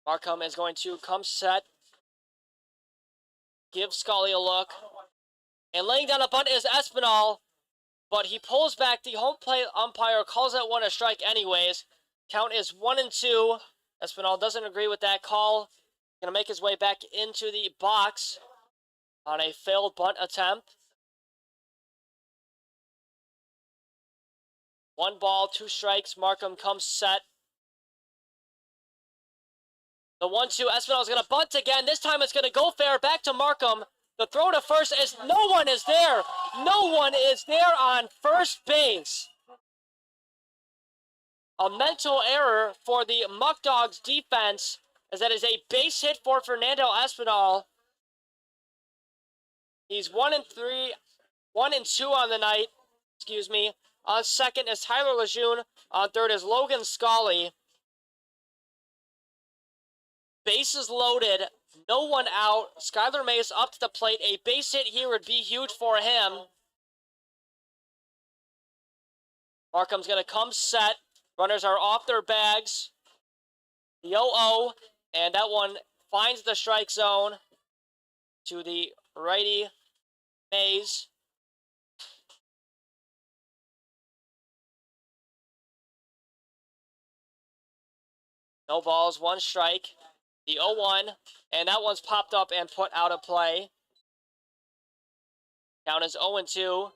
Markham is going to come set. Give Scully a look. And laying down a bunt is Espinal, but he pulls back. The home plate umpire calls that one a strike anyways. Count is 1-2. Espinal doesn't agree with that call. Going to make his way back into the box on a failed bunt attempt. 1 ball, 2 strikes. Markham comes set. The 1-2. Espinal is going to bunt again. This time it's going to go fair. Back to Markham. The throw to first is no one is there. No one is there on first base. A mental error for the Muckdogs defense, as that is a base hit for Fernando Espinal. He's 1-3, 1-2 on the night. Excuse me. On second is Tyler Lejeune. On third is Logan Scully. Bases loaded. No one out. Skylar Mays up to the plate. A base hit here would be huge for him. Markham's going to come set. Runners are off their bags. The 0-0. And that one finds the strike zone to the righty Mays. No balls, 1 strike. The 0-1, and that one's popped up and put out of play. Count is 0-2.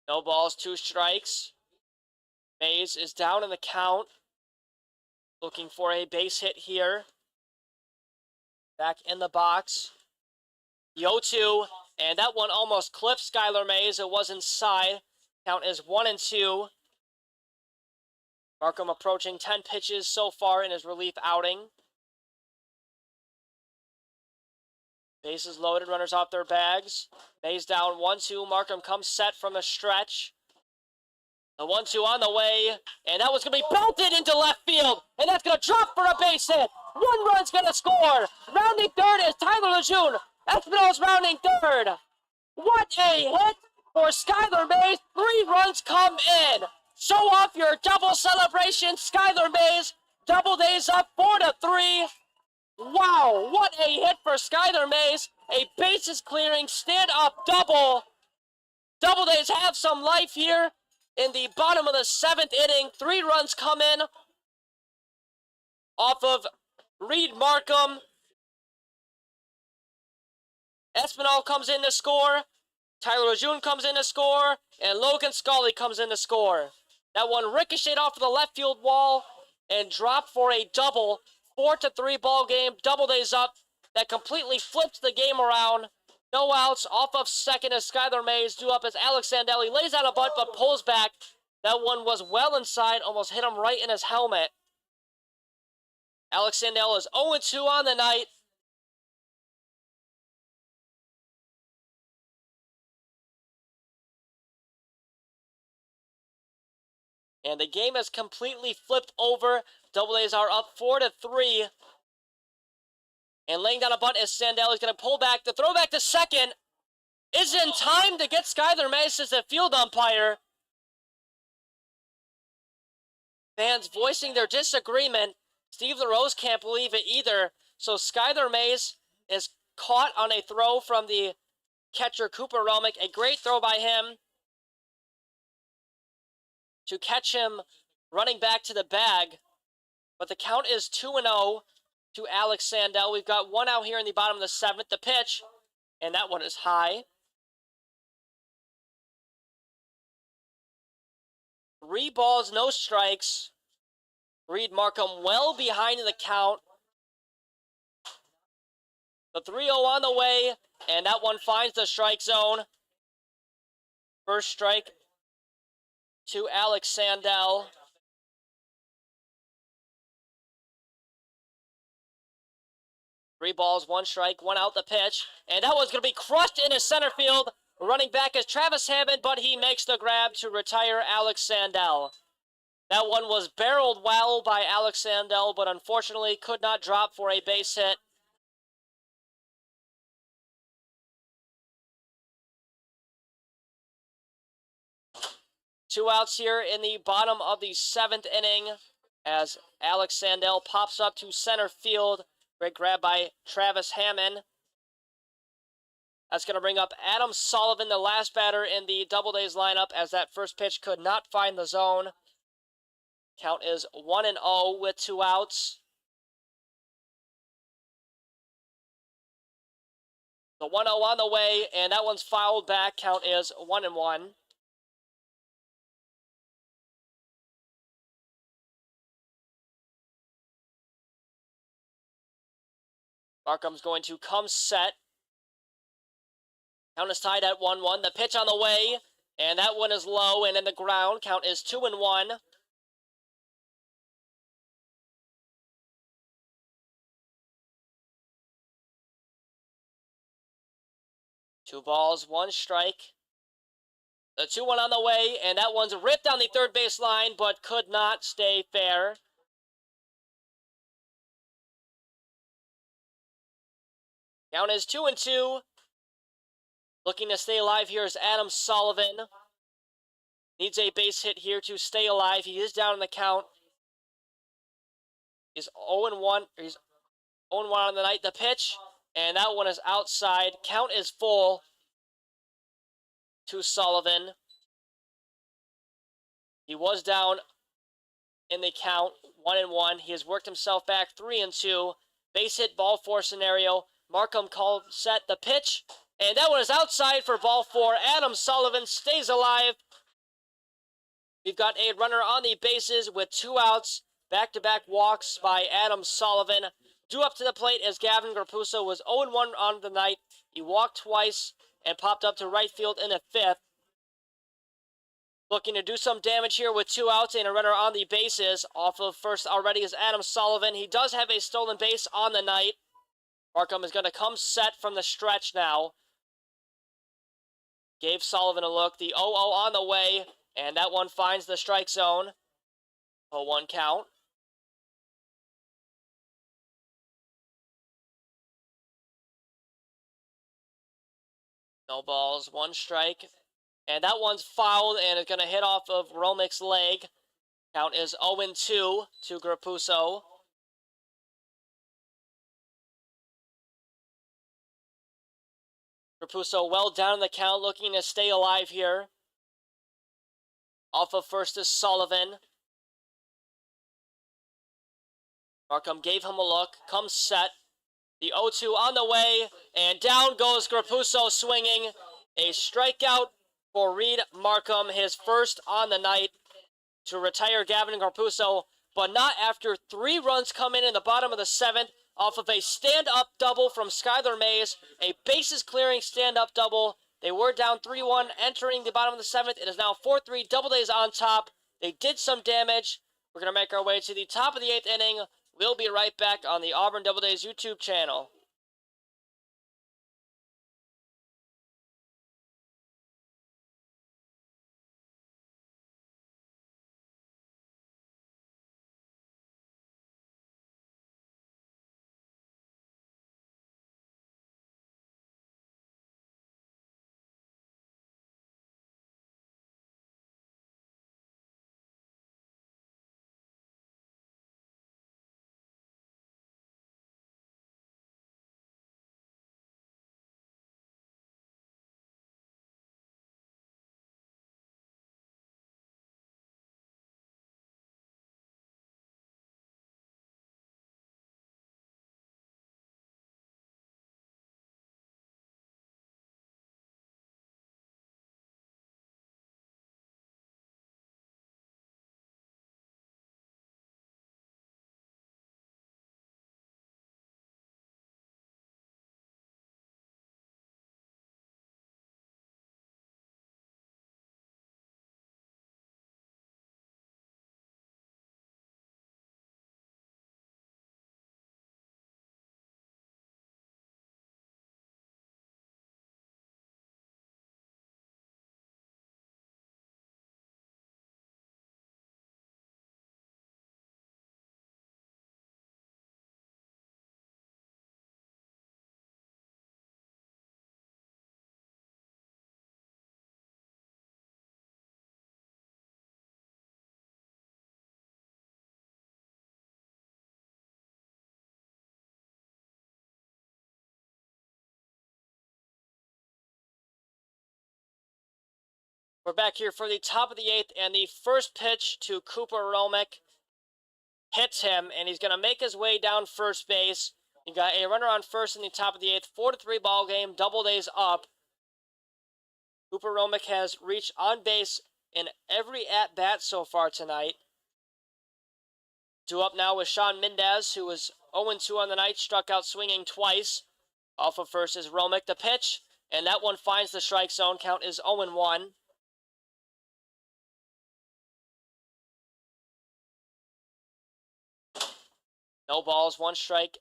No balls, 2 strikes. Mays is down in the count. Looking for a base hit here. Back in the box. The 0-2, and that one almost clipped Skylar Mays. It was inside. Count is 1-2. Markham approaching 10 pitches so far in his relief outing. Bases loaded, runners off their bags. Mays down 1-2. Markham comes set from the stretch. The 1-2 on the way, and that was going to be belted into left field, and that's going to drop for a base hit. 1 run's going to score. Rounding third is Tyler Lejeune. Espinal's rounding third. What a hit for Skylar Mays. 3 runs come in. Show off your double celebration, Skylar Mays. Doubledays up 4-3. Wow, what a hit for Skylar Mays. A bases clearing, stand up double. Doubledays have some life here in the bottom of the 7th inning. 3 runs come in off of Reed Markham. Espinal comes in to score. Tyler Lejeune comes in to score. And Logan Scully comes in to score. That one ricocheted off of the left field wall and dropped for a double. 4-3 ball game. Doubledays up. That completely flips the game around. No outs. Off of second as Skylar Mays. Due up as Alex Sandelli lays out a bunt but pulls back. That one was well inside. Almost hit him right in his helmet. Alex Sandelli is 0-2 on the night. And the game has completely flipped over. Doubledays are up 4-3. And laying down a bunt is Sandell. He's going to pull back. The throw back to second is in time to get Skyler Mace as the field umpire. Fans voicing their disagreement. Steve LaRose can't believe it either. So Skyler Mace is caught on a throw from the catcher Cooper Romick. A great throw by him to catch him running back to the bag. But the count is 2-0 to Alex Sandell. We've got one out here in the bottom of the seventh. The pitch, and that one is high. 3 balls, no strikes. Reed Markham well behind in the count. The 3-0 on the way, and that one finds the strike zone. First strike to Alex Sandell. 3 balls, 1 strike, 1 out the pitch. And that one's going to be crushed into center field. Running back is Travis Hammond, but he makes the grab to retire Alex Sandell. That one was barreled well by Alex Sandell, but unfortunately could not drop for a base hit. Two outs here in the bottom of the 7th inning as Alex Sandell pops up to center field. Great grab by Travis Hammond. That's going to bring up Adam Sullivan, the last batter in the Doubledays lineup, as that first pitch could not find the zone. Count is 1-0 with 2 outs. The 1-0 on the way, and that one's fouled back. Count is 1-1. Markham's going to come set. Count is tied at 1-1. The pitch on the way, and that one is low and in the ground. Count is 2-1. Two balls, 1 strike. The 2-1 on the way, and that one's ripped down the third base line, but could not stay fair. Count is 2-2. Looking to stay alive here is Adam Sullivan. Needs a base hit here to stay alive. He is down in the count. He's 0-1. He's 0-1 on the night. The pitch, and that one is outside. Count is full to Sullivan. He was down in the count, 1-1. He has worked himself back 3-2. Base hit, ball 4 scenario. Markham called set the pitch, and that one is outside for ball 4. Adam Sullivan stays alive. We've got a runner on the bases with 2 outs. Back-to-back walks by Adam Sullivan. Due up to the plate as Gavin Grapuso was 0-1 on the night. He walked twice and popped up to right field in the 5th. Looking to do some damage here with 2 outs and a runner on the bases. Off of first already is Adam Sullivan. He does have a stolen base on the night. Markham is going to come set from the stretch now. Gave Sullivan a look. The 0-0 on the way, and that one finds the strike zone. 0-1 count. No balls, 1 strike. And that one's fouled and it's going to hit off of Romick's leg. Count is 0-2 to Grapuso. Grapuso well down in the count, looking to stay alive here. Off of first is Sullivan. Markham gave him a look, comes set. The 0-2 on the way, and down goes Grapuso swinging. A strikeout for Reed Markham, his first on the night to retire Gavin Grapuso, but not after 3 runs come in the bottom of the 7th off of a stand-up double from Skyler Mays, a bases-clearing stand-up double. They were down 3-1 entering the bottom of the 7th. It is now 4-3, Doubledays on top. They did some damage. We're going to make our way to the top of the 8th inning. We'll be right back on the Auburn Doubledays YouTube channel. We're back here for the top of the 8th, and the first pitch to Cooper Romick hits him, and he's going to make his way down first base. You got a runner on first in the top of the 8th, 4-3 ball game, Doubledays up. Cooper Romick has reached on base in every at-bat so far tonight. 2 up now with Sean Mendez, who was 0-2 on the night, struck out swinging twice. Off of first is Romick, the pitch, and that one finds the strike zone. Count is 0-1. No balls, 1 strike.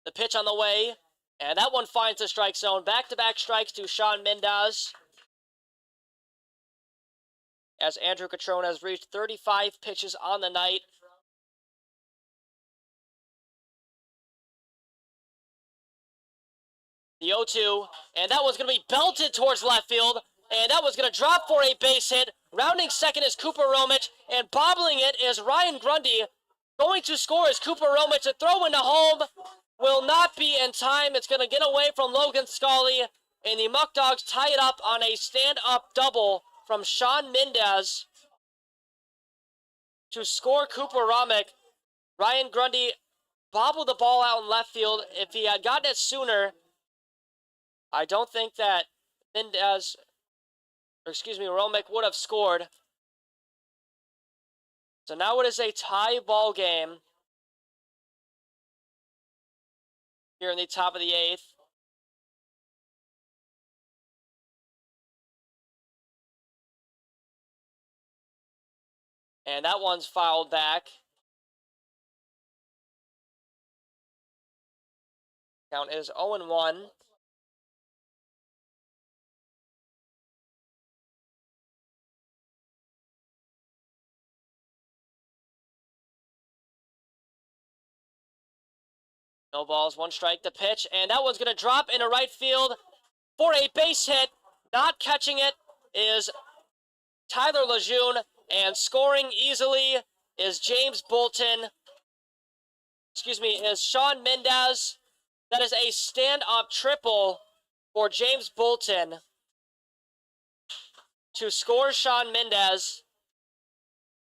The pitch on the way, and that one finds the strike zone. Back-to-back strikes to Sean Mendez, as Andrew Catrone has reached 35 pitches on the night. The 0-2, and that one's going to be belted towards left field, and that was going to drop for a base hit. Rounding second is Cooper Romick, and bobbling it is Ryan Grundy. Going to score is Cooper Romick. To throw into home will not be in time. It's going to get away from Logan Scully, and the Muckdogs tie it up on a stand-up double from Sean Mendez to score Cooper Romick. Ryan Grundy bobbled the ball out in left field. If he had gotten it sooner, I don't think that Romick would have scored. So now it is a tie ball game here in the top of the 8th. And that one's fouled back. Count is 0-1. No balls, 1 strike, the pitch, and that one's going to drop into right field for a base hit. Not catching it is Tyler Lejeune, and scoring easily is is Sean Mendez. That is a stand-up triple for James Bolton to score Sean Mendez.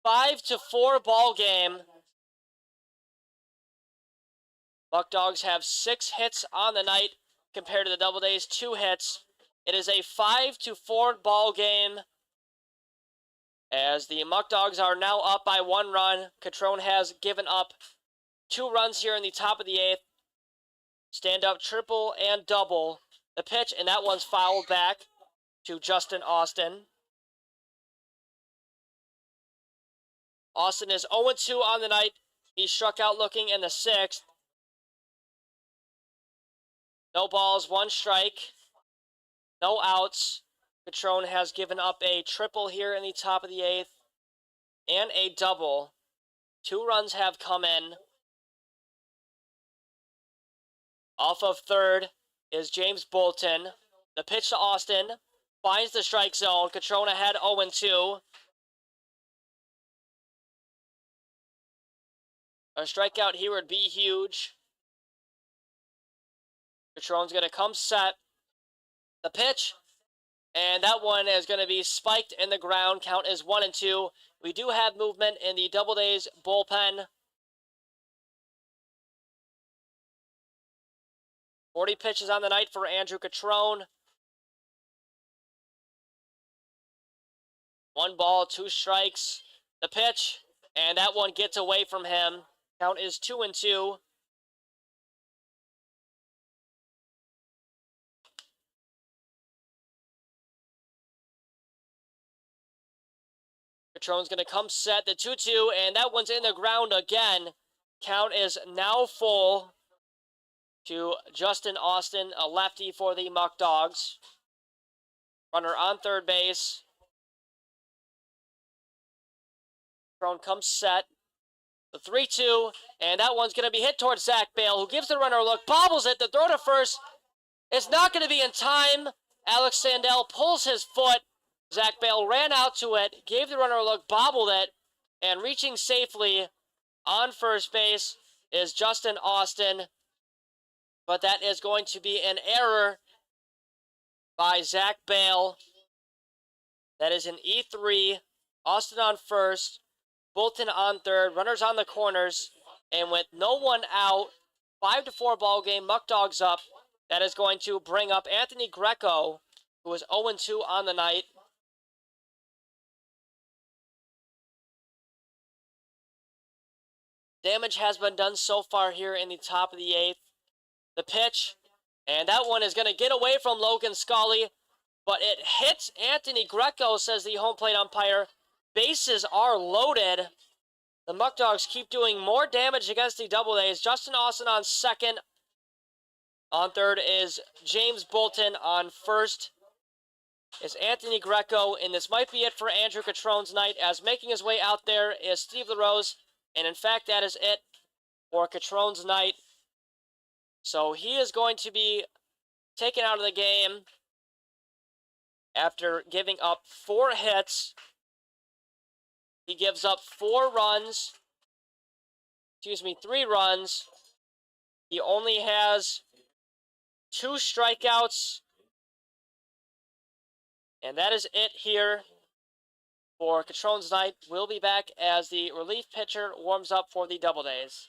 5-4 ball game. Muckdogs have 6 hits on the night compared to the Doubledays, 2 hits. It is a 5-4 ball game, as the Muckdogs are now up by 1 run. Catrone has given up 2 runs here in the top of the 8th. Stand-up triple and double. The pitch, and that one's fouled back to Justin Austin. Austin is 0-2 on the night. He struck out looking in the 6th. No balls, 1 strike. No outs. Catrone has given up a triple here in the top of the 8th and a double. 2 runs have come in. Off of third is James Bolton. The pitch to Austin finds the strike zone. Catrone ahead 0-2. A strikeout here would be huge. Catrone's going to come set. The pitch, and that one is going to be spiked in the ground. Count is 1-2. We do have movement in the Doubledays bullpen. 40 pitches on the night for Andrew Catrone. 1 ball, 2 strikes. The pitch, and that one gets away from him. Count is 2-2. Catrone's going to come set the 2-2, and that one's in the ground again. Count is now full to Justin Austin, a lefty for the Muckdogs. Runner on third base. Catrone comes set. The 3-2, and that one's going to be hit towards Zach Bale, who gives the runner a look, bobbles it. The throw to first is not going to be in time. Alex Sandell pulls his foot. Zach Bale ran out to it, gave the runner a look, bobbled it, and reaching safely on first base is Justin Austin. But that is going to be an error by Zach Bale. That is an E3. Austin on first. Bolton on third. Runners on the corners. And with no one out, 5-4 ball game. Muckdogs up. That is going to bring up Anthony Greco, who is 0-2 on the night. Damage has been done so far here in the top of the 8th. The pitch, and that one is going to get away from Logan Scully, but it hits Anthony Greco, says the home plate umpire. Bases are loaded. The Muckdogs keep doing more damage against the Doubledays. Justin Austin on second. On third is James Bolton. On first is Anthony Greco, and this might be it for Andrew Catrone's night, as making his way out there is Steve LaRose, and in fact that is it for Catrone's night. So he is going to be taken out of the game after giving up 4 hits. He gives up 3 runs. He only has 2 strikeouts. And that is it here for Catrone's night. We'll be back as the relief pitcher warms up for the Doubledays.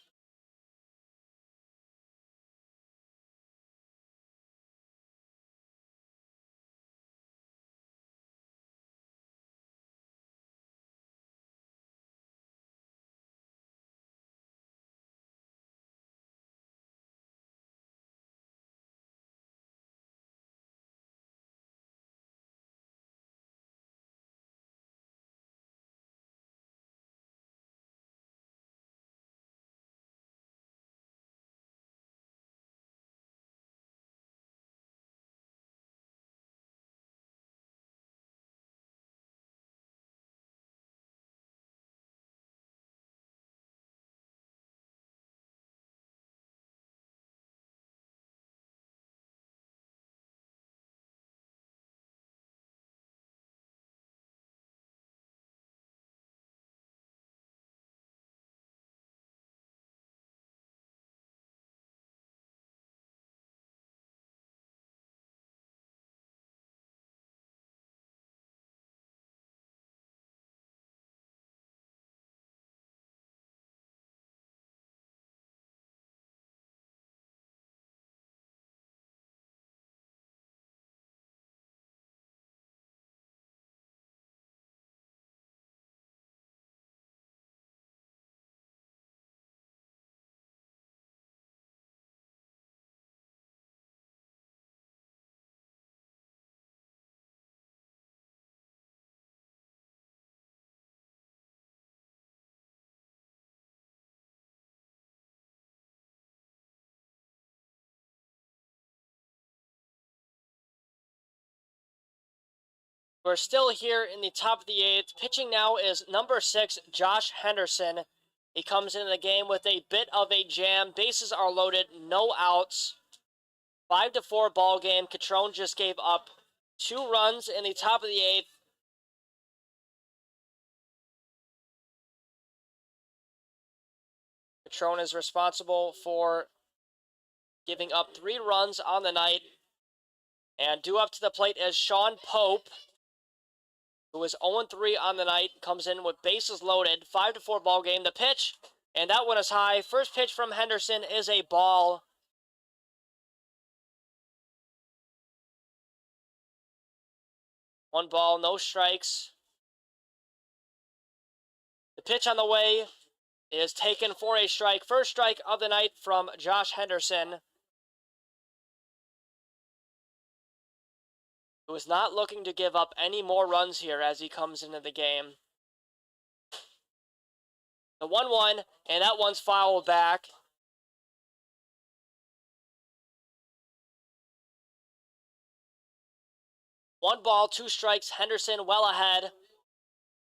We're still here in the top of the 8th. Pitching now is number 6, Josh Henderson. He comes into the game with a bit of a jam. Bases are loaded, no outs. 5-4 ball game. Catrone just gave up 2 runs in the top of the 8th. Catrone is responsible for giving up 3 runs on the night. And due up to the plate is Sean Pope, who is 0-3 on the night, comes in with bases loaded. 5-4 ball game. The pitch, and that one is high. First pitch from Henderson is a ball. One ball, no strikes. The pitch on the way is taken for a strike. First strike of the night from Josh Henderson, who is not looking to give up any more runs here as he comes into the game. The 1-1, and that one's fouled back. One ball, 2 strikes. Henderson well ahead,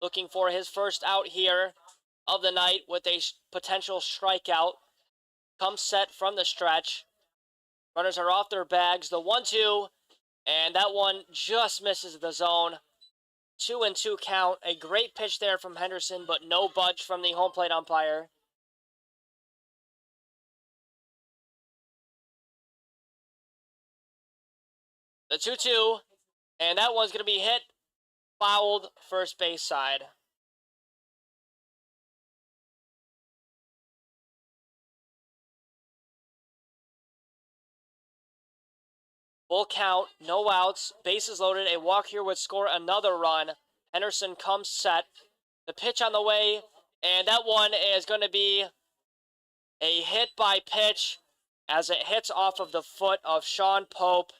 looking for his first out here of the night with a potential strikeout. Comes set from the stretch. Runners are off their bags. The 1-2. And that one just misses the zone. 2-2 count. A great pitch there from Henderson, but no budge from the home plate umpire. The The 2-2, and that one's going to be hit, fouled first base side. Full count, no outs, bases loaded. A walk here would score another run. Henderson comes set. The pitch on the way, and that one is going to be a hit by pitch as it hits off of the foot of Sean Pope.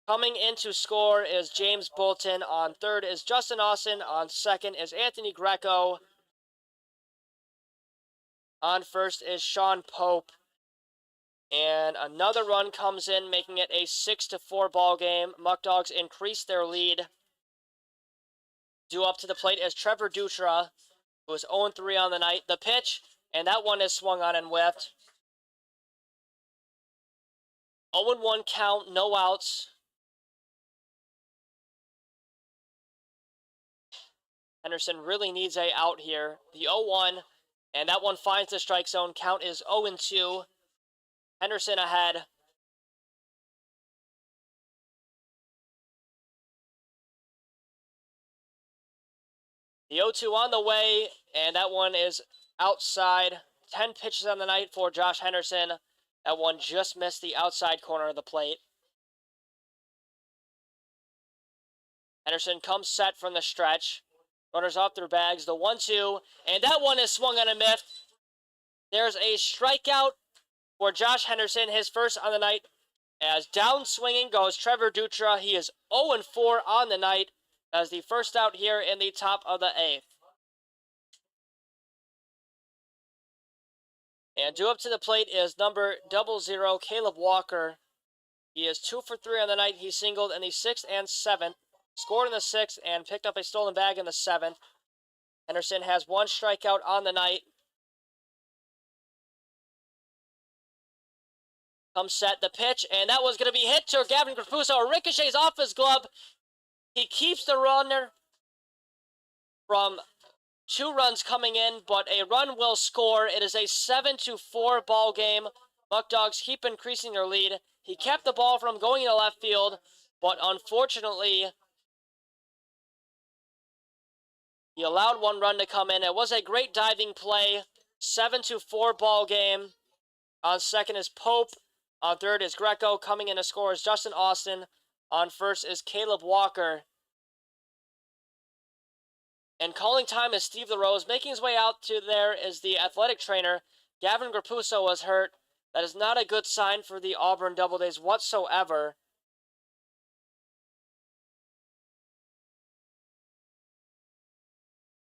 Coming in to score is James Bolton. On third is Justin Austin. On second is Anthony Greco. On first is Sean Pope. And another run comes in, making it a 6-4 ball game. Muckdogs increase their lead. Due up to the plate is Trevor Dutra, who is 0-3 on the night. The pitch, and that one is swung on and whiffed. 0-1 count, no outs. Henderson really needs a out here. The 0-1, and that one finds the strike zone. Count is 0-2. Henderson ahead. The 0-2 on the way, and that one is outside. 10 pitches on the night for Josh Henderson. That one just missed the outside corner of the plate. Henderson comes set from the stretch. Runners off their bags. The 1-2, and that one is swung on and missed. There's a strikeout for Josh Henderson, his first on the night. As down swinging goes Trevor Dutra. He is 0-4 on the night as the first out here in the top of the 8th. And due up to the plate is number 00, Caleb Walker. He is 2 for 3 on the night. He singled in the 6th and 7th, scored in the 6th, and picked up a stolen bag in the 7th. Henderson has 1 strikeout on the night. Comes set, the pitch, and that was going to be hit to Gavin Grapuso. Ricochets off his glove. He keeps the runner from 2 runs coming in, but a run will score. It is a 7-4 ball game. Muckdogs keep increasing their lead. He kept the ball from going to left field, but unfortunately, he allowed 1 run to come in. It was a great diving play. 7-4 ball game. On second is Pope. On third is Greco. Coming in to score is Justin Austin. On first is Caleb Walker. And calling time is Steve LaRose. Making his way out to there is the athletic trainer. Gavin Grapuso was hurt. That is not a good sign for the Auburn Doubledays whatsoever.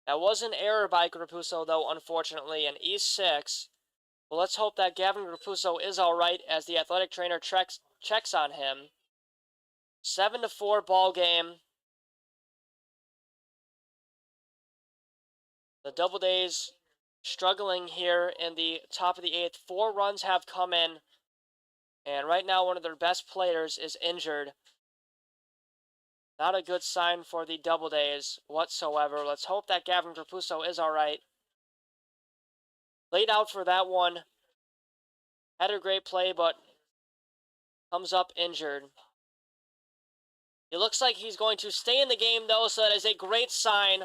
That was an error by Grapuso, though, unfortunately, in E6. Well, let's hope that Gavin Grapuso is all right as the athletic trainer checks on him. 7-4 ball game. The Doubledays struggling here in the top of the 8th. 4 runs have come in, and right now one of their best players is injured. Not a good sign for the Doubledays whatsoever. Let's hope that Gavin Grapuso is all right. Laid out for that one. Had a great play, but comes up injured. It looks like he's going to stay in the game, though, so that is a great sign.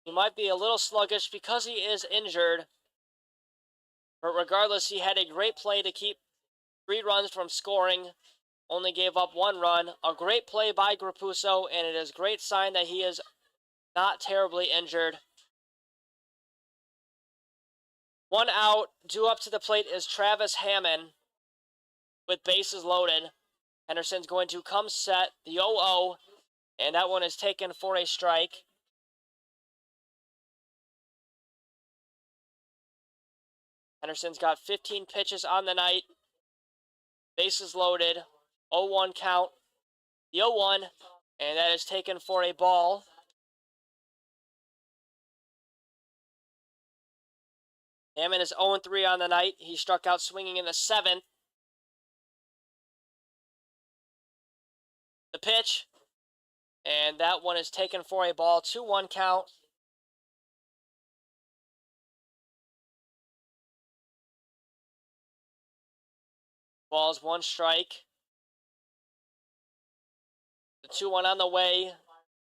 He might be a little sluggish because he is injured. But regardless, he had a great play to keep 3 runs from scoring. Only gave up 1 run. A great play by Grapuso, and it is a great sign that he is not terribly injured. 1 out. Due up to the plate is Travis Hammond with bases loaded. Henderson's going to come set the 0-0, and that one is taken for a strike. Henderson's got 15 pitches on the night. Bases loaded. 0-1 count. The 0-1, and that is taken for a ball. Hammond is 0-3 on the night. He struck out swinging in the 7th. The pitch, and that one is taken for a ball. 2-1 count. Balls 1 strike. The 2-1 on the way,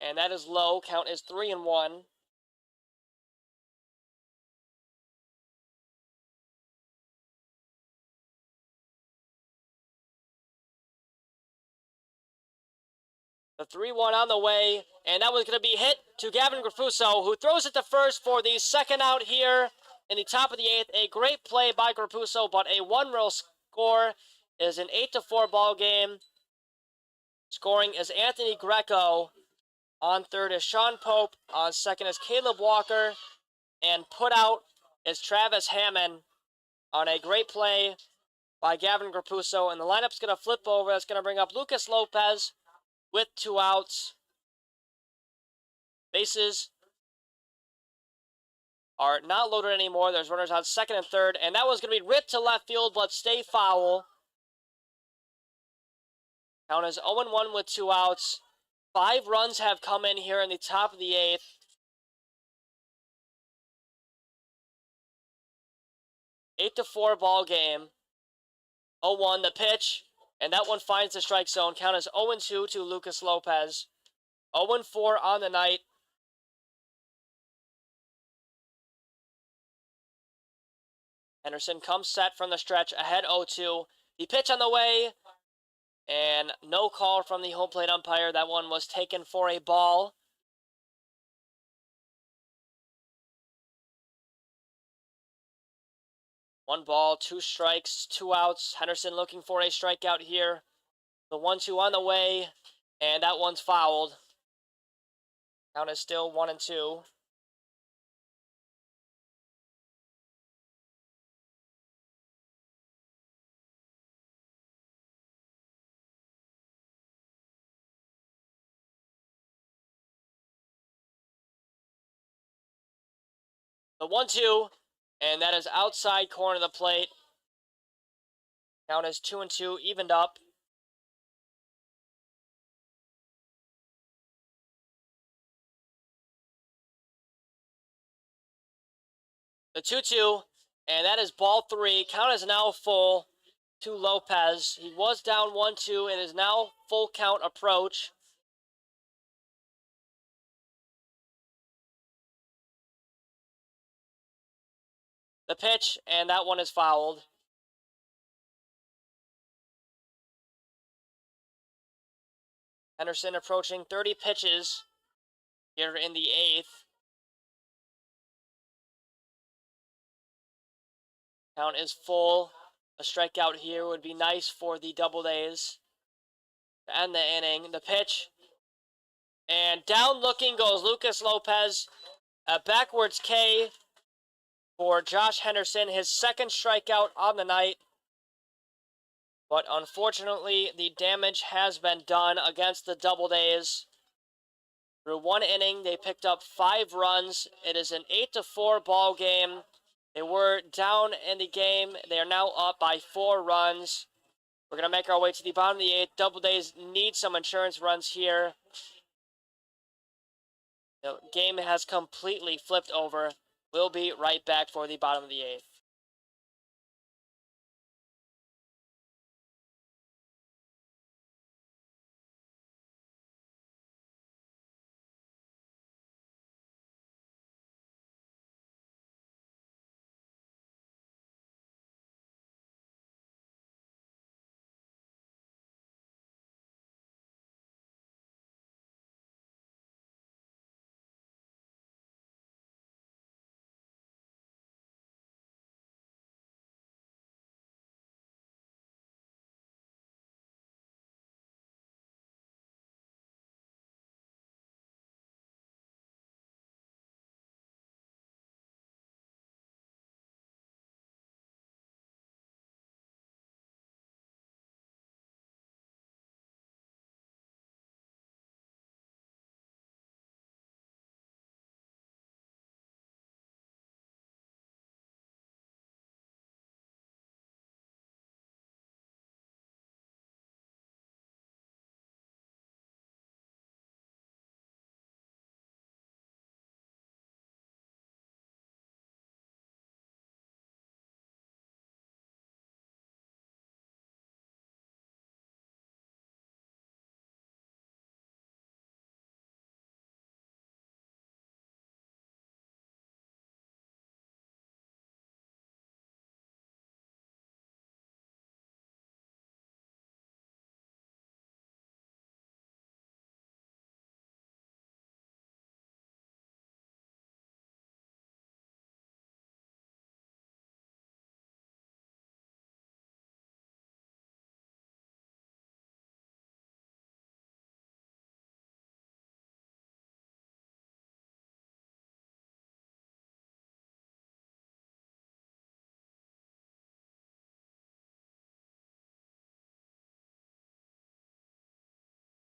and that is low. Count is 3-1. The 3-1 on the way, and that was going to be hit to Gavin Grafuso, who throws it to first for the second out here in the top of the 8th. A great play by Grafuso, but a one-run score is an 8-4 ball game. Scoring is Anthony Greco. On third is Sean Pope. On second is Caleb Walker. And put out is Travis Hammond on a great play by Gavin Grafuso. And the lineup's going to flip over. It's going to bring up Lucas Lopez with 2 outs. Bases are not loaded anymore. There's runners on second and third. And that was going to be ripped to left field, but stay foul. Count is 0-1 with 2 outs. 5 runs have come in here in the top of the 8th. 8-4 ball game. 0-1 the pitch, and that one finds the strike zone. Count is 0-2 to Lucas Lopez. 0-4 on the night. Henderson comes set from the stretch, ahead 0-2. The pitch on the way, and no call from the home plate umpire. That one was taken for a ball. One ball, 2 strikes, 2 outs. Henderson looking for a strikeout here. The 1-2 on the way, and that one's fouled. Count is still 1-2. The 1-2, and that is outside corner of the plate. Count is 2-2, evened up. The 2-2, and that is ball 3. Count is now full to Lopez. He was down 1-2. It is now full count approach. The pitch, and that one is fouled. Henderson approaching 30 pitches here in the 8th. Count is full. A strikeout here would be nice for the Doubledays to end the inning. The pitch, and down looking goes Lucas Lopez. A backwards K for Josh Henderson, his second strikeout on the night. But unfortunately, the damage has been done against the Doubledays. Through 1 inning, they picked up 5 runs. It is an 8-4 ball game. They were down in the game. They are now up by 4 runs. We're going to make our way to the bottom of the 8th. Doubledays need some insurance runs here. The game has completely flipped over. We'll be right back for the bottom of the 8th.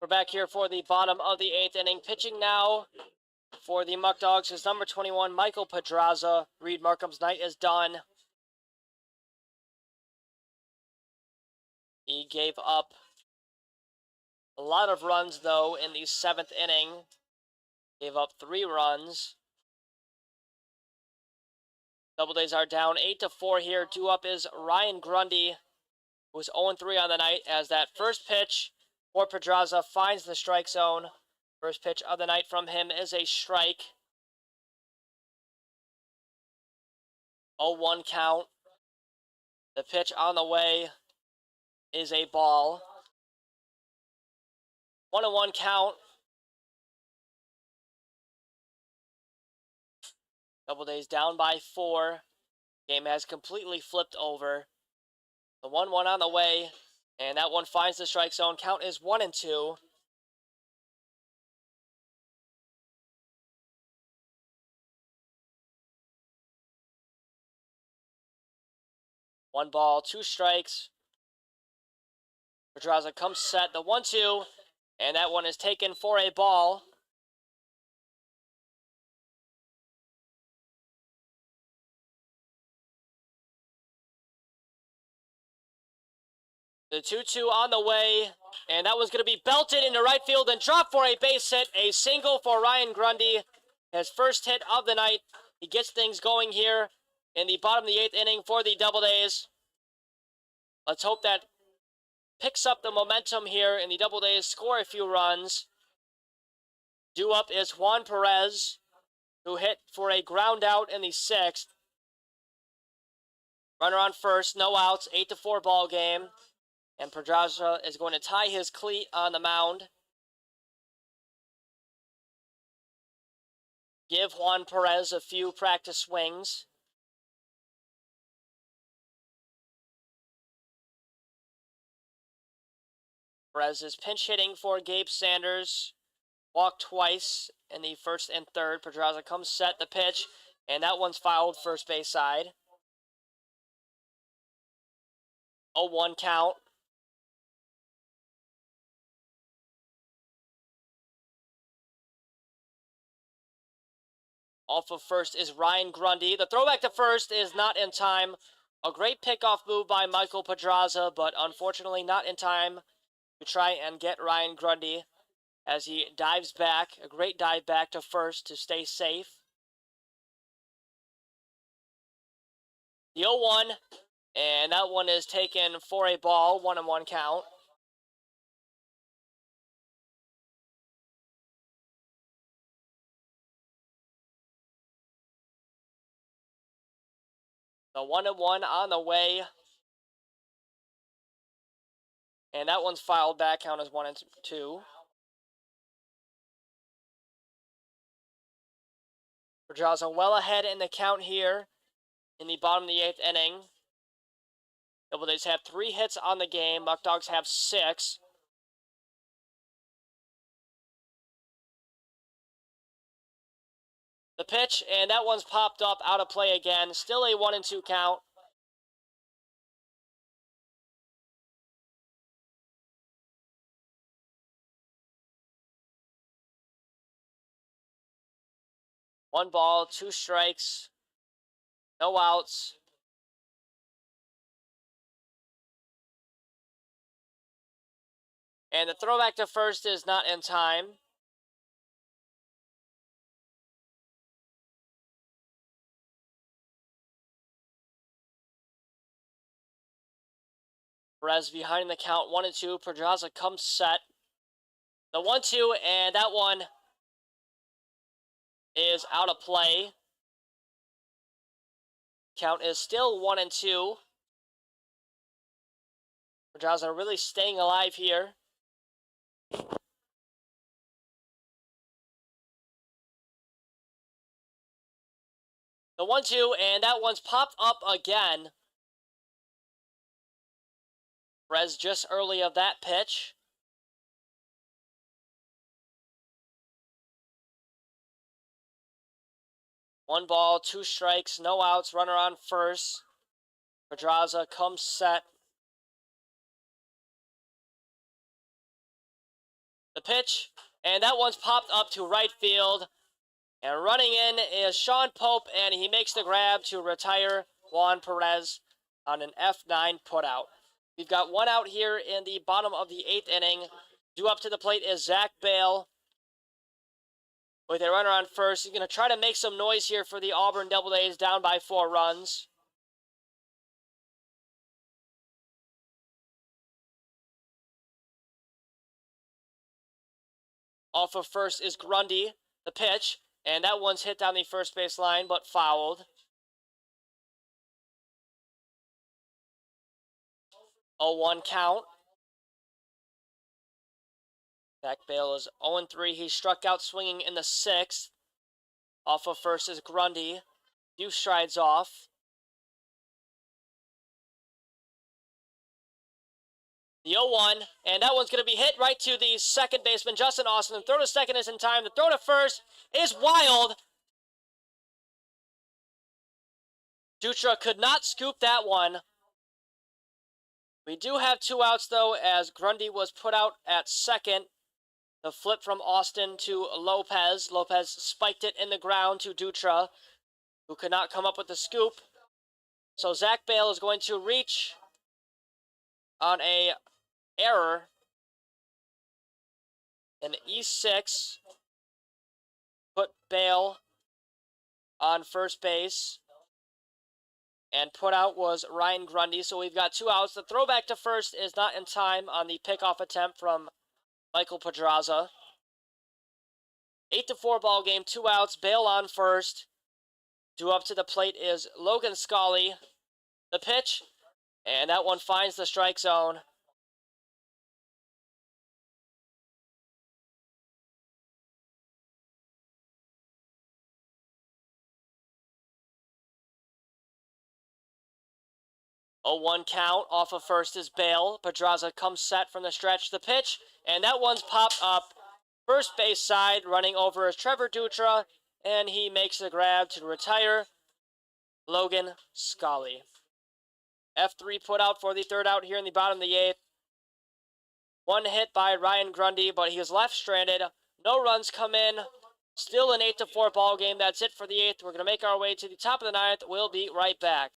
We're back here for the bottom of the 8th inning. Pitching now for the Muckdogs is number 21, Michael Pedraza. Reed Markham's night is done. He gave up a lot of runs, though, in the 7th inning. Gave up 3 runs. Doubledays are down 8-4 here. Due up is Ryan Grundy, who's 0-3 on the night, as that first pitch for Pedraza finds the strike zone. First pitch of the night from him is a strike. 0-1 count. The pitch on the way is a ball. 1-1 count. Doubledays down by 4. Game has completely flipped over. The 1-1 on the way, and that one finds the strike zone. Count is 1-2. One ball, 2 strikes. Pedraza comes set. The 1-2, and that one is taken for a ball. The 2-2 on the way, and that one's going to be belted into right field and dropped for a base hit. A single for Ryan Grundy, his first hit of the night. He gets things going here in the bottom of the 8th inning for the Doubledays. Let's hope that picks up the momentum here in the Doubledays, score a few runs. Due up is Juan Perez, who hit for a ground out in the 6th. Runner on first, no outs, 8-4 ball game. And Pedraza is going to tie his cleat on the mound. Give Juan Perez a few practice swings. Perez is pinch hitting for Gabe Sanders. Walked twice in the 1st and 3rd. Pedraza comes set the pitch, and that one's fouled first base side. 0-1 count. Off of first is Ryan Grundy. The throwback to first is not in time. A great pickoff move by Michael Pedraza, but unfortunately not in time to try and get Ryan Grundy as he dives back. A great dive back to first to stay safe. The 0-1, and that one is taken for a ball. 1-1 count. The 1-1 on the way. And that one's fouled back. Count is 1-2. Pedraza well ahead in the count here in the bottom of the 8th inning. Doubledays have 3 hits on the game. Muckdogs have 6. The pitch, and that one's popped up out of play again. Still a 1-2 count. One ball, 2 strikes, no outs. And the throwback to first is not in time. Perez behind the count, 1-2. Pedraza comes set. The 1-2, and that one is out of play. Count is still 1-2. Pedraza really staying alive here. The 1-2, and that one's popped up again. Perez just early of that pitch. One ball, 2 strikes, no outs, runner on first. Pedraza comes set. The pitch, and that one's popped up to right field. And running in is Sean Pope, and he makes the grab to retire Juan Perez on an F9 putout. We've got one out here in the bottom of the 8th inning. Due up to the plate is Zach Bale with a runner on first. He's going to try to make some noise here for the Auburn Doubledays, down by 4 runs. Off of first is Grundy. The pitch, and that one's hit down the first base line, but fouled. 0-1 count. Zach Bale is 0-3. He struck out swinging in the 6th. Off of first is Grundy. Few strides off. The 0-1, and that one's going to be hit right to the second baseman, Justin Austin. The throw to second is in time. The throw to first is wild. Dutra could not scoop that one. We do have 2 outs, though, as Grundy was put out at second. The flip from Austin to Lopez. Lopez spiked it in the ground to Dutra, who could not come up with the scoop. So Zach Bale is going to reach on a error. An E6 put Bale on first base. And put out was Ryan Grundy. So we've got 2 outs. The throwback to first is not in time on the pickoff attempt from Michael Pedraza. 8-4 ball game, 2 outs. Bale on first. Due up to the plate is Logan Scully. The pitch, and that one finds the strike zone. A 1 count. Off of first is Bale. Pedraza comes set from the stretch. The pitch, and that one's popped up. First base side, running over is Trevor Dutra, and he makes the grab to retire Logan Scully. F3 put out for the 3rd out here in the bottom of the 8th. 1 hit by Ryan Grundy, but he is left stranded. No runs come in. Still an 8-4 ball game. That's it for the 8th. We're going to make our way to the top of the 9th. We'll be right back.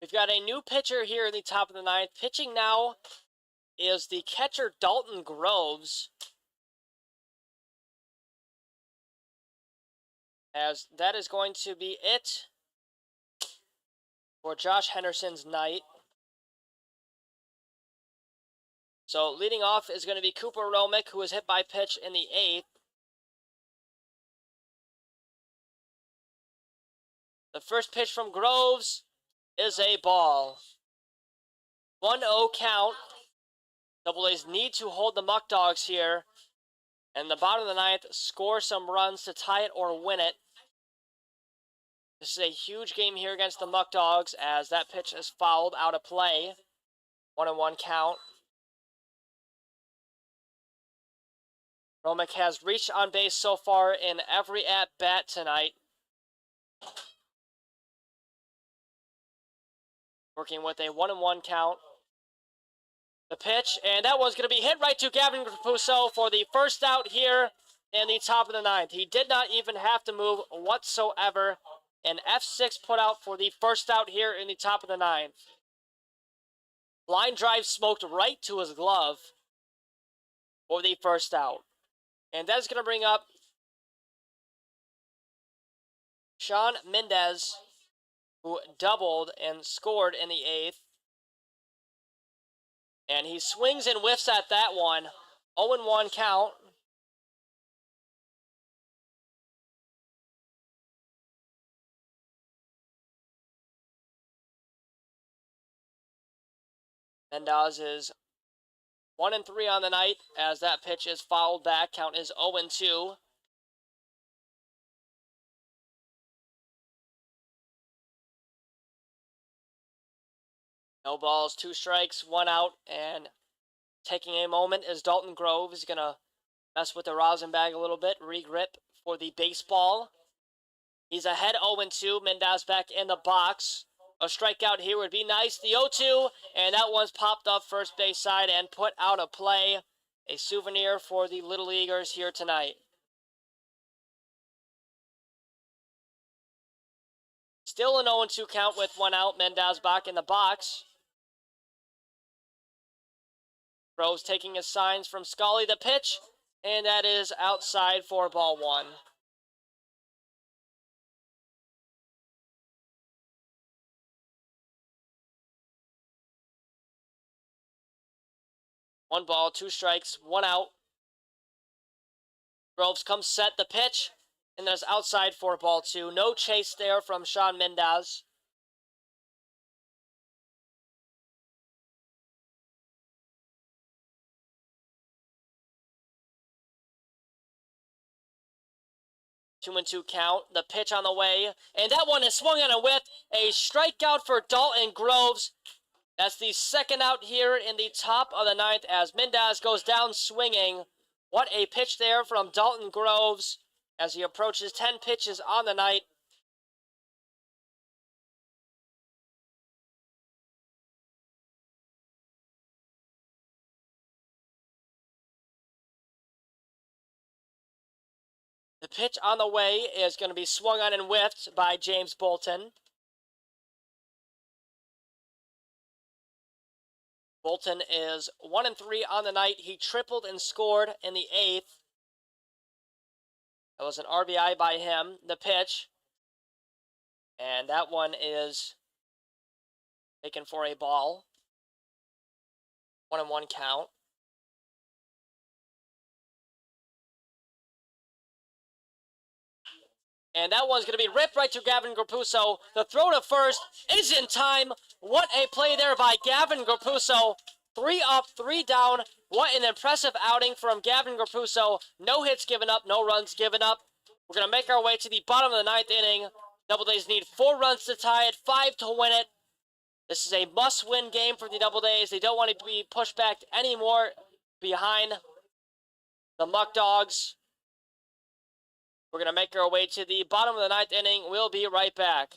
We've got a new pitcher here in the top of the ninth. Pitching now is the catcher Dalton Groves, as that is going to be it for Josh Henderson's night. So leading off is going to be Cooper Romick, who was hit by pitch in the 8th. The first pitch from Groves is a ball. 1-0 count. Doubledays need to hold the Muckdogs here. And the bottom of the ninth, score some runs to tie it or win it. This is a huge game here against the Muckdogs, as that pitch is fouled out of play. 1-1 count. Romick has reached on base so far in every at-bat tonight. Working with a 1-1 count. The pitch, and that one's going to be hit right to Gavin Grapuso for the first out here in the top of the ninth. He did not even have to move whatsoever. An F6 put out for the first out here in the top of the ninth. Line drive smoked right to his glove for the first out. And that's going to bring up Sean Mendez, who doubled and scored in the 8th. And he swings and whiffs at that one. 0-1 count. Mendez is 1-3 on the night, as that pitch is fouled back. Count is 0-2. No balls, 2 strikes, 1 out, and taking a moment is Dalton Grove. He's going to mess with the rosin bag a little bit, re-grip for the baseball. He's ahead 0-2. Mendez back in the box. A strikeout here would be nice. The 0-2, and that one's popped up first base side and put out of play. A souvenir for the Little Leaguers here tonight. Still an 0-2 count with 1 out. Mendez back in the box. Groves taking his signs from Scully. The pitch, and that is outside for ball 1. One ball, 2 strikes, 1 out. Groves comes set, the pitch, and there's outside for ball 2. No chase there from Sean Mendez. Two and 2 count. The pitch on the way, and that one is swung on a whiff. A strikeout for Dalton Groves. That's the second out here in the top of the ninth, as Mendez goes down swinging. What a pitch there from Dalton Groves as he approaches 10 pitches on the night. The pitch on the way is going to be swung on and whiffed by James Bolton. Bolton is 1-3 on the night. He tripled and scored in the 8th. That was an RBI by him. The pitch, and that one is taken for a ball. 1-1 count. And that one's going to be ripped right to Gavin Grapuso. The throw to first is in time. What a play there by Gavin Grapuso. 3 up, 3 down. What an impressive outing from Gavin Grapuso. No hits given up, no runs given up. We're going to make our way to the bottom of the 9th inning. Doubledays need 4 runs to tie it, 5 to win it. This is a must-win game for the Doubledays. They don't want to be pushed back anymore behind the Muckdogs. We're going to make our way to the bottom of the 9th inning. We'll be right back.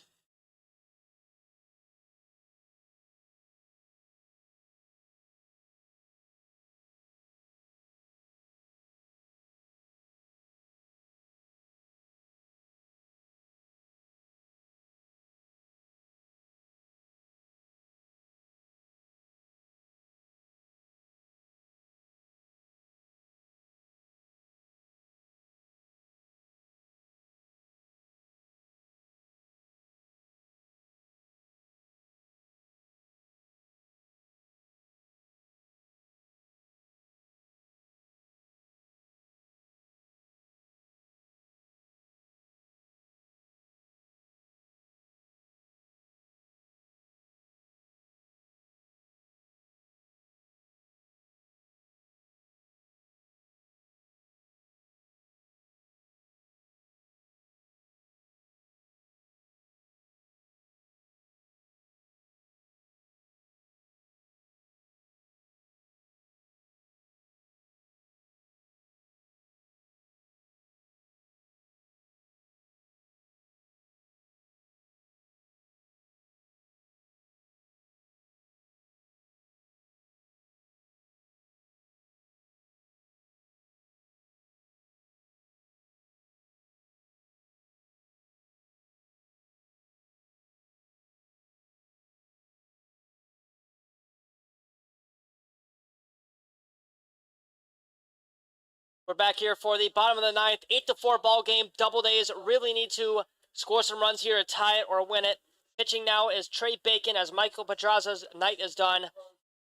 We're back here for the bottom of the ninth, 8-4 ball game. Doubledays really need to score some runs here to tie it or win it. Pitching now is Trey Bacon as Michael Pedraza's night is done.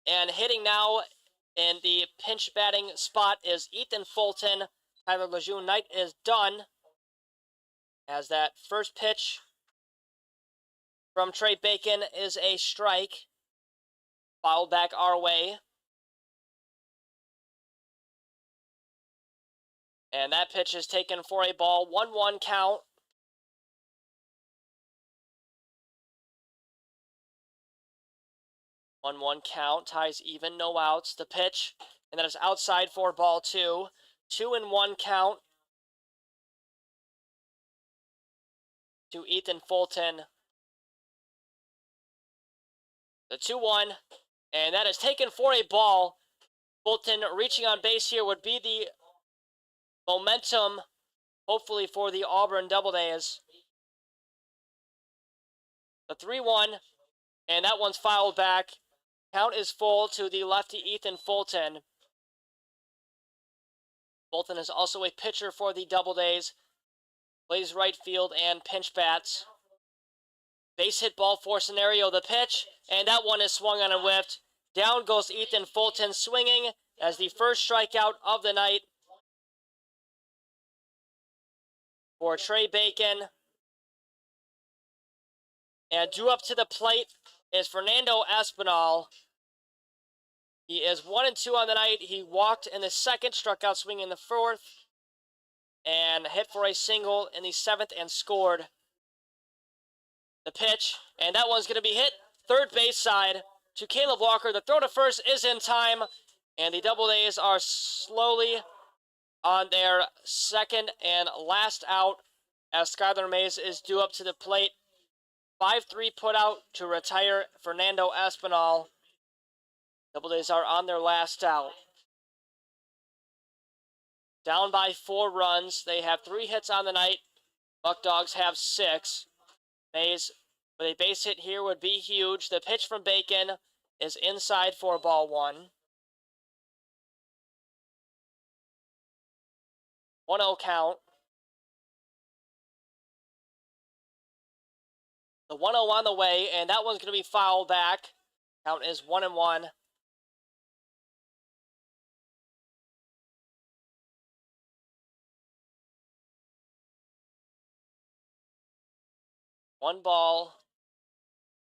And hitting now in the pinch batting spot is Ethan Fulton. Tyler Lejeune night is done. As that first pitch from Trey Bacon is a strike. Fouled back our way. And that pitch is taken for a ball. 1-1 count. 1-1 count. Ties even. No outs. The pitch. And that is outside for ball 2. 2-1 count to Ethan Fulton. The 2-1. And that is taken for a ball. Fulton reaching on base here would be the momentum, hopefully, for the Auburn Doubledays. The 3-1, and that one's fouled back. Count is full to the lefty Ethan Fulton. Fulton is also a pitcher for the Doubledays. Plays right field and pinch bats. Base hit ball four scenario, the pitch, and that one is swung on and whiffed. Down goes Ethan Fulton swinging as the first strikeout of the night for Trey Bacon. And due up to the plate is Fernando Espinal. He is 1-2 on the night. He walked in the second, struck out swinging in the fourth, and hit for a single in the seventh and scored. The pitch, and that one's going to be hit third base side to Caleb Walker. The throw to first is in time, and the Doubledays are slowly on their second and last out as Skylar Mays is due up to the plate. 5-3 put out to retire Fernando Espinal. Doubledays are on their last out. Down by 4 runs. They have 3 hits on the night. Muckdogs have 6. Mays with a base hit here would be huge. The pitch from Bacon is inside for ball 1. 1-0 count. The 1-0 on the way, and that one's going to be fouled back. Count is 1-1. One ball,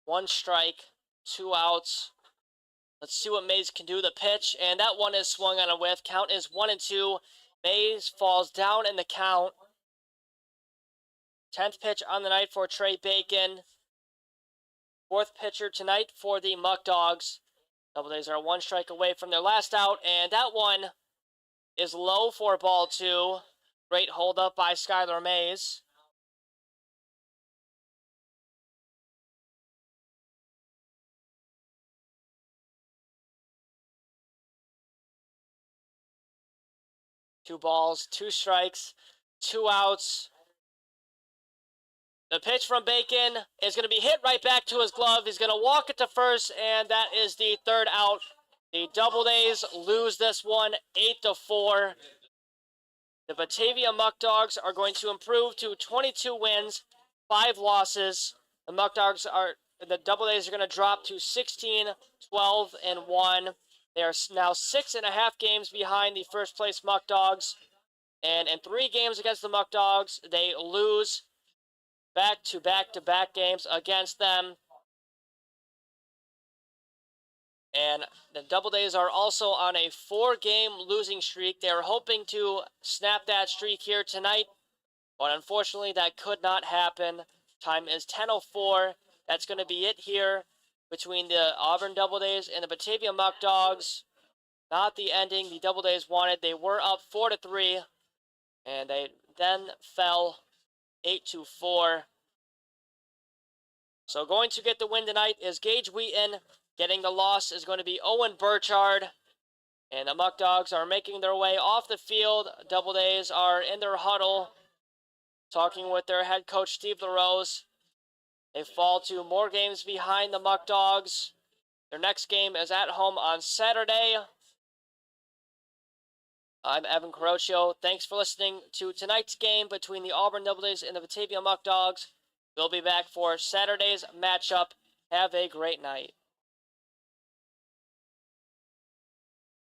1 strike, 2 outs. Let's see what Mays can do. The pitch, and that one is swung on a whiff. Count is 1-2. Mays falls down in the count. 10th pitch on the night for Trey Bacon. 4th pitcher tonight for the Muckdogs. Doubledays are 1 strike away from their last out, and that one is low for ball 2. Great hold up by Skylar Mays. Two balls, 2 strikes, 2 outs. The pitch from Bacon is going to be hit right back to his glove. He's going to walk it to first, and that is the 3rd out. The Doubledays lose this one 8-4. The Batavia Muckdogs are going to improve to 22 wins, 5 losses. The Doubledays are going to drop to 16, 12, and 1. They are now 6.5 games behind the first place Muckdogs. And in 3 games against the Muckdogs, they lose back-to-back games against them. And the Doubledays are also on a 4-game losing streak. They are hoping to snap that streak here tonight, but unfortunately that could not happen. Time is 10:04. That's going to be it here between the Auburn Doubledays and the Batavia Muckdogs. Not the ending the Doubledays wanted. They were up 4-3, and they then fell 8-4. So going to get the win tonight is Gage Wheaton. Getting the loss is going to be Owen Burchard. And the Muckdogs are making their way off the field. Doubledays are in their huddle, talking with their head coach, Steve LaRose. They fall to more games behind the Muckdogs. Their next game is at home on Saturday. I'm Evan Caroccio. Thanks for listening to tonight's game between the Auburn Doubledays and the Batavia Muckdogs. We'll be back for Saturday's matchup. Have a great night.